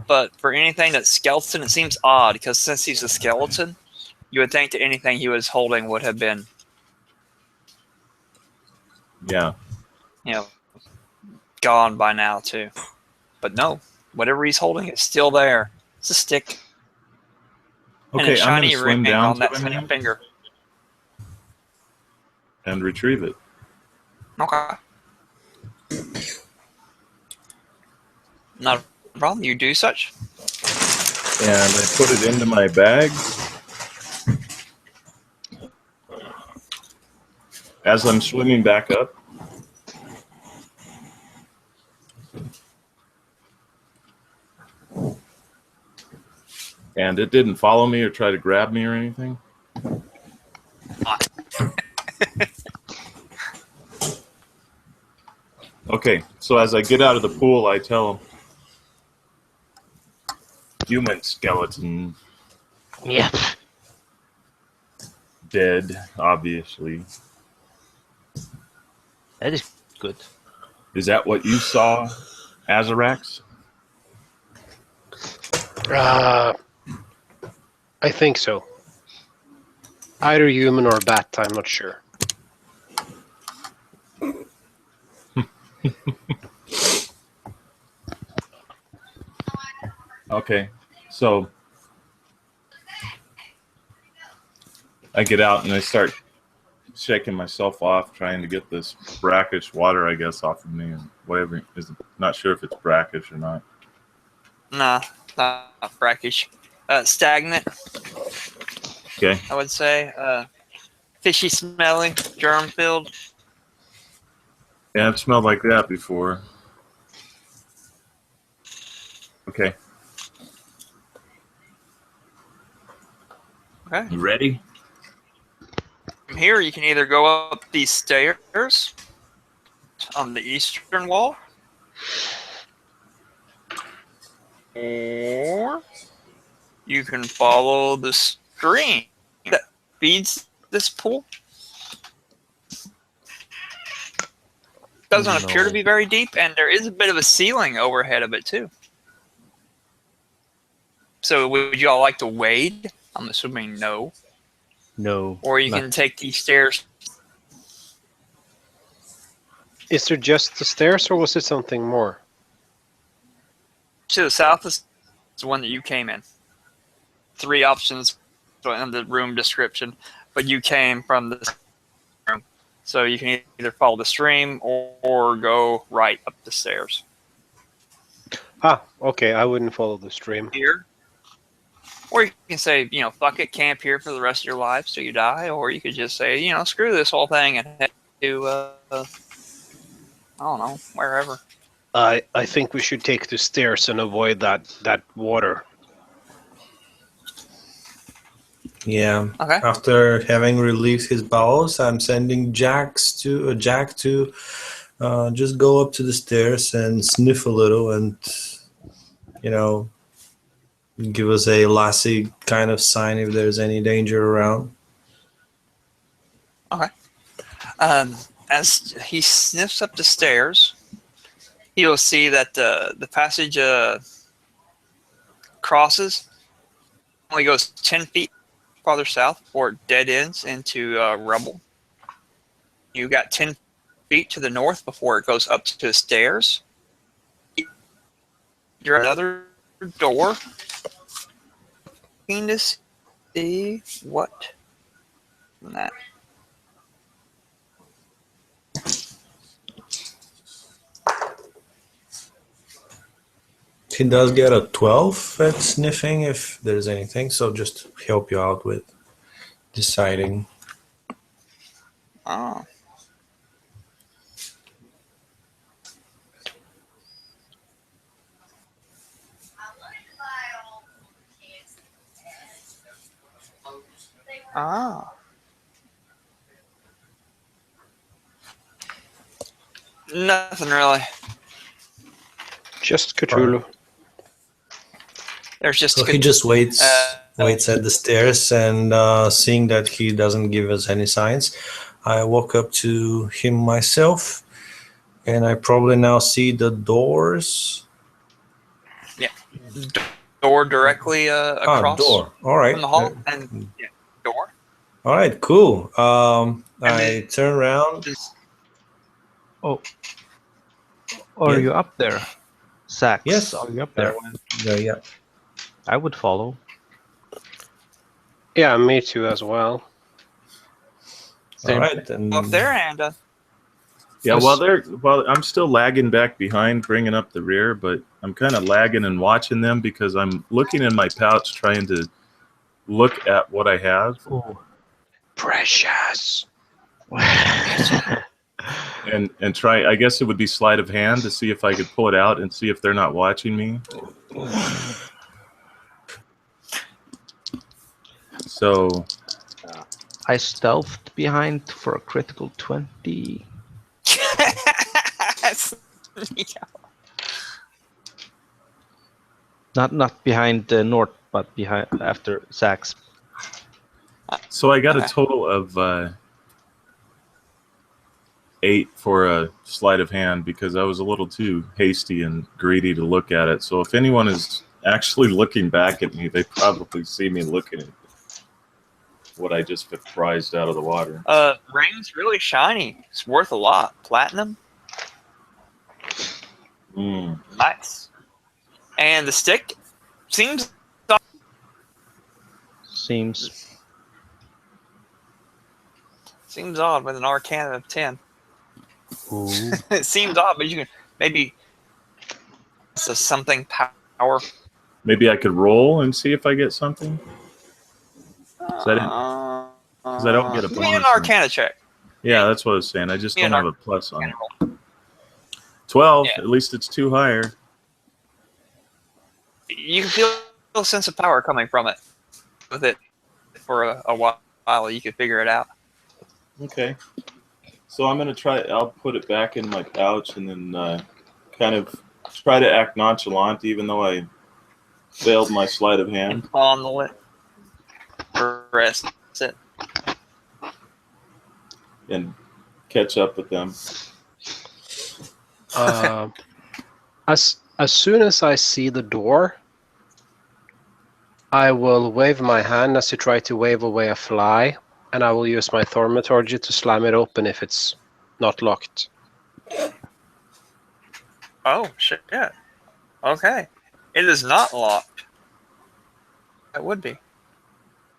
But for anything that's skeleton, it seems odd because since he's a skeleton, you would think that anything he was holding would have been, Yeah. Gone by now too. But no, whatever he's holding is still there. It's a stick. And a Okay, I'm shiny going to swim ring down on to that him tiny finger. and retrieve it. Okay. Not a problem. You do such. And I put it into my bag. As I'm swimming back up, and it didn't follow me or try to grab me or anything. Okay, so as I get out of the pool, I tell him, human skeleton, Yeah. dead, obviously. That is good. Is that what you saw, Azarax? I think so. Either human or bat, I'm not sure. Okay, so I get out and I start shaking myself off, trying to get this brackish water, I guess, off of me, and whatever. Not sure if it's brackish or not. Nah, not brackish. Stagnant, Okay. I would say. Fishy smelling, germ filled. Yeah, I've smelled like that before. Okay. Okay. You ready? From here, you can either go up these stairs, on the eastern wall, or you can follow the stream that feeds this pool. Doesn't appear to No. be very deep, and there is a bit of a ceiling overhead of it too. So would you all like to wade? I'm assuming no. No. Or you not- can take these stairs. Is there just the stairs, or was it something more? To the south is the one that you came in. 3 options in the room description, but you came from the room. So you can either follow the stream or go right up the stairs. Ah, okay. I wouldn't follow the stream. Here. Or you can say, fuck it, camp here for the rest of your life till you die. Or you could just say, screw this whole thing and head to, I don't know, wherever. I think we should take the stairs and avoid that water. Yeah. Okay. After having relieved his bowels, I'm sending Jack to just go up to the stairs and sniff a little, and give us a lassie kind of sign if there's any danger around. Okay. As he sniffs up the stairs, he'll see that the passage crosses, only goes 10 feet farther south before it dead ends into rubble. You got 10 feet to the north before it goes up to the stairs. There's another door. Looking to see what that. He does get a 12 at sniffing if there's anything, so just help you out with deciding. Oh. Ah. Nothing really. Just Cthulhu. There's just So he just waits at the stairs, and seeing that he doesn't give us any signs, I walk up to him myself, and I probably now see the doors. door directly across Door. All right. from the hall, and door. All right, cool. I then- turn around. Oh. Are Yeah. you up there? Sax, Yes. are you up there? Yeah. I would follow. Yeah, me too as well. All right. And Up there, and Yeah, while I'm still lagging back behind, bringing up the rear, but I'm kind of lagging and watching them because I'm looking in my pouch trying to look at what I have Oh. Precious. and try. I guess it would be sleight of hand to see if I could pull it out and see if they're not watching me. So I stealthed behind for a critical 20. Not behind Nort, but behind after Sax. So I got a Okay. total of 8 for a sleight of hand because I was a little too hasty and greedy to look at it. So if anyone is actually looking back at me, they probably see me looking at what I just prized out of the water. Ring's really shiny. It's worth a lot. Platinum, nice. And the stick seems odd with an Arcana of 10. Ooh. It seems odd, but you can maybe so something power. Maybe I could roll and see if I get something. I don't get a Give me an bonus. Arcana check. Yeah, that's what I was saying. I just Yeah, don't an have a plus on it. Roll. 12. Yeah. At least it's 2 higher. You can feel a sense of power coming from it. With it for a while, you could figure it out. Okay. So I'm gonna try. I'll put it back in my pouch and then kind of try to act nonchalant, even though I failed my sleight of hand. And paw on the lip. Press it. And catch up with them. As soon as I see the door, I will wave my hand as you try to wave away a fly, and I will use my thaumaturgy to slam it open if it's not locked. Oh, shit. Okay. It is not locked. It would be.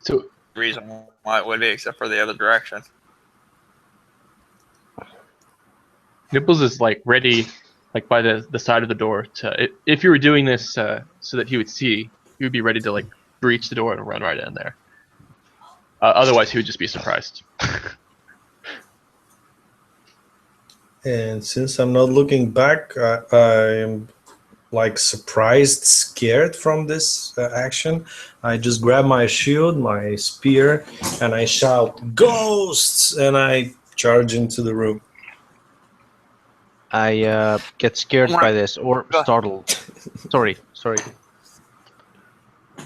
So Reason why it would be, except for the other direction. Nipples is like ready, like by the side of the door to. If you were doing this so that he would see, he would be ready to like breach the door and run right in there. Otherwise, he would just be surprised. And since I'm not looking back, I'm like surprised, scared from this action. I just grab my shield, my spear, and I shout, "Ghosts!" and I charge into the room. I get scared by this or startled. Sorry.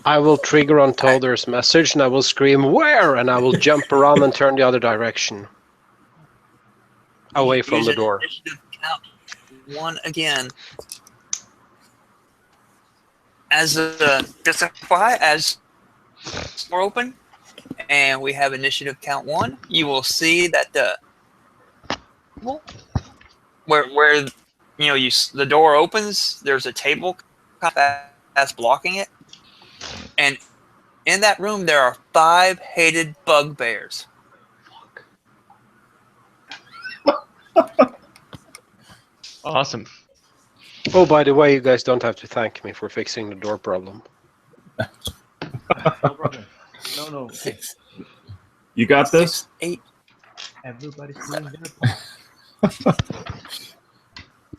I will trigger on Tolder's message, and I will scream, "Where?" and I will jump around and turn the other direction. Away from the door. Initiative count 1 again. As just FYI, as we're open, and we have initiative count 1, you will see that where you know the door opens. There's a table that's blocking it, and in that room there are 5 hated bugbears. Awesome. Oh, by the way, you guys don't have to thank me for fixing the door problem. No problem. No. Hey, You got this? 8, everybody's doing their part.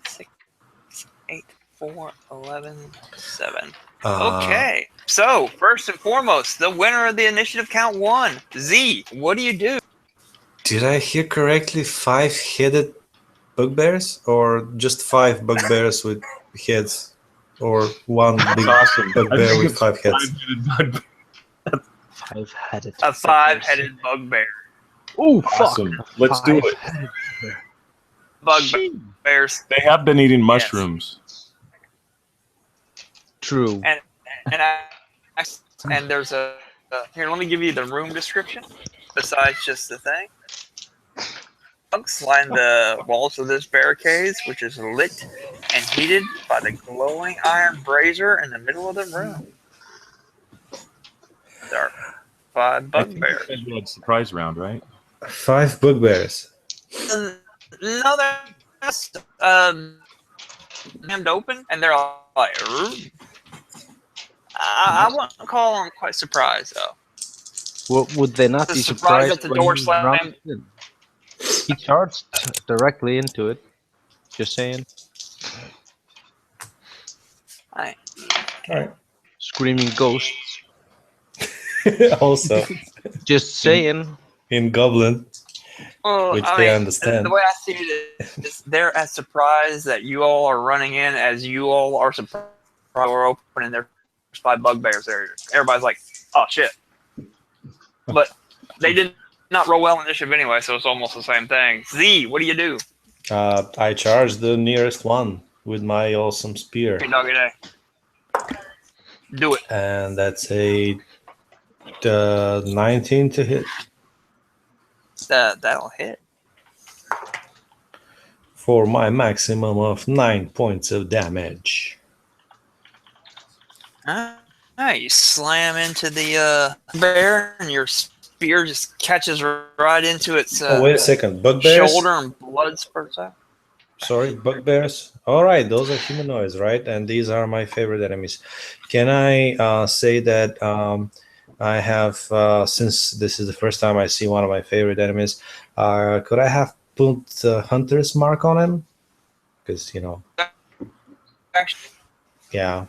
6, 8, 4, 11, 7. Okay, so first and foremost, the winner of the initiative count 1, Z. What do you do? Did I hear correctly? 5-headed bugbears, or just 5 bugbears with heads, or one big Awesome. bugbear with 5 heads? 5-headed. A 5-headed bugbear. Oh, fuck! Awesome. Let's do it. Bugbears. They have been eating mushrooms. True. And there's a here. Let me give you the room description. Besides just the thing, bugs line the walls of this barricades, which is lit and heated by the glowing iron brazier in the middle of the room. There are 5 bugbears. Surprise round, right? 5 bugbears. No, that's damned open, and they're all like, "Ooh." I wouldn't call them quite surprised though. Well, would they not The be surprise surprised that the when door he slammed. rammed in? He charged directly into it. Just saying. Alright. All right. Screaming ghosts. Also, Just saying. in Goblin, Well, which I they mean, understand. the way I see it is they're as surprised that you all are running in as you all are surprised we're open and there's 5 bugbears there. Everybody's like, "Oh shit!" But they did not roll well in initiative anyway, so it's almost the same thing. Z, what do you do? I charge the nearest one with my awesome spear, Hey, doggy day. Do it. and that's a 19 to hit That'll hit. for my maximum of 9 points of damage. You slam into the bear, and your spear just catches right into its Oh, wait a second, bugbears? shoulder, and blood spurts out. Sorry, bugbears. All right, those are humanoids, right? And these are my favorite enemies. Can I say that I have, since this is the first time I see one of my favorite enemies, could I have put the hunter's mark on him? Because, Actually, yeah.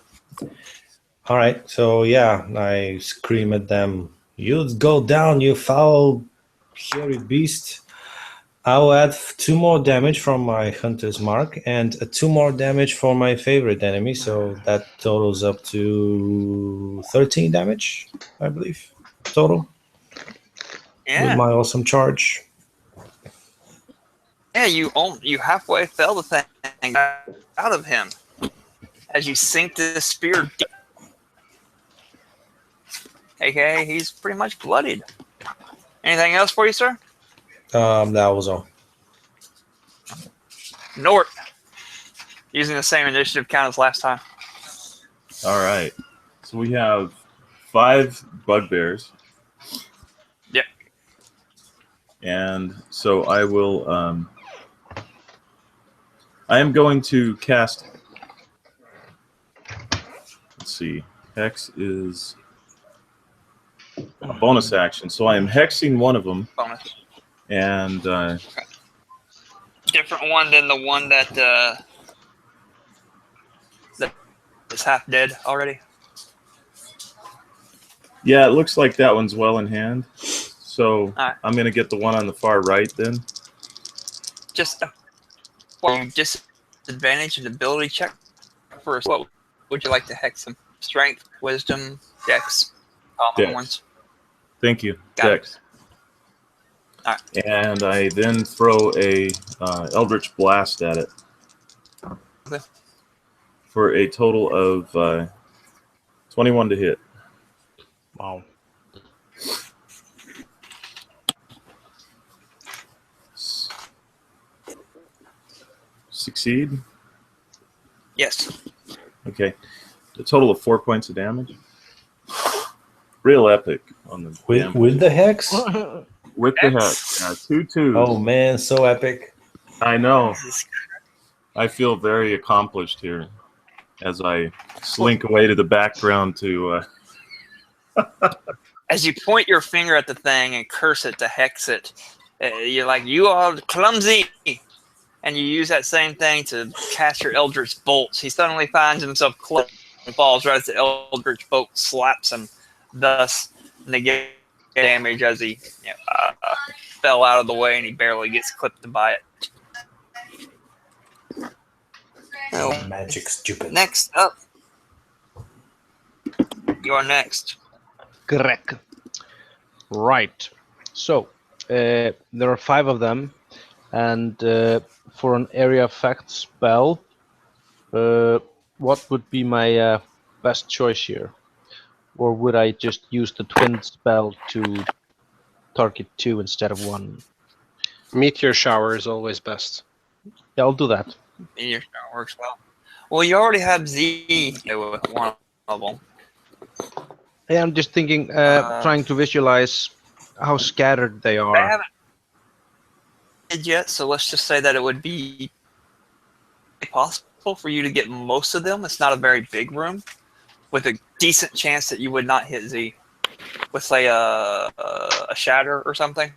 All right, so yeah, I scream at them, "You go down, you foul, hairy beast." I'll add 2 more damage from my Hunter's Mark and 2 more damage for my favorite enemy, so that totals up to 13 damage, I believe, total, with Yeah. my awesome charge. Yeah, you halfway fell the thing out of him as you sink this spear deep. AKA, he's pretty much bloodied. Anything else for you, sir? That was all. Nort. Using the same initiative count as last time. All right. So we have 5 bugbears. Yep. And so I will. I am going to cast. Let's see. Hex is a bonus action. So I am hexing one of them. Bonus. And Different one than the one that is half dead already. yeah, it looks like that one's well in hand. So right. I'm going to get the one on the far right then. Just a disadvantage and ability check first. What would you like to hex them? Strength, wisdom, dex, common Dex. ones. Thank you. Got it. Dex. All right. And I then throw a Eldritch Blast at it. Okay. For a total of 21 to hit. Wow. Succeed? Yes. Okay. A total of 4 points of damage. Real epic on the damage. With the hex? With the hex. Yeah, 2 2s. Oh man, so epic. I know. I feel very accomplished here as I slink away to the background to. As you point your finger at the thing and curse it to hex it, you're like, you are clumsy. And you use that same thing to cast your Eldritch Bolts. He suddenly finds himself close and falls right as the Eldritch Bolt slaps him, thus negating damage as he fell out of the way and he barely gets clipped by it. Magic stupid. Next up. You're next. Correct. Right. So, there are 5 of them, and for an area effect spell, what would be my best choice here? Or would I just use the twin spell to target 2 instead of 1? Meteor shower is always best. Yeah, I'll do that. Meteor shower works well. Well, you already have Z with one of them. Yeah, I'm just thinking, trying to visualize how scattered they They are. haven't did yet, so let's just say that it would be possible for you to get most of them. It's not a very big room, with a decent chance that you would not hit Z with, say, a shatter or something.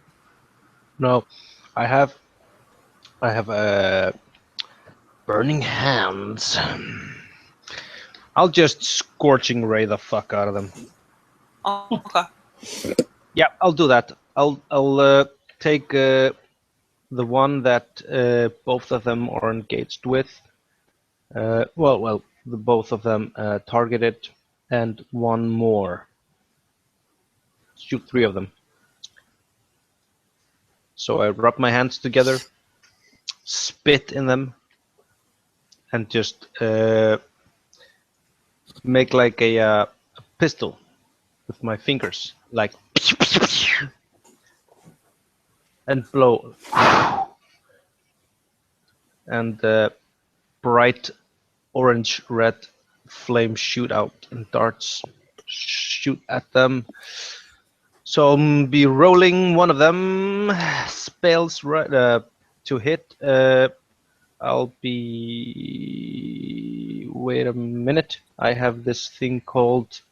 No, I have burning hands. I'll just scorching ray the fuck out of them. Oh, okay. Yeah, I'll do that. I'll take the one that both of them are engaged with. Well, both of them targeted, and one more. Shoot 3 of them. So I rub my hands together, spit in them, and just make like a pistol with my fingers, like, and blow. And bright orange red flames shoot out and darts shoot at them. So I'll be rolling one of them spells right to hit. I'll be. Wait a minute. I have this thing called.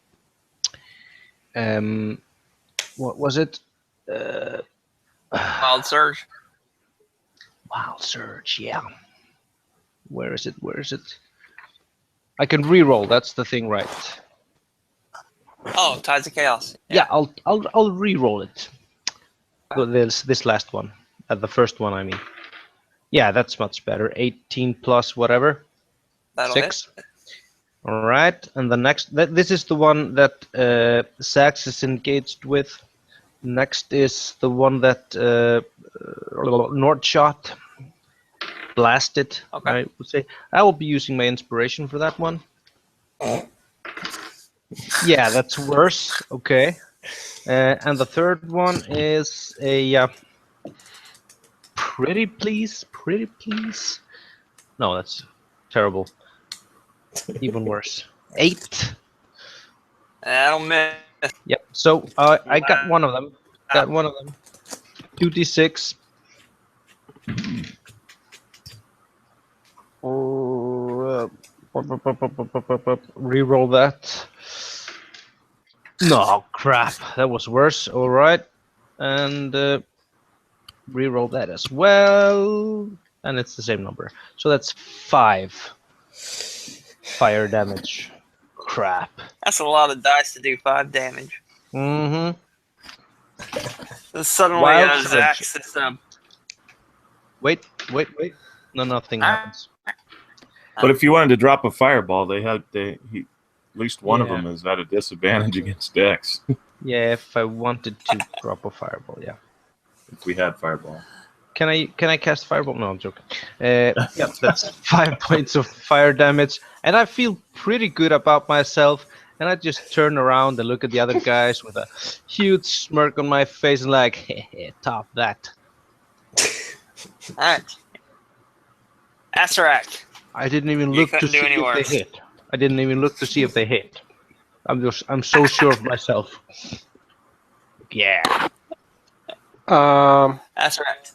What was it? Wild Surge. Wild Surge, yeah. Where is it? Where is it? I can re-roll. That's the thing, right? Oh, Tides of Chaos. Yeah, I'll re-roll it. This last one. At the first one, I mean. Yeah, that's much better. 18 plus whatever. That'll 6. hit. All right, and the next, this is the one that Sax is engaged with. Next is the one that Nordshot blasted, Okay. I would say. I will be using my inspiration for that one. Yeah, that's worse. Okay. And the third one is a pretty please. No, that's terrible. Even worse. 8. That'll miss. Yep. So I got one of them. Got one of them. 2d6. Reroll that. No, crap. That was worse. All right. And reroll that as well. And it's the same number. So that's 5 fire damage. Crap. That's a lot of dice to do 5 damage. Mm-hmm. Suddenly, Wild Zax is Wait. No, nothing happens. But if you wanted to drop a fireball, at least one of Yeah. them is at a disadvantage against Dex. Yeah, if I wanted to drop a fireball, yeah. If we had fireball. Can I cast fireball? No, I'm joking. Yeah, that's 5 points of fire damage, and I feel pretty good about myself. And I just turn around and look at the other guys with a huge smirk on my face and like, hey, top that. Alright. Asarak. I didn't even You look to couldn't see do any if worse. they hit. I didn't even look to see if they hit. I'm so sure of myself. Yeah. Asarak.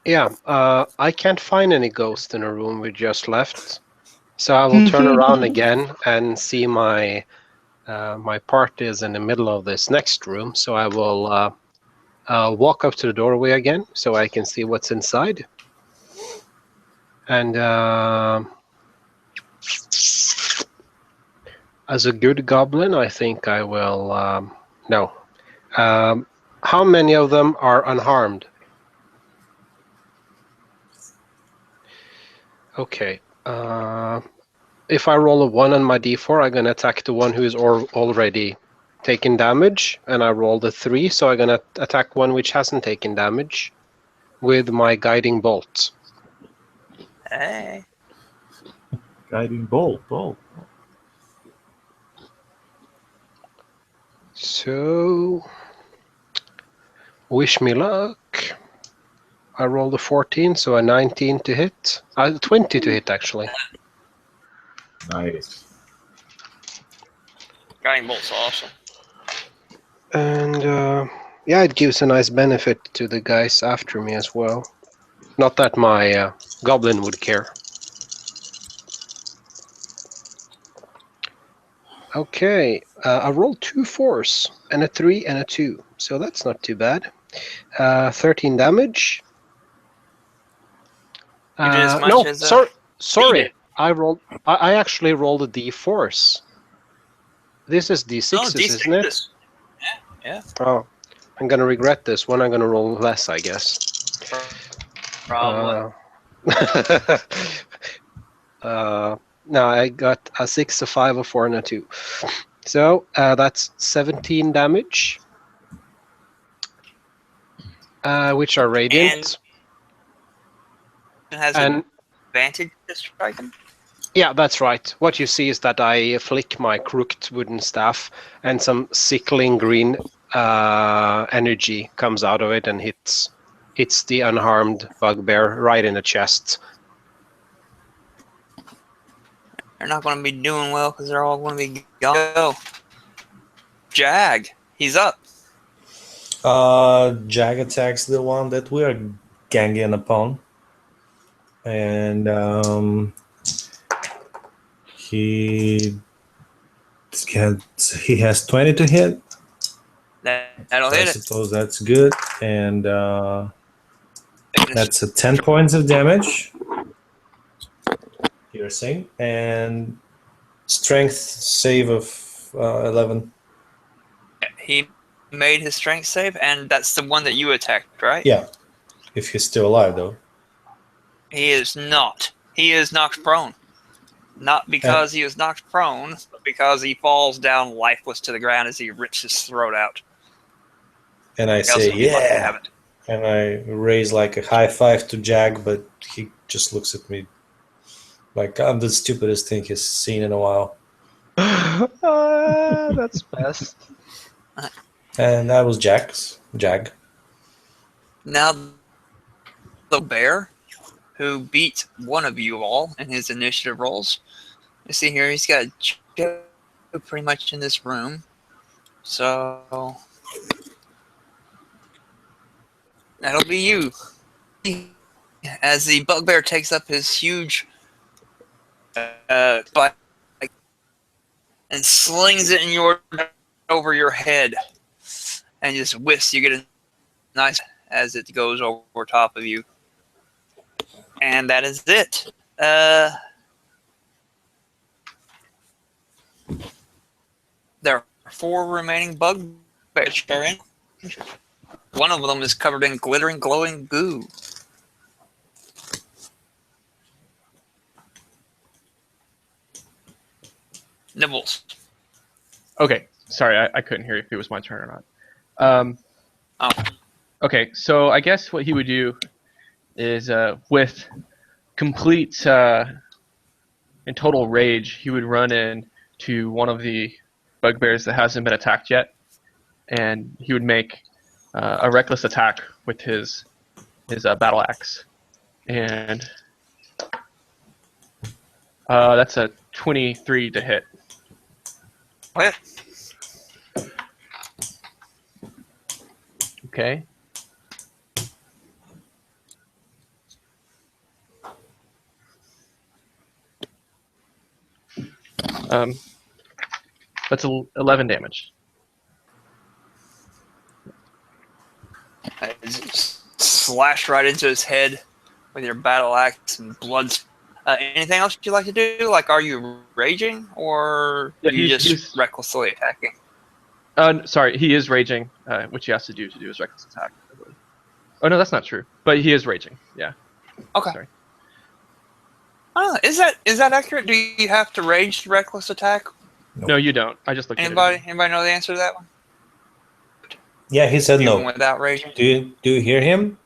Yeah, I can't find any ghost in the room we just left. So I will turn around again and see my my party is in the middle of this next room. So I will walk up to the doorway again so I can see what's inside. And as a good goblin, I think I will... no. How many of them are unharmed? Okay. If I roll a 1 on my d4, I'm going to attack the one who is already taken damage. And I rolled a 3, so I'm going to attack one which hasn't taken damage with my guiding bolt. Hey. Guiding bolt. So, wish me luck. I rolled a 14, so a 19 to hit. 20 to hit, actually. Nice. Guiding bolt's awesome. And yeah, it gives a nice benefit to the guys after me as well. Not that my goblin would care. Okay, I rolled 2 4s and a 3 and a 2, so that's not too bad. 13 damage. You did as much No, as sorry. I actually rolled a d4s. This is d6s, isn't it? Yeah. Oh, I'm gonna regret this one. I'm gonna roll less, I guess. Probably. No, I got a 6, a 5, a 4, and a 2. So that's 17 damage, which are radiant. And has And advantage to strike him? yeah, that's right. What you see is that I flick my crooked wooden staff, and some sickling green energy comes out of it and hits the unharmed bugbear right in the chest. They're not going to be doing well because they're all going to be gone. Jag, he's up. Jag attacks the one that we are ganging upon. And he has 20 to hit. That'll I hit it. suppose that's good. And that's 10 points of damage. Piercing. And strength save of 11. He made his strength save, and that's the one that you attacked, right? Yeah. If he's still alive, though. He is not. He is knocked prone. Not because he was knocked prone, but because he falls down lifeless to the ground as he rips his throat out. And I say, You'd lucky to yeah. have it. And I raise like a high five to Jag, but he just looks at me like I'm the stupidest thing he's seen in a while. That's best. And that was Jag. Now, the bear who beat one of you all in his initiative rolls. You see here, he's got Joe pretty much in this room. So that'll be you. As the bugbear takes up his huge bike and slings it over your head, and just whisks. You get a nice as it goes over top of you, and that is it. There are 4 remaining bugbears. One of them is covered in glittering, glowing goo. Nibbles. Okay, sorry, I couldn't hear if it was my turn or not. Okay, so I guess what he would do is with complete and total rage, he would run in to one of the bugbears that hasn't been attacked yet, and he would make a reckless attack with his battle axe, and that's a 23 to hit. What? Okay. That's 11 damage. Slashed right into his head with your battle axe and blood. Anything else you'd like to do? Like, are you raging, or Yeah, you he's just recklessly attacking? Sorry, he is raging, which he has to do his reckless attack, I believe. Oh, no, that's not true. But he is raging, yeah. Okay. Sorry. Is that accurate? Do you have to rage to reckless attack? Nope. No, you don't. I just looked Anybody at it. know the answer to that one? Yeah, he said Even no. without raging? Do you hear him?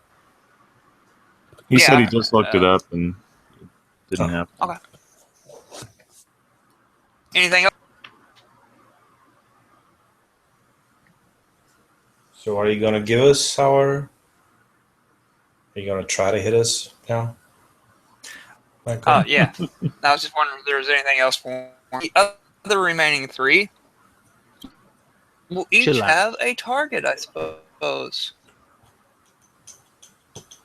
He said he Yeah, just looked it up and it didn't happen. Okay. Anything else? So are you gonna give us our? Are you gonna try to hit us now? Michael? Yeah. I was just wondering if there was anything else for the other remaining 3. Will each Chill out. have a target, I suppose.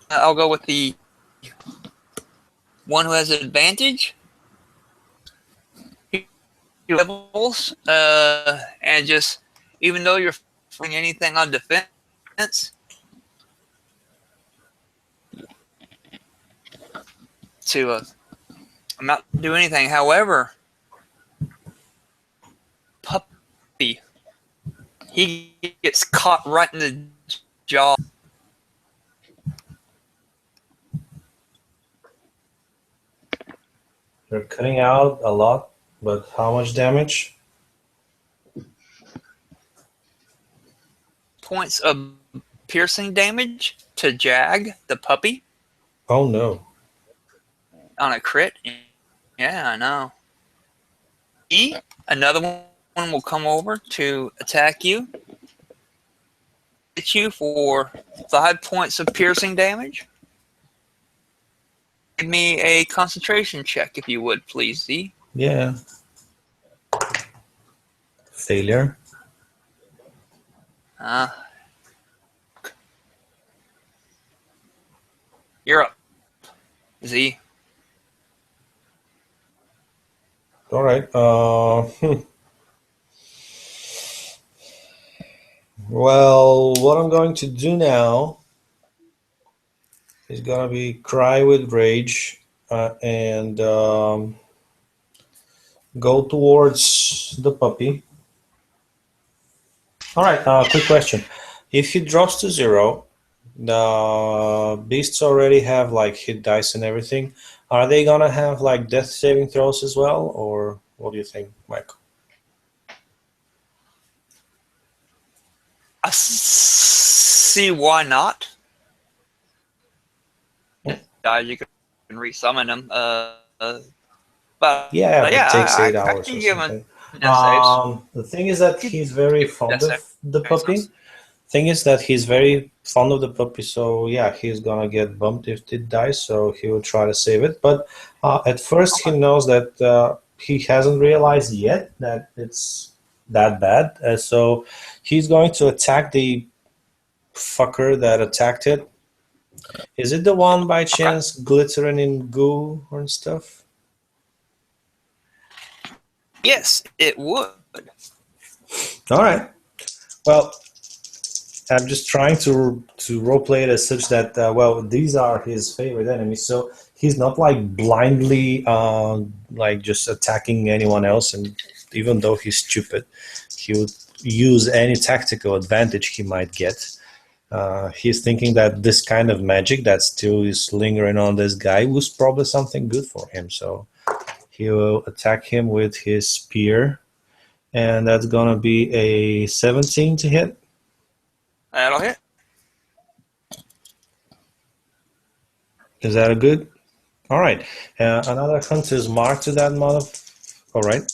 I'll go with the one who has advantage. Levels, and just even though you're fighting anything on defense, to not do anything. However, puppy, he gets caught right in the jaw. You're cutting out a lot, but how much damage? Points of piercing damage to Jag, the puppy, Oh no. on a crit. Yeah, I know. Another one will come over to attack you. Hit you for 5 points of piercing damage. Give me a concentration check, if you would, please, Z. Yeah. Failure. You're up, Z. All right. Well, what I'm going to do now is gonna be cry with rage and go towards the puppy. All right. Quick question: if he drops to 0, The beasts already have like hit dice and everything. Are they gonna have like death saving throws as well, or what do you think, Michael? I see why not. You can resummon him. But Yeah, but it takes yeah, 8 I hours can or give him something. death saves. The thing is that he's very fond Death of the saves. puppy. Thing is that he's very fond of the puppy, so yeah, he's gonna get bumped if it dies. So he will try to save it. But at first, he knows that he hasn't realized yet that it's that bad. So he's going to attack the fucker that attacked it. Is it the one by chance glittering in goo or stuff? Yes, it would. All right. Well, I'm just trying to roleplay it as such that well, these are his favorite enemies, so he's not like blindly like just attacking anyone else, and even though he's stupid, he would use any tactical advantage he might get. He's thinking that this kind of magic that still is lingering on this guy was probably something good for him, so he will attack him with his spear, and that's gonna be a 17 to hit. That'll hit. Is that a good? All right. Another hunter's mark to that mother. All right.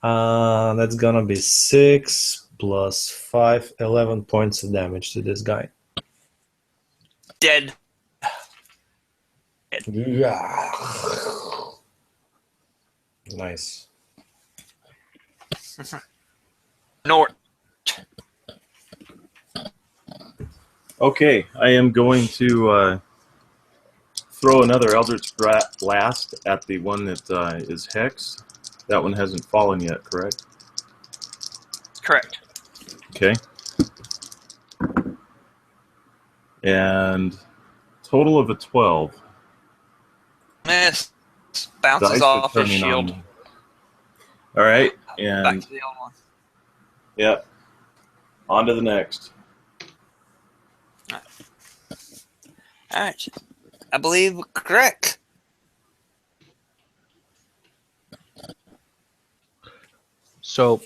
That's gonna be 6 plus 5, 11 points of damage to this guy. Dead. Yeah. Nice. Nort. Okay, I am going to throw another Eldritch Blast at the one that is Hex. That one hasn't fallen yet, correct? Correct. Okay. And total of a 12. Miss. Bounces Dice are off his turning shield. on. All right, Back and to the old one. yep. On to the next. All right. I believe correct. So,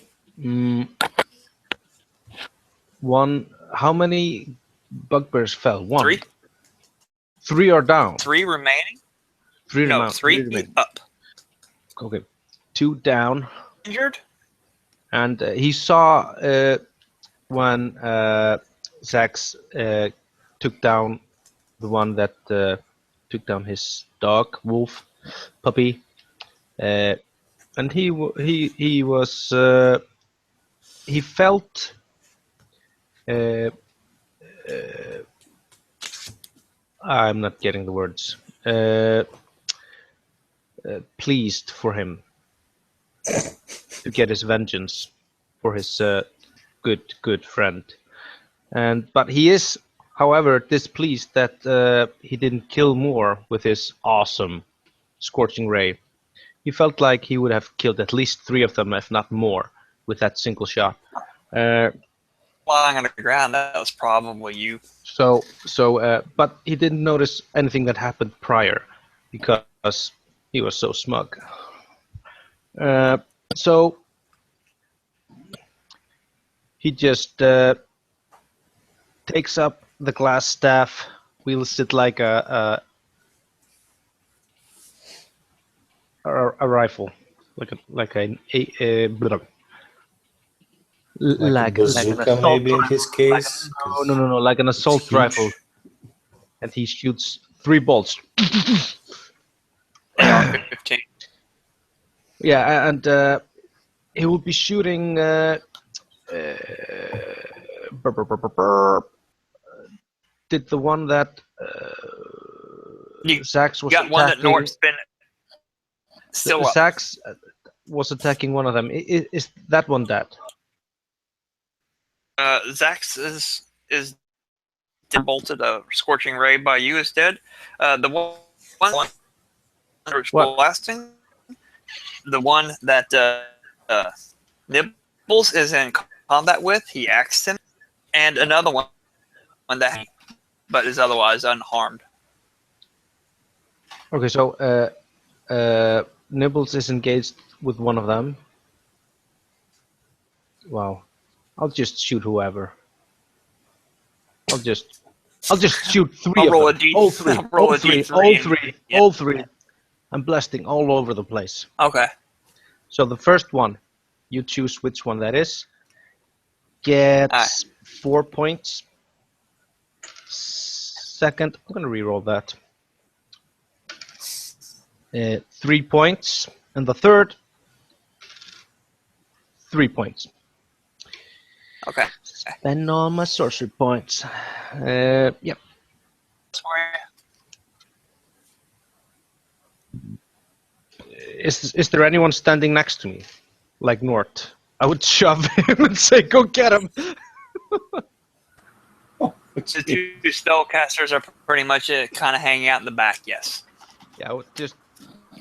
one. How many bugbears fell? One. Three. 3 are down. 3 remaining. 3 No, remain. 3 remain. up. Okay. 2 down. Injured. And he saw when Zax took down the one that took down his dog, wolf, puppy, and he was he felt I'm not getting the words. Pleased for him to get his vengeance for his good friend, but he is, however, displeased that he didn't kill more with his awesome scorching ray. He felt like he would have killed at least 3 of them, if not more, with that single shot. Lying on the ground. That was probably you. But he didn't notice anything that happened prior because he was so smug. So he just takes up the glass staff, wields it like a rifle, like an bazooka, assault maybe in rifle. his case. No, like an assault huge. rifle, and he shoots 3 bolts. 15. Yeah, and he will be shooting. Did the one that You Zax was got one that attacking? Nort's been still up. Zax was attacking one of them. Is that one dead? Zax is bolted. A scorching ray by you is dead. The one blasting. The one that Nibbles is in combat with, he axed him. and another one that, but is otherwise unharmed. Okay, so Nibbles is engaged with one of them. Wow. I'll just shoot whoever. I'll just shoot 3 I'll of roll them. a D- All 3. I'll roll All a 3. D3 All and- 3. yeah. All 3. I'm blasting all over the place. Okay. So the first one, you choose which one that is. Gets Alright. 4 points. Second, I'm gonna reroll that. 3 points, and the third, 3 points. Okay. Spend all my sorcery points. Yep. Sorry. Is there anyone standing next to me, like Nort? I would shove him and say, "Go get him." The two spellcasters are pretty much kind of hanging out in the back. Yes. Yeah, I would just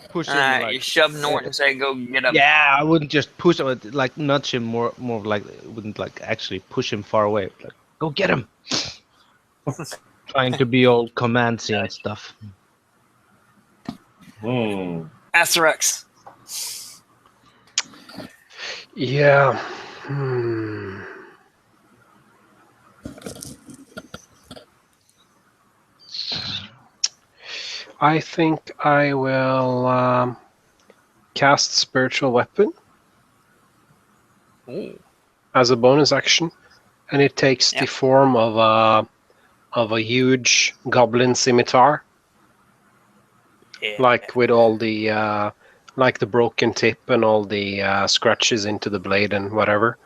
push All him. right. Like, You shove Norton and say, "Go get him." yeah, I wouldn't just push him, like nudge him more like wouldn't like actually push him far away. Like, go get him. Trying to be all commandsy and stuff. Asterix. Yeah. I think I will cast Spiritual Weapon as a bonus action, and it takes the form of a huge goblin scimitar, like with all the like the broken tip and all the scratches into the blade and whatever.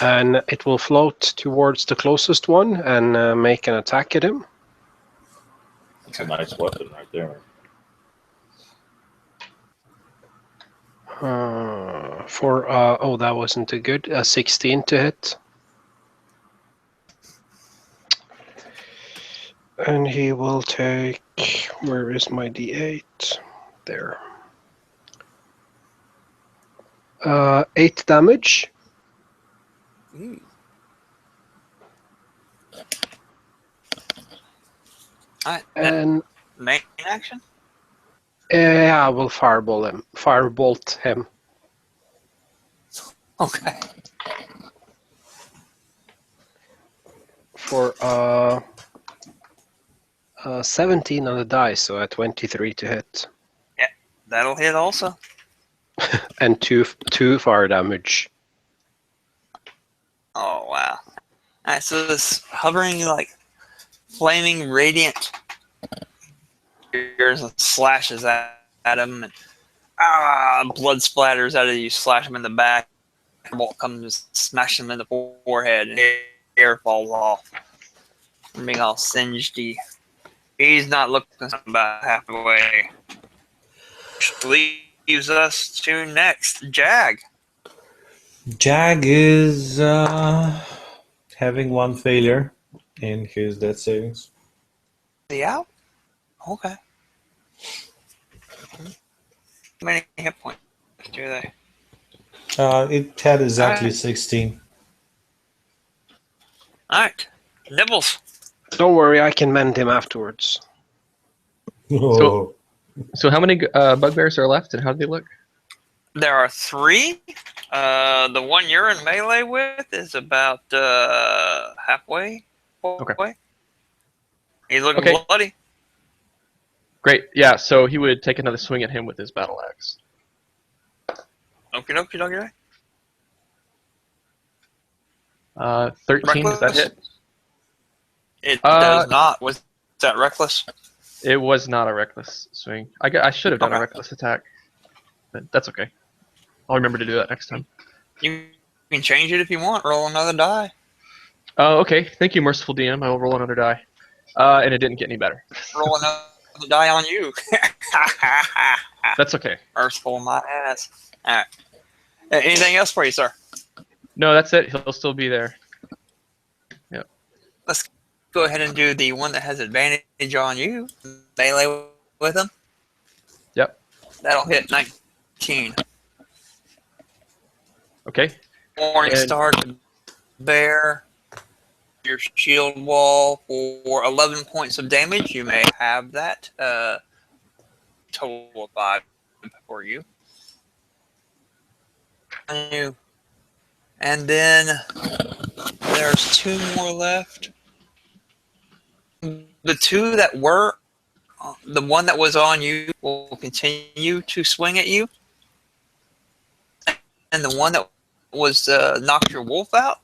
And it will float towards the closest one and make an attack at him. It's a nice weapon right there. Oh, that wasn't a good 16 to hit. And he will take, where is my D8? There. 8 damage. Alright, And main action? I will firebolt him. Okay. For 17 on the die, so a 23 to hit. Yeah, that'll hit also. And two fire damage. Oh, wow. Alright, so this hovering, like, flaming radiant spears and slashes at him, and blood splatters out of you, slash him in the back. Bolt comes and smash him in the forehead, and hair falls off. Being all singed. He's not looking about halfway. Leaves us to next, Jag. Jag is having one failure in his death savings. Is he out? Okay. How many hit points do they? It had exactly Alright. 16. Alright. Nibbles. Don't worry, I can mend him afterwards. Oh. So how many bugbears are left, and how do they look? There are 3. The one you're in melee with is about halfway. Okay. He's looking Okay. bloody. Great. Yeah. So he would take another swing at him with his battle axe. Okie dokie. 13. Does that Reckless? hit? It does not. Was that reckless? It was not a reckless swing. I should have done a Okay. reckless attack, but that's okay. I'll remember to do that next time. You can change it if you want. Roll another die. Oh, okay. Thank you, merciful DM. I will roll another die. And it didn't get any better. Roll another die on you. That's okay. Merciful my ass. All right. Anything else for you, sir? No, that's it. He'll still be there. Yep. Let's go ahead and do the one that has advantage on you. Melee with him. Yep. That'll hit 19. Okay. Morning And- Star, Bear, your shield wall for 11 points of damage. You may have that. Total of 5 for you. And then there's 2 more left. The 2 that were, the one that was on you will continue to swing at you. And the one that was knocked your wolf out,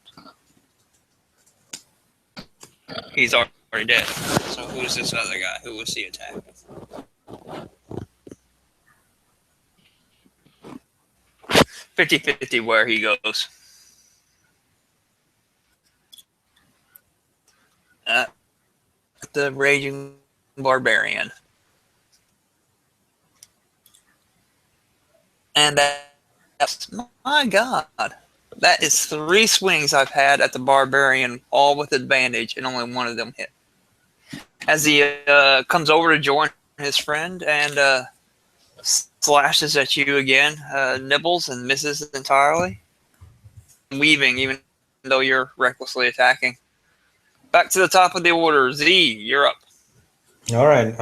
he's already dead. So who's this other guy? Who was he attacking? 50-50 where he goes. The Raging Barbarian. And that's, my God, that is 3 swings I've had at the Barbarian, all with advantage, and only one of them hit. As he comes over to join his friend and slashes at you again, nibbles and misses entirely, weaving even though you're recklessly attacking. Back to the top of the order. Z, you're up. All right.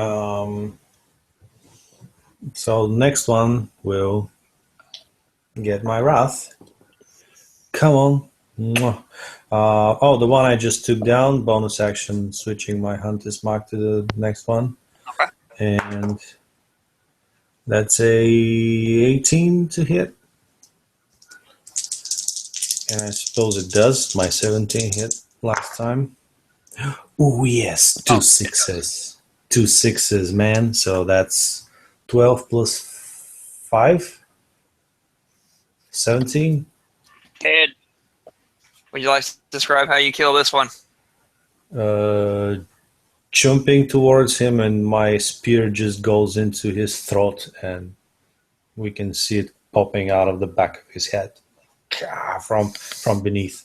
So next one will get my wrath. Come on. Mwah. Oh, the one I just took down. Bonus action, switching my Hunter's Mark to the next one. Okay. And that's a 18 to hit. And I suppose it does. My 17 hit last time. Oh, yes. 2 sixes. 2 sixes, man. So that's 12 plus 5. 17. Ted, would you like to describe how you kill this one? Jumping towards him, and my spear just goes into his throat, and we can see it popping out of the back of his head from beneath.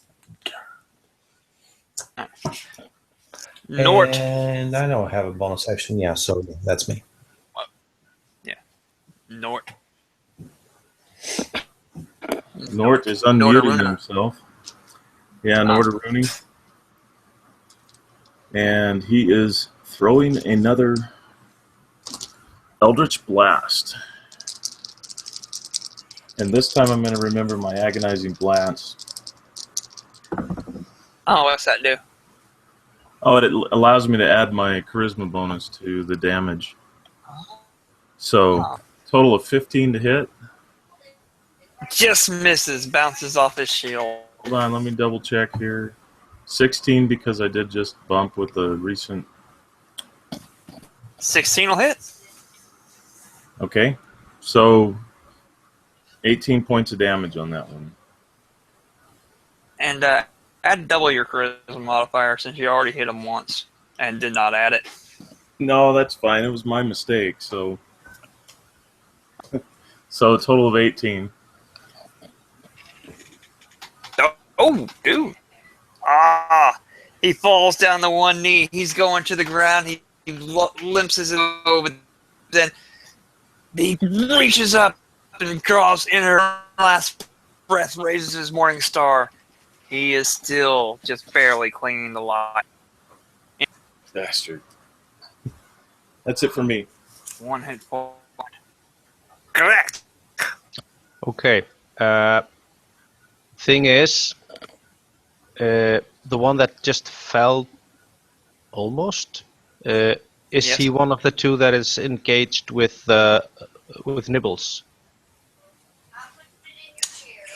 Nort. And I don't have a bonus action. Yeah, so that's me. Yeah. Nort. Nort is unmuting himself. Yeah, Nordaruni. And he is throwing another Eldritch Blast. And this time I'm going to remember my Agonizing Blast. Oh, what's that do? Oh, it allows me to add my Charisma bonus to the damage. So, total of 15 to hit. Just misses, bounces off his shield. Hold on, let me double check here. 16 because I did just bump with the recent. 16 will hit. Okay, so 18 points of damage on that one. And add double your charisma modifier since you already hit him once and did not add it. No, that's fine. It was my mistake. So, so a total of 18. Oh, dude. Ah, he falls down the one knee. He's going to the ground. He limps his over. Then he reaches up and draws in her last breath, raises his morning star. He is still just barely clinging to life. Bastard. That's it for me. 1 hit point. Correct. Okay. Thing is, the one that just fell almost, is Yes. he one of the 2 that is engaged with Nibbles?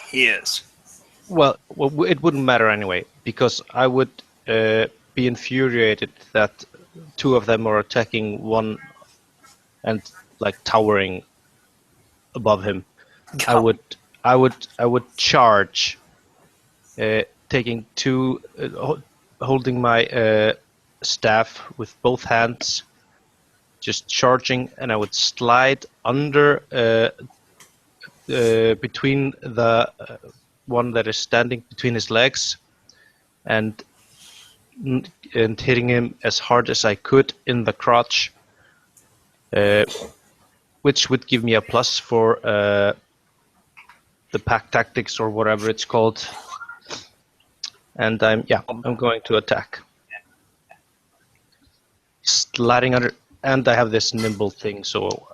He is. Well, it wouldn't matter anyway, because I would be infuriated that 2 of them are attacking one and like towering above him. I would charge, taking 2, holding my staff with both hands, just charging, and I would slide under between the one that is standing between his legs, and hitting him as hard as I could in the crotch, which would give me a plus for the pack tactics or whatever it's called. And I'm going to attack. Sliding under, and I have this nimble thing, so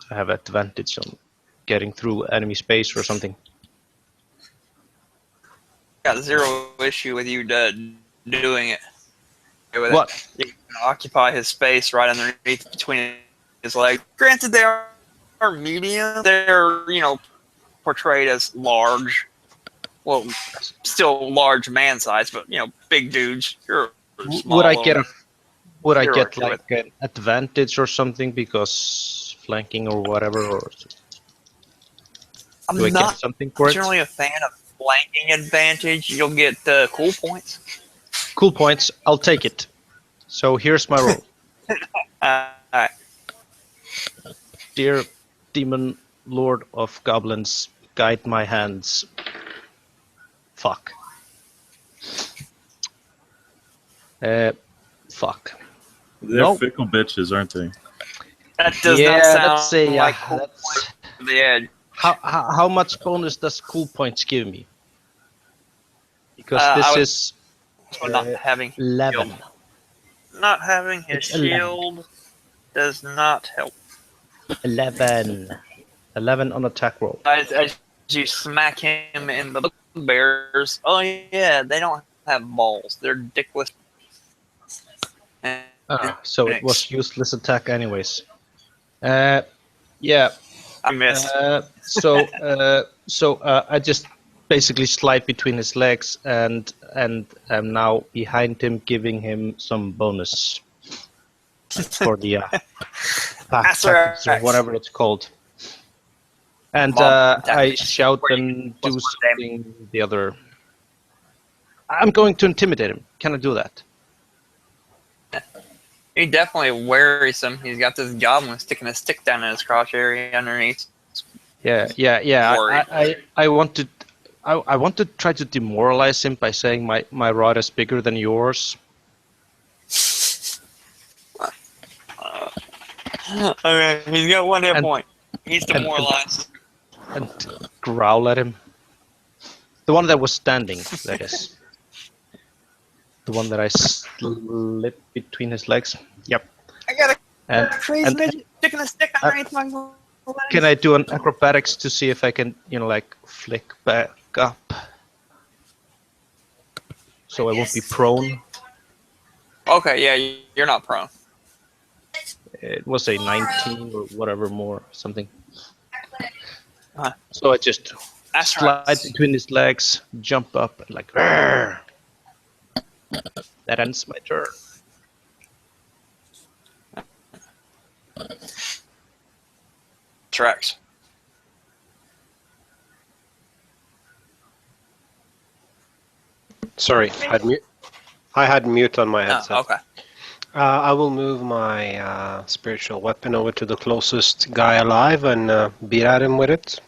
I have advantage on getting through enemy space or something. Got zero issue with you doing it. With What? It. You can occupy his space right underneath between his legs. Granted, they are medium. They're portrayed as large. Well, still large man size, but big dudes. You're small. Would I get okay like an advantage or something because flanking or whatever, or I'm do I not get something for it? generally a fan of flanking advantage. You'll get cool points. Cool points. I'll take it. So here's my roll. Alright. Dear demon lord of goblins, guide my hands. Fuck. Fuck. They're Nope. fickle bitches, aren't they? That does not sound let's say, like cool that's, points to the edge. how much bonus does cool points give me? Because this is not having 11. shield. Not having his It's 11. shield does not help. 11 on attack roll. As you smack him in the bears, oh yeah, they don't have balls. They're dickless. So it was useless attack anyways. Yeah. I missed. So I just basically slide between his legs and I'm now behind him, giving him some bonus for the pack tactics or whatever it's called. And I shout and do something the other. I'm going to intimidate him. Can I do that? He definitely worries him. He's got this goblin sticking a stick down in his crotch area underneath. Yeah. I want to try to demoralize him by saying my rod is bigger than yours. Okay, he's got one hit point. He's demoralized. And growl at him. The one that was standing, that is. The one that I slid between his legs. Yep. I got a crazy midget sticking a stick underneath my legs. Can I do an acrobatics to see if I can, flick back up? So I won't be prone. Okay, yeah, you're not prone. It was a 19 or whatever more, something. Uh-huh. So I just slide right. between his legs, jump up, and like, "Arr!" That ends my turn. Tracks. Sorry, I had mute on my headset. Okay. I will move my spiritual weapon over to the closest guy alive and beat at him with it.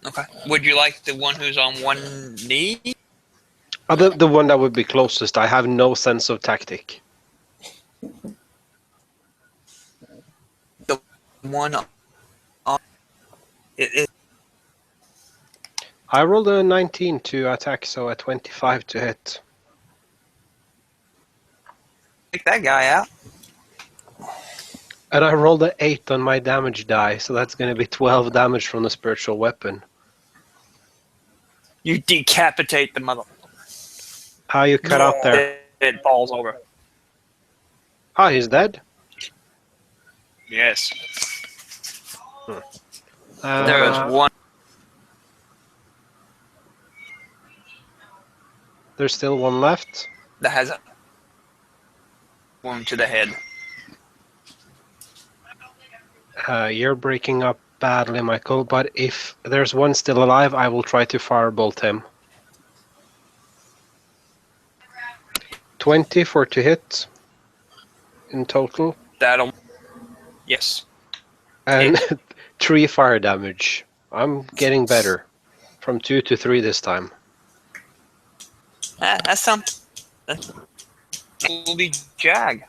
Okay. Would you like the one who's on one knee? The one that would be closest. I have no sense of tactic. The one on it. I rolled a 19 to attack, so a 25 to hit. Take that guy out. And I rolled an 8 on my damage die, so that's going to be 12 damage from the spiritual weapon. You decapitate the mother. How you cut out there? It falls over. Oh, he's dead? Yes. Uh, There is one. There's still one left. That has a wound to the head. You're breaking up badly, Michael, but if there's one still alive, I will try to firebolt him. 20 for to hit in total. That'll. Yes. And 3 fire damage. I'm getting better. From 2 to 3 this time. That's something. That will be Jag.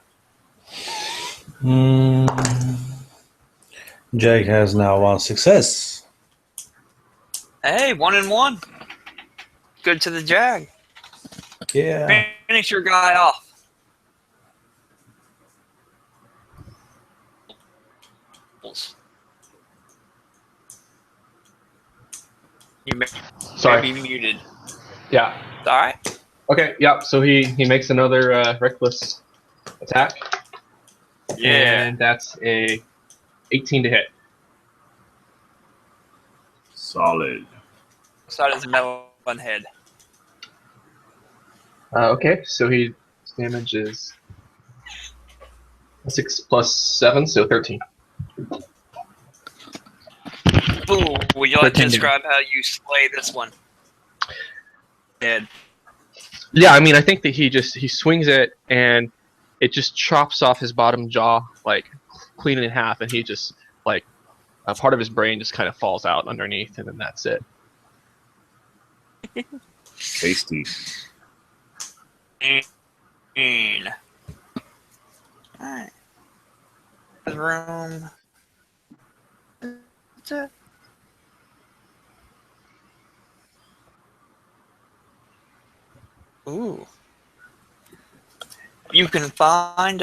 Jag has now 1 success. Hey, 1 and 1. Good to the Jag. Yeah. Finish your guy off. You may Sorry. be muted. Yeah. All right. Okay. Yeah. So he makes another reckless attack, Yeah. and that's a 18 to hit. Solid. So does melon head. Okay. So his damage is 6 plus 7, so 13. Boo. Would you like to 13 describe how you slay this one? Head. Yeah, I mean, I think that he swings it and it just chops off his bottom jaw like clean in half, and he just like a part of his brain just kind of falls out underneath, and then that's it. Tasty. Alright. The room. Ooh. You can find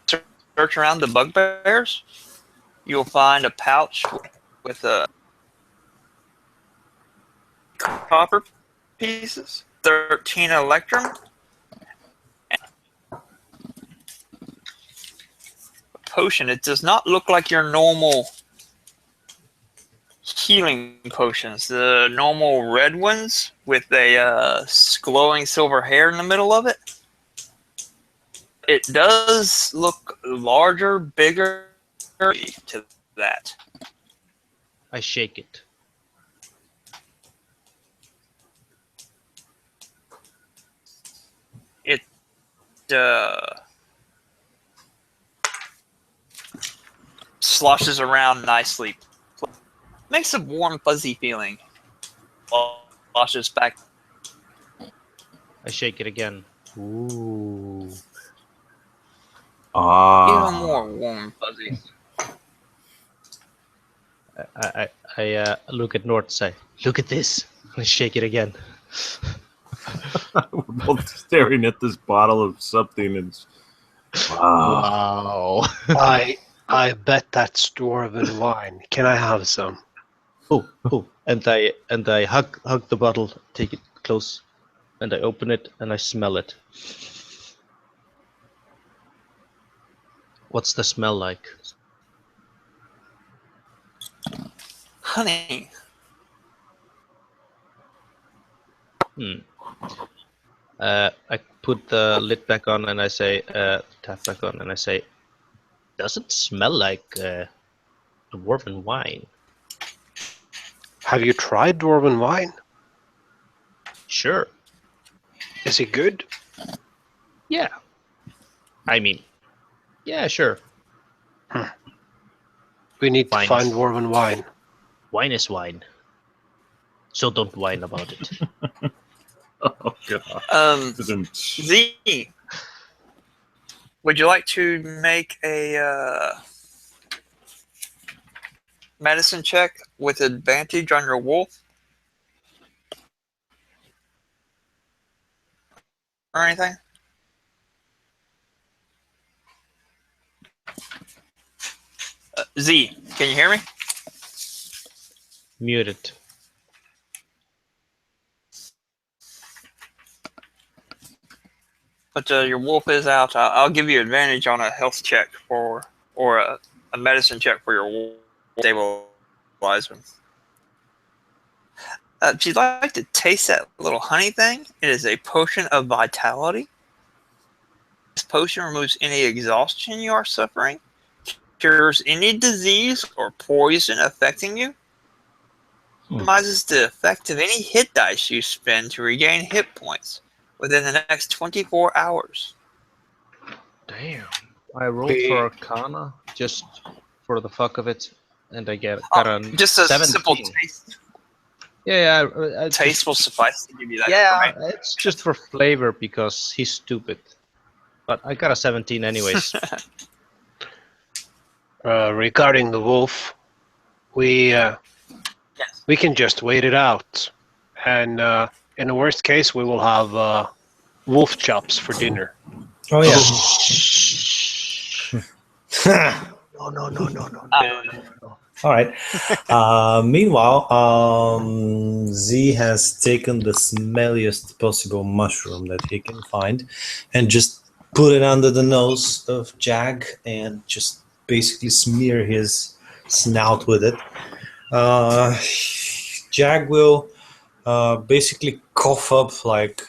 search around the bugbears. You'll find a pouch with copper pieces, 13 electrum, and a potion. It does not look like your normal healing potions. The normal red ones with a glowing silver hair in the middle of it. It does look larger, bigger to that. I shake it. It sloshes around nicely. Makes a warm, fuzzy feeling. Sloshes back. I shake it again. Ooh. Even Ah. more warm, fuzzy. I look at Nort, say, look at this. I shake it again. We're both staring at this bottle of something and wow. Wow. I bet that's dwarven wine. Can I have some? Oh, and I hug the bottle, take it close, and I open it and I smell it. What's the smell like? Honey. I put the lid back on and I say, tap back on and I say, doesn't smell like dwarven wine. Have you tried dwarven wine? Sure. Is it good? Yeah. I mean, yeah, sure. We need to Fine. find dwarven wine. Wine is wine. So don't whine about it. Oh god. Z, would you like to make a medicine check with advantage on your wolf? Or anything? Z, can you hear me? Muted. But your wolf is out. I'll give you advantage on a health check or a medicine check for your wolf stabilizer. If you'd like to taste that little honey thing, it is a potion of vitality. This potion removes any exhaustion you are suffering, cures any disease or poison affecting you, minimizes the effect of any hit dice you spend to regain hit points within the next 24 hours. Damn. I rolled for Arcana just for the fuck of it, and I got a just a 17. simple taste. Yeah, Taste will suffice to give you that. Yeah, it's just for flavor because he's stupid. But I got a 17 anyways. Regarding the wolf, we can just wait it out, and In the worst case, we will have wolf chops for dinner. Oh yeah. No. All right. Meanwhile, Z has taken the smelliest possible mushroom that he can find, and just put it under the nose of Jag, and just basically smear his snout with it. Jag will basically cough up, like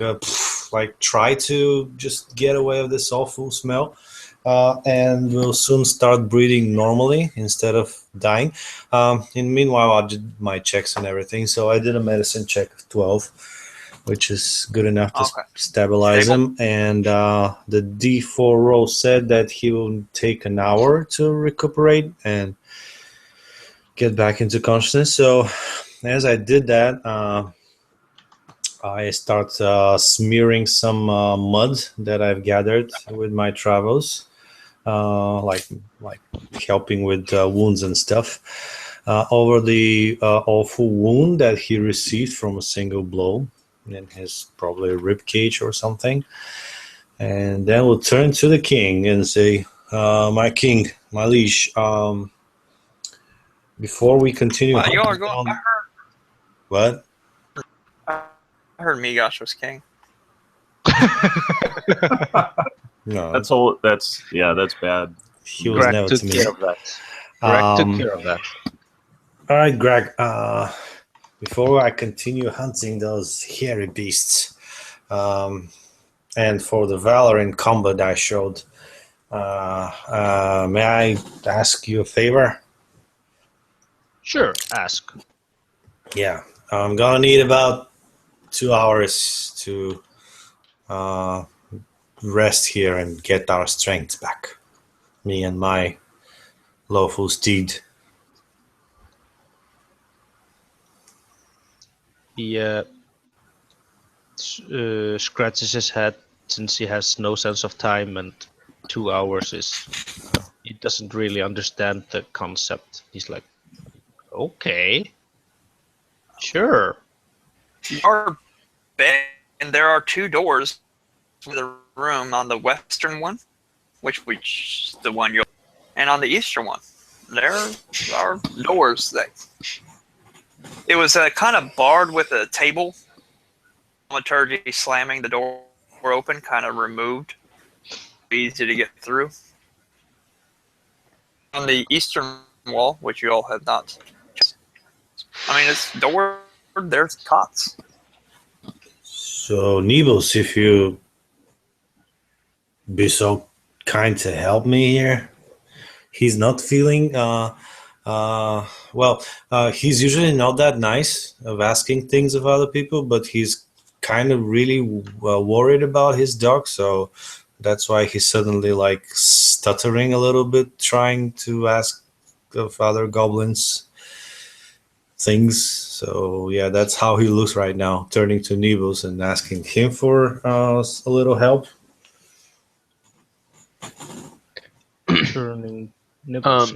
try to just get away with this awful smell, and will soon start breathing normally instead of dying. Meanwhile, I did my checks and everything, so I did a medicine check of 12, which is good enough to Okay. stabilize Stable. him. And the D4 roll said that he will take an hour to recuperate and get back into consciousness. So as I did that, I start smearing some mud that I've gathered with my travels, like helping with wounds and stuff, over the awful wound that he received from a single blow in his probably rib cage or something. And then we'll turn to the king and say, "My king, my liege, before we continue, You are hunting going. down- what? I heard Migosh was king. No, That's bad. he was Greg never took to me. care of that. Greg took Um, care of that. All right, Greg. Before I continue hunting those hairy beasts, and for the valor in combat I showed, may I ask you a favor? Sure, ask. Yeah, I'm gonna need about 2 hours to rest here and get our strength back. Me and my lawful steed. He scratches his head since he has no sense of time, and 2 hours is. He doesn't really understand the concept. He's like, okay, sure. Your bed, and there are 2 doors to the room on the western one, which is the one you're, and on the eastern one. There are doors that. It was kind of barred with a table. Thaumaturgy slamming the door open, kind of removed. Easy to get through. On the eastern wall, which you all have not. I mean, it's door. There's cots. So, Nibbles, if you be so kind to help me here. He's not feeling he's usually not that nice of asking things of other people, but he's kind of really worried about his dog, so that's why he's suddenly like stuttering a little bit, trying to ask of other goblins things. So yeah, that's how he looks right now, turning to Nibbles and asking him for a little help. Turning nipples.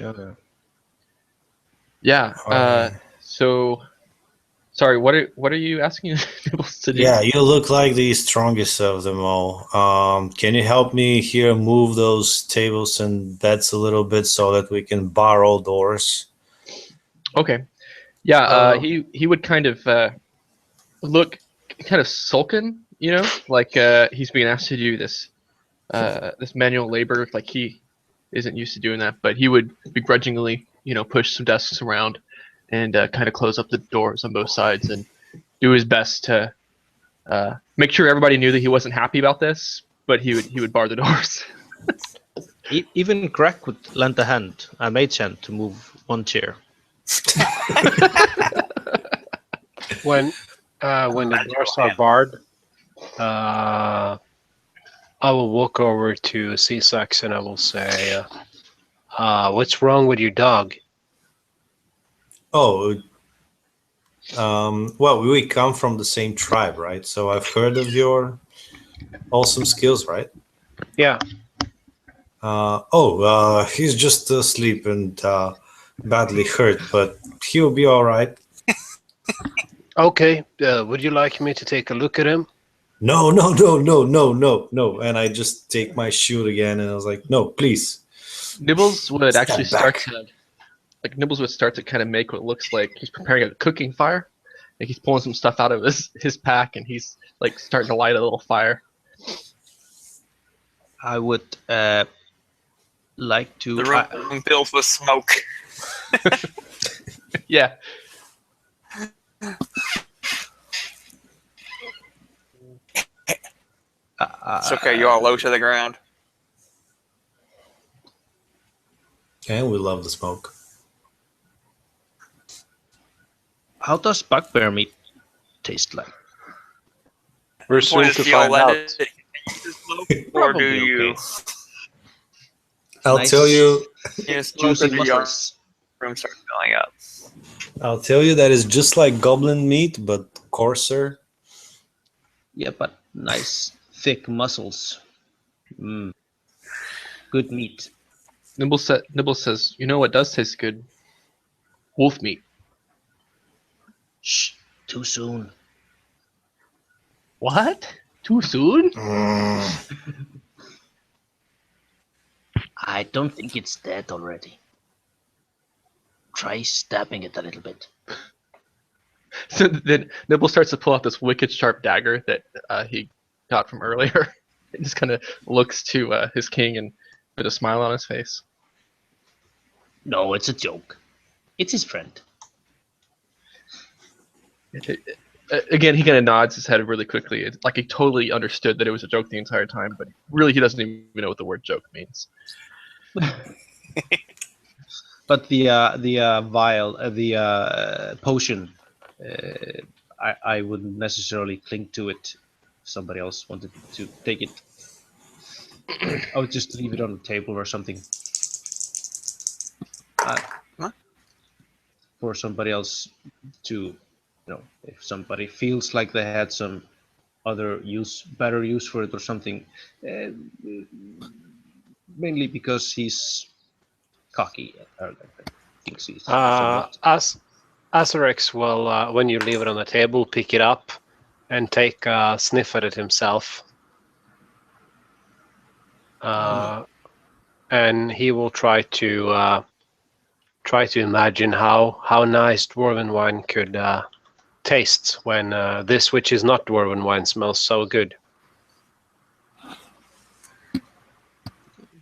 Yeah. So, sorry. What are you asking Nibbles to do? Yeah, you look like the strongest of them all. Can you help me here move those tables and beds a little bit so that we can bar all doors? Okay. Yeah. He would kind of look kind of sullen, like he's being asked to do this this manual labor, like he isn't used to doing that, but he would begrudgingly, push some desks around and kind of close up the doors on both sides and do his best to make sure everybody knew that he wasn't happy about this, but he would bar the doors. Even Greg would lend a maid's hand, to move one chair. When the doors are barred, I will walk over to Cisax and I will say, "What's wrong with your dog?" Oh, well, we come from the same tribe, right? So I've heard of your awesome skills, right? Yeah. He's just asleep and badly hurt, but he'll be all right. Okay, would you like me to take a look at him? No. And I just take my shield again, and I was like, no, please. Nibbles would Step actually back. Nibbles would start to kind of make what looks like he's preparing a cooking fire. Like he's pulling some stuff out of his pack, and he's like starting to light a little fire. I would like to. The room fills with smoke. Yeah. It's okay. You're all low to the ground. And we love the smoke. How does bugbear meat taste like? We're soon Point to is, do you find let out. it continue to smoke, or do Probably you? okay. I'll Nice. tell you. You smoke Juicy and the yard muscles. room starts filling up. I'll tell you that is just like goblin meat, but coarser. Yeah, but nice thick muscles. Good meat. Nibbles says, "You know what does taste good? Wolf meat." Shh, too soon. What? Too soon? I don't think it's dead already. Try stabbing it a little bit. So then Nibbles starts to pull out this wicked sharp dagger that he got from earlier. He just kind of looks to his king and with a smile on his face. No, it's a joke. It's his friend. Again, he kind of nods his head really quickly. It's like he totally understood that it was a joke the entire time, but really he doesn't even know what the word joke means. But the vial, the potion, I wouldn't necessarily cling to it. If somebody else wanted to take it, I would just leave it on the table or something. What? For somebody else to, if somebody feels like they had some other better use for it or something. Mainly because he's cocky, thinks he's somewhat. Azarex will, when you leave it on the table, pick it up and take a sniff at it himself. And he will try to imagine how nice dwarven wine could taste when this, which is not dwarven wine, smells so good.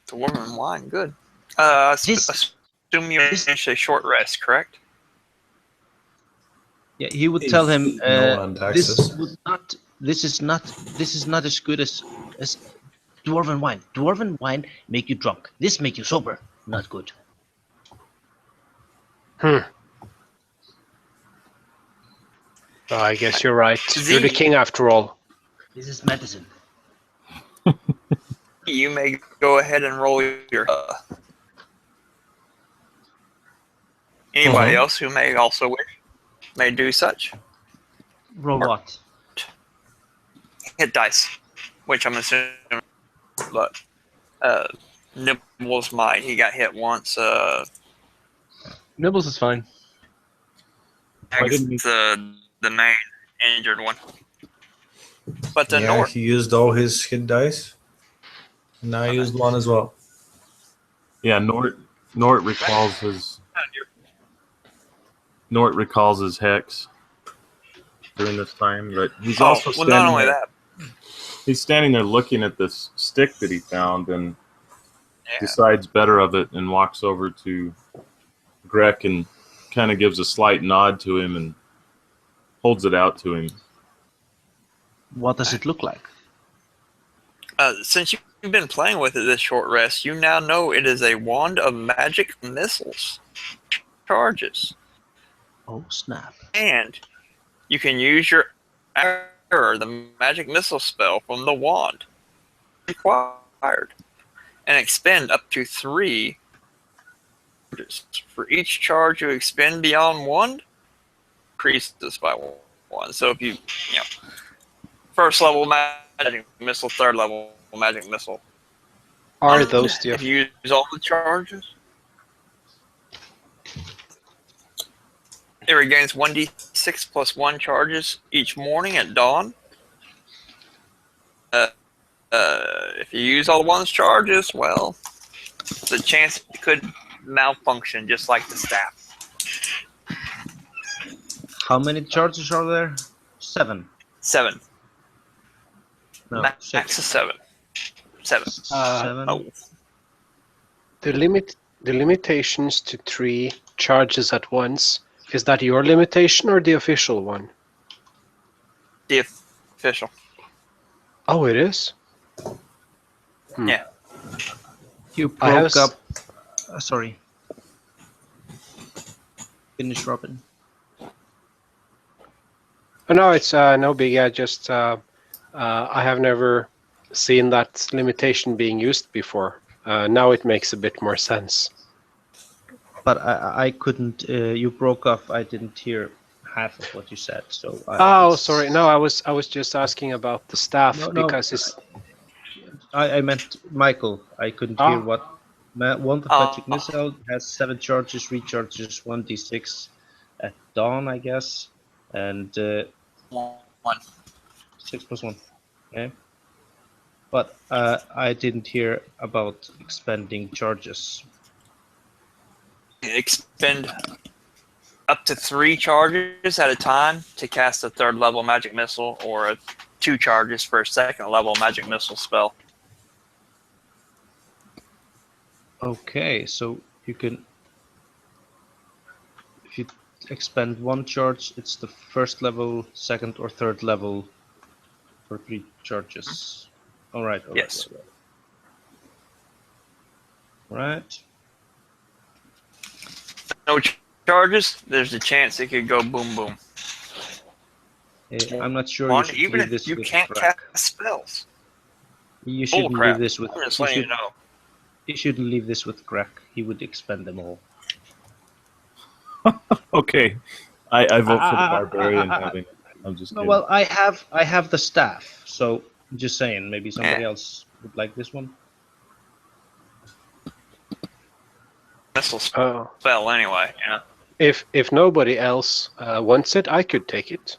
Dwarven wine, good. This- Assume you finish a short rest, correct? Yeah, he would tell him No one taxes. this is not as good as Dwarven wine. Dwarven wine make you drunk. This make you sober. Not good. I guess you're right. Z- You're the king after all. This is medicine. You may go ahead and roll your. Anybody else who may also wish may do such. roll what? Hit dice, which I'm assuming. But Nibbles might. He got hit once. Nibbles is fine. Why didn't he- The main injured one. But the Yeah, North. he used all his hit dice. And I used one as well. Yeah, Nort recalls his hex during this time, but he's also well, not only there. that. He's standing there looking at this stick that he found and Yeah. decides better of it and walks over to Grek and kind of gives a slight nod to him and holds it out to him. What does it look like? Since you've been playing with it this short rest, you now know it is a wand of magic missiles charges. Oh snap! And you can use your error, the magic missile spell from the wand required, and expend up to 3 charges. For each charge you expend beyond 1, increases by 1. So if you first level magic missile, third level magic missile. Are those the If you use all the charges, it regains 1d6 6+1 charges each morning at dawn. If you use all one's charges, well, the chance it could malfunction just like the staff. How many charges are there? 7. 7. No, Max 6. is 7. 7. 7. Oh. The limitations to 3 charges at once. Is that your limitation or the official one? The official. Oh, it is. Yeah. You I have broke up. Sorry. Finish, Robin. Oh, no, it's no big. I just I have never seen that limitation being used before. Now it makes a bit more sense. But I couldn't. You broke off. I didn't hear half of what you said. So. Oh, sorry. No, I was just asking about the staff because it's. I meant Michael. I couldn't hear what. One magic missile has 7 charges, recharges 1d6 at dawn, I guess, and 1. 6+1. Okay. But I didn't hear about expending charges. Expend up to 3 charges at a time to cast a 3rd level magic missile, or 2 charges for a 2nd level magic missile spell. Okay, so you can, if you expend 1 charge, it's the 1st level, 2nd, or 3rd level for 3 charges. All right. Yes. All right. No charges, there's a chance it could go boom boom. I'm not sure. Even if you can't cast spells. You shouldn't leave this with. I'm just letting you know. You shouldn't leave this with Greg. He would expend them all. Okay, I vote for the barbarian having it. I'm just kidding. Well, I have the staff, so I'm just saying maybe somebody else would like this one. Missile spell anyway. Yeah. If nobody else wants it, I could take it.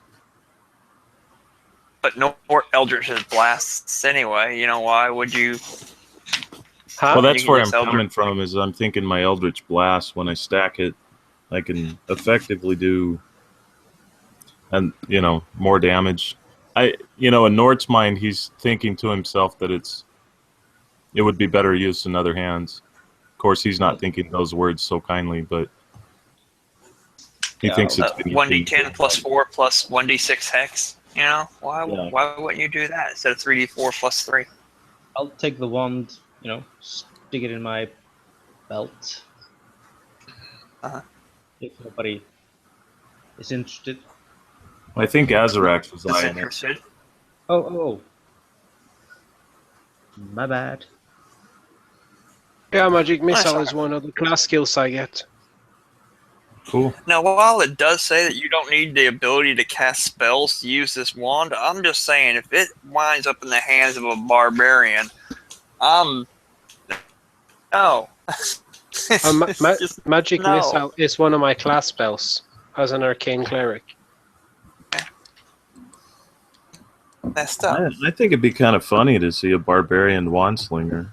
But no more Eldritch's blasts anyway. You know why would you? Well, that's where I'm coming from. Is I'm thinking my Eldritch Blast, when I stack it, I can effectively do, and more damage. In Nort's mind, he's thinking to himself that it would be better used in other hands. Of course, he's not thinking those words so kindly, but he thinks it's 1d10 plus 4 plus 1d6 hex. Why wouldn't you do that instead of 3d4 plus 3? I'll take the wand. Stick it in my belt. If nobody is interested. I think Azarax was interested. Oh. My bad. Yeah, magic missile is one of the class skills I get. Cool. Now, while it does say that you don't need the ability to cast spells to use this wand, I'm just saying if it winds up in the hands of a barbarian, no. Magic missile is one of my class spells as an arcane cleric. Messed up. I think it'd be kind of funny to see a barbarian wand slinger.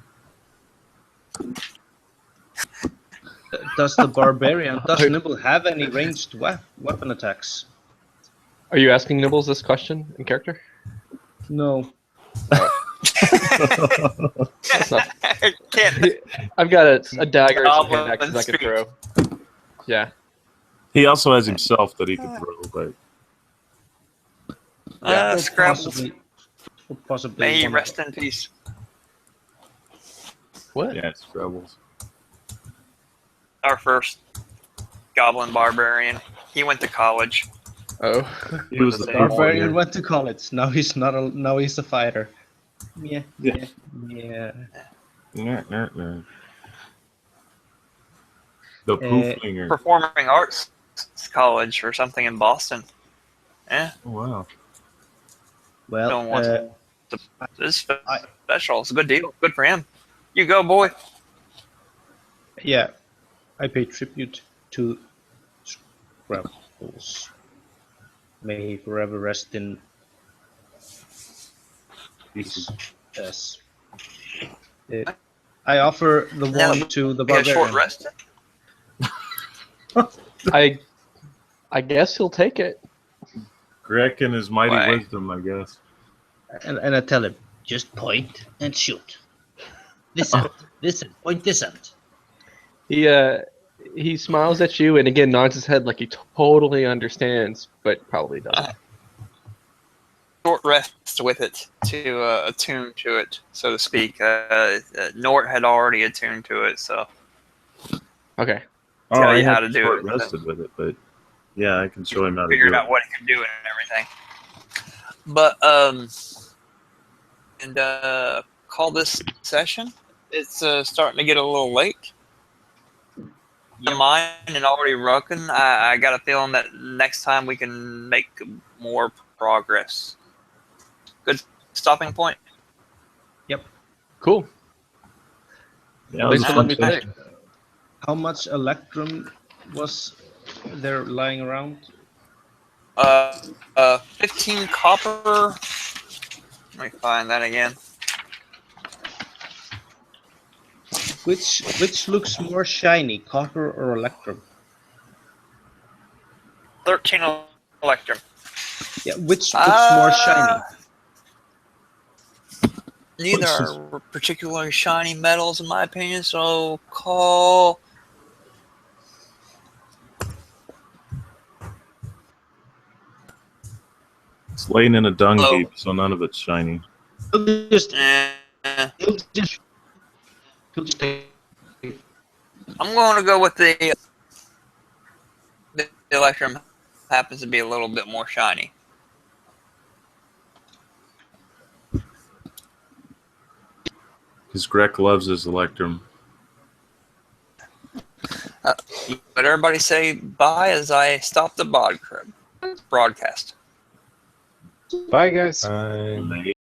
Does Nibble have any ranged weapon attacks? Are you asking Nibbles this question in character? No. I've got a dagger and some axes I could throw. Yeah. He also has himself that he can throw, but Scrabbles. Possibly. May he rest in peace. What? Yeah, Scrabbles. Oh. Our first goblin barbarian. He went to college. Oh. He was the barbarian went to college. Now he's not. Now he's a fighter. Yeah. The pooflinger. Performing arts college or something in Boston. Yeah. Oh, wow. Well, this is special. It's a good deal. Good for him. You go, boy. Yeah, I pay tribute to Scrabbles. May he forever rest in Pieces. peace. Yes. I offer the Now, wand to the we had a short barbarian. rest. I guess he'll take it. Greg and his mighty Why? wisdom, I guess. And I tell him, Just point and shoot. This end. This end. Point this end. He smiles at you and again nods his head like he totally understands, but probably doesn't. Short rest with it to attune to it, so to speak. Nort had already attuned to it, so Okay. Oh, Tell I you how had to do short it. rested with it, but yeah, I can show him how to figured do out it. what it could do and everything. But call this session. It's starting to get a little late. Mine and already rocking. I got a feeling that next time we can make more progress. Good stopping point. Cool. Yeah, it was a Thanks for fun letting me session. play. how much electrum was there lying around? 15 copper. Let me find that again. Which looks more shiny, copper or electrum? 13 electrum. Yeah, which looks more shiny? Neither are particularly shiny metals, in my opinion. So call. It's laying in a dung Oh. heap, so none of it's shiny. He'll just, Eh, he'll just take I'm going to go with the electrum. Happens to be a little bit more shiny. Because Greg loves his electrum. But everybody say bye as I stop the broadcast. Bye, guys. I Late.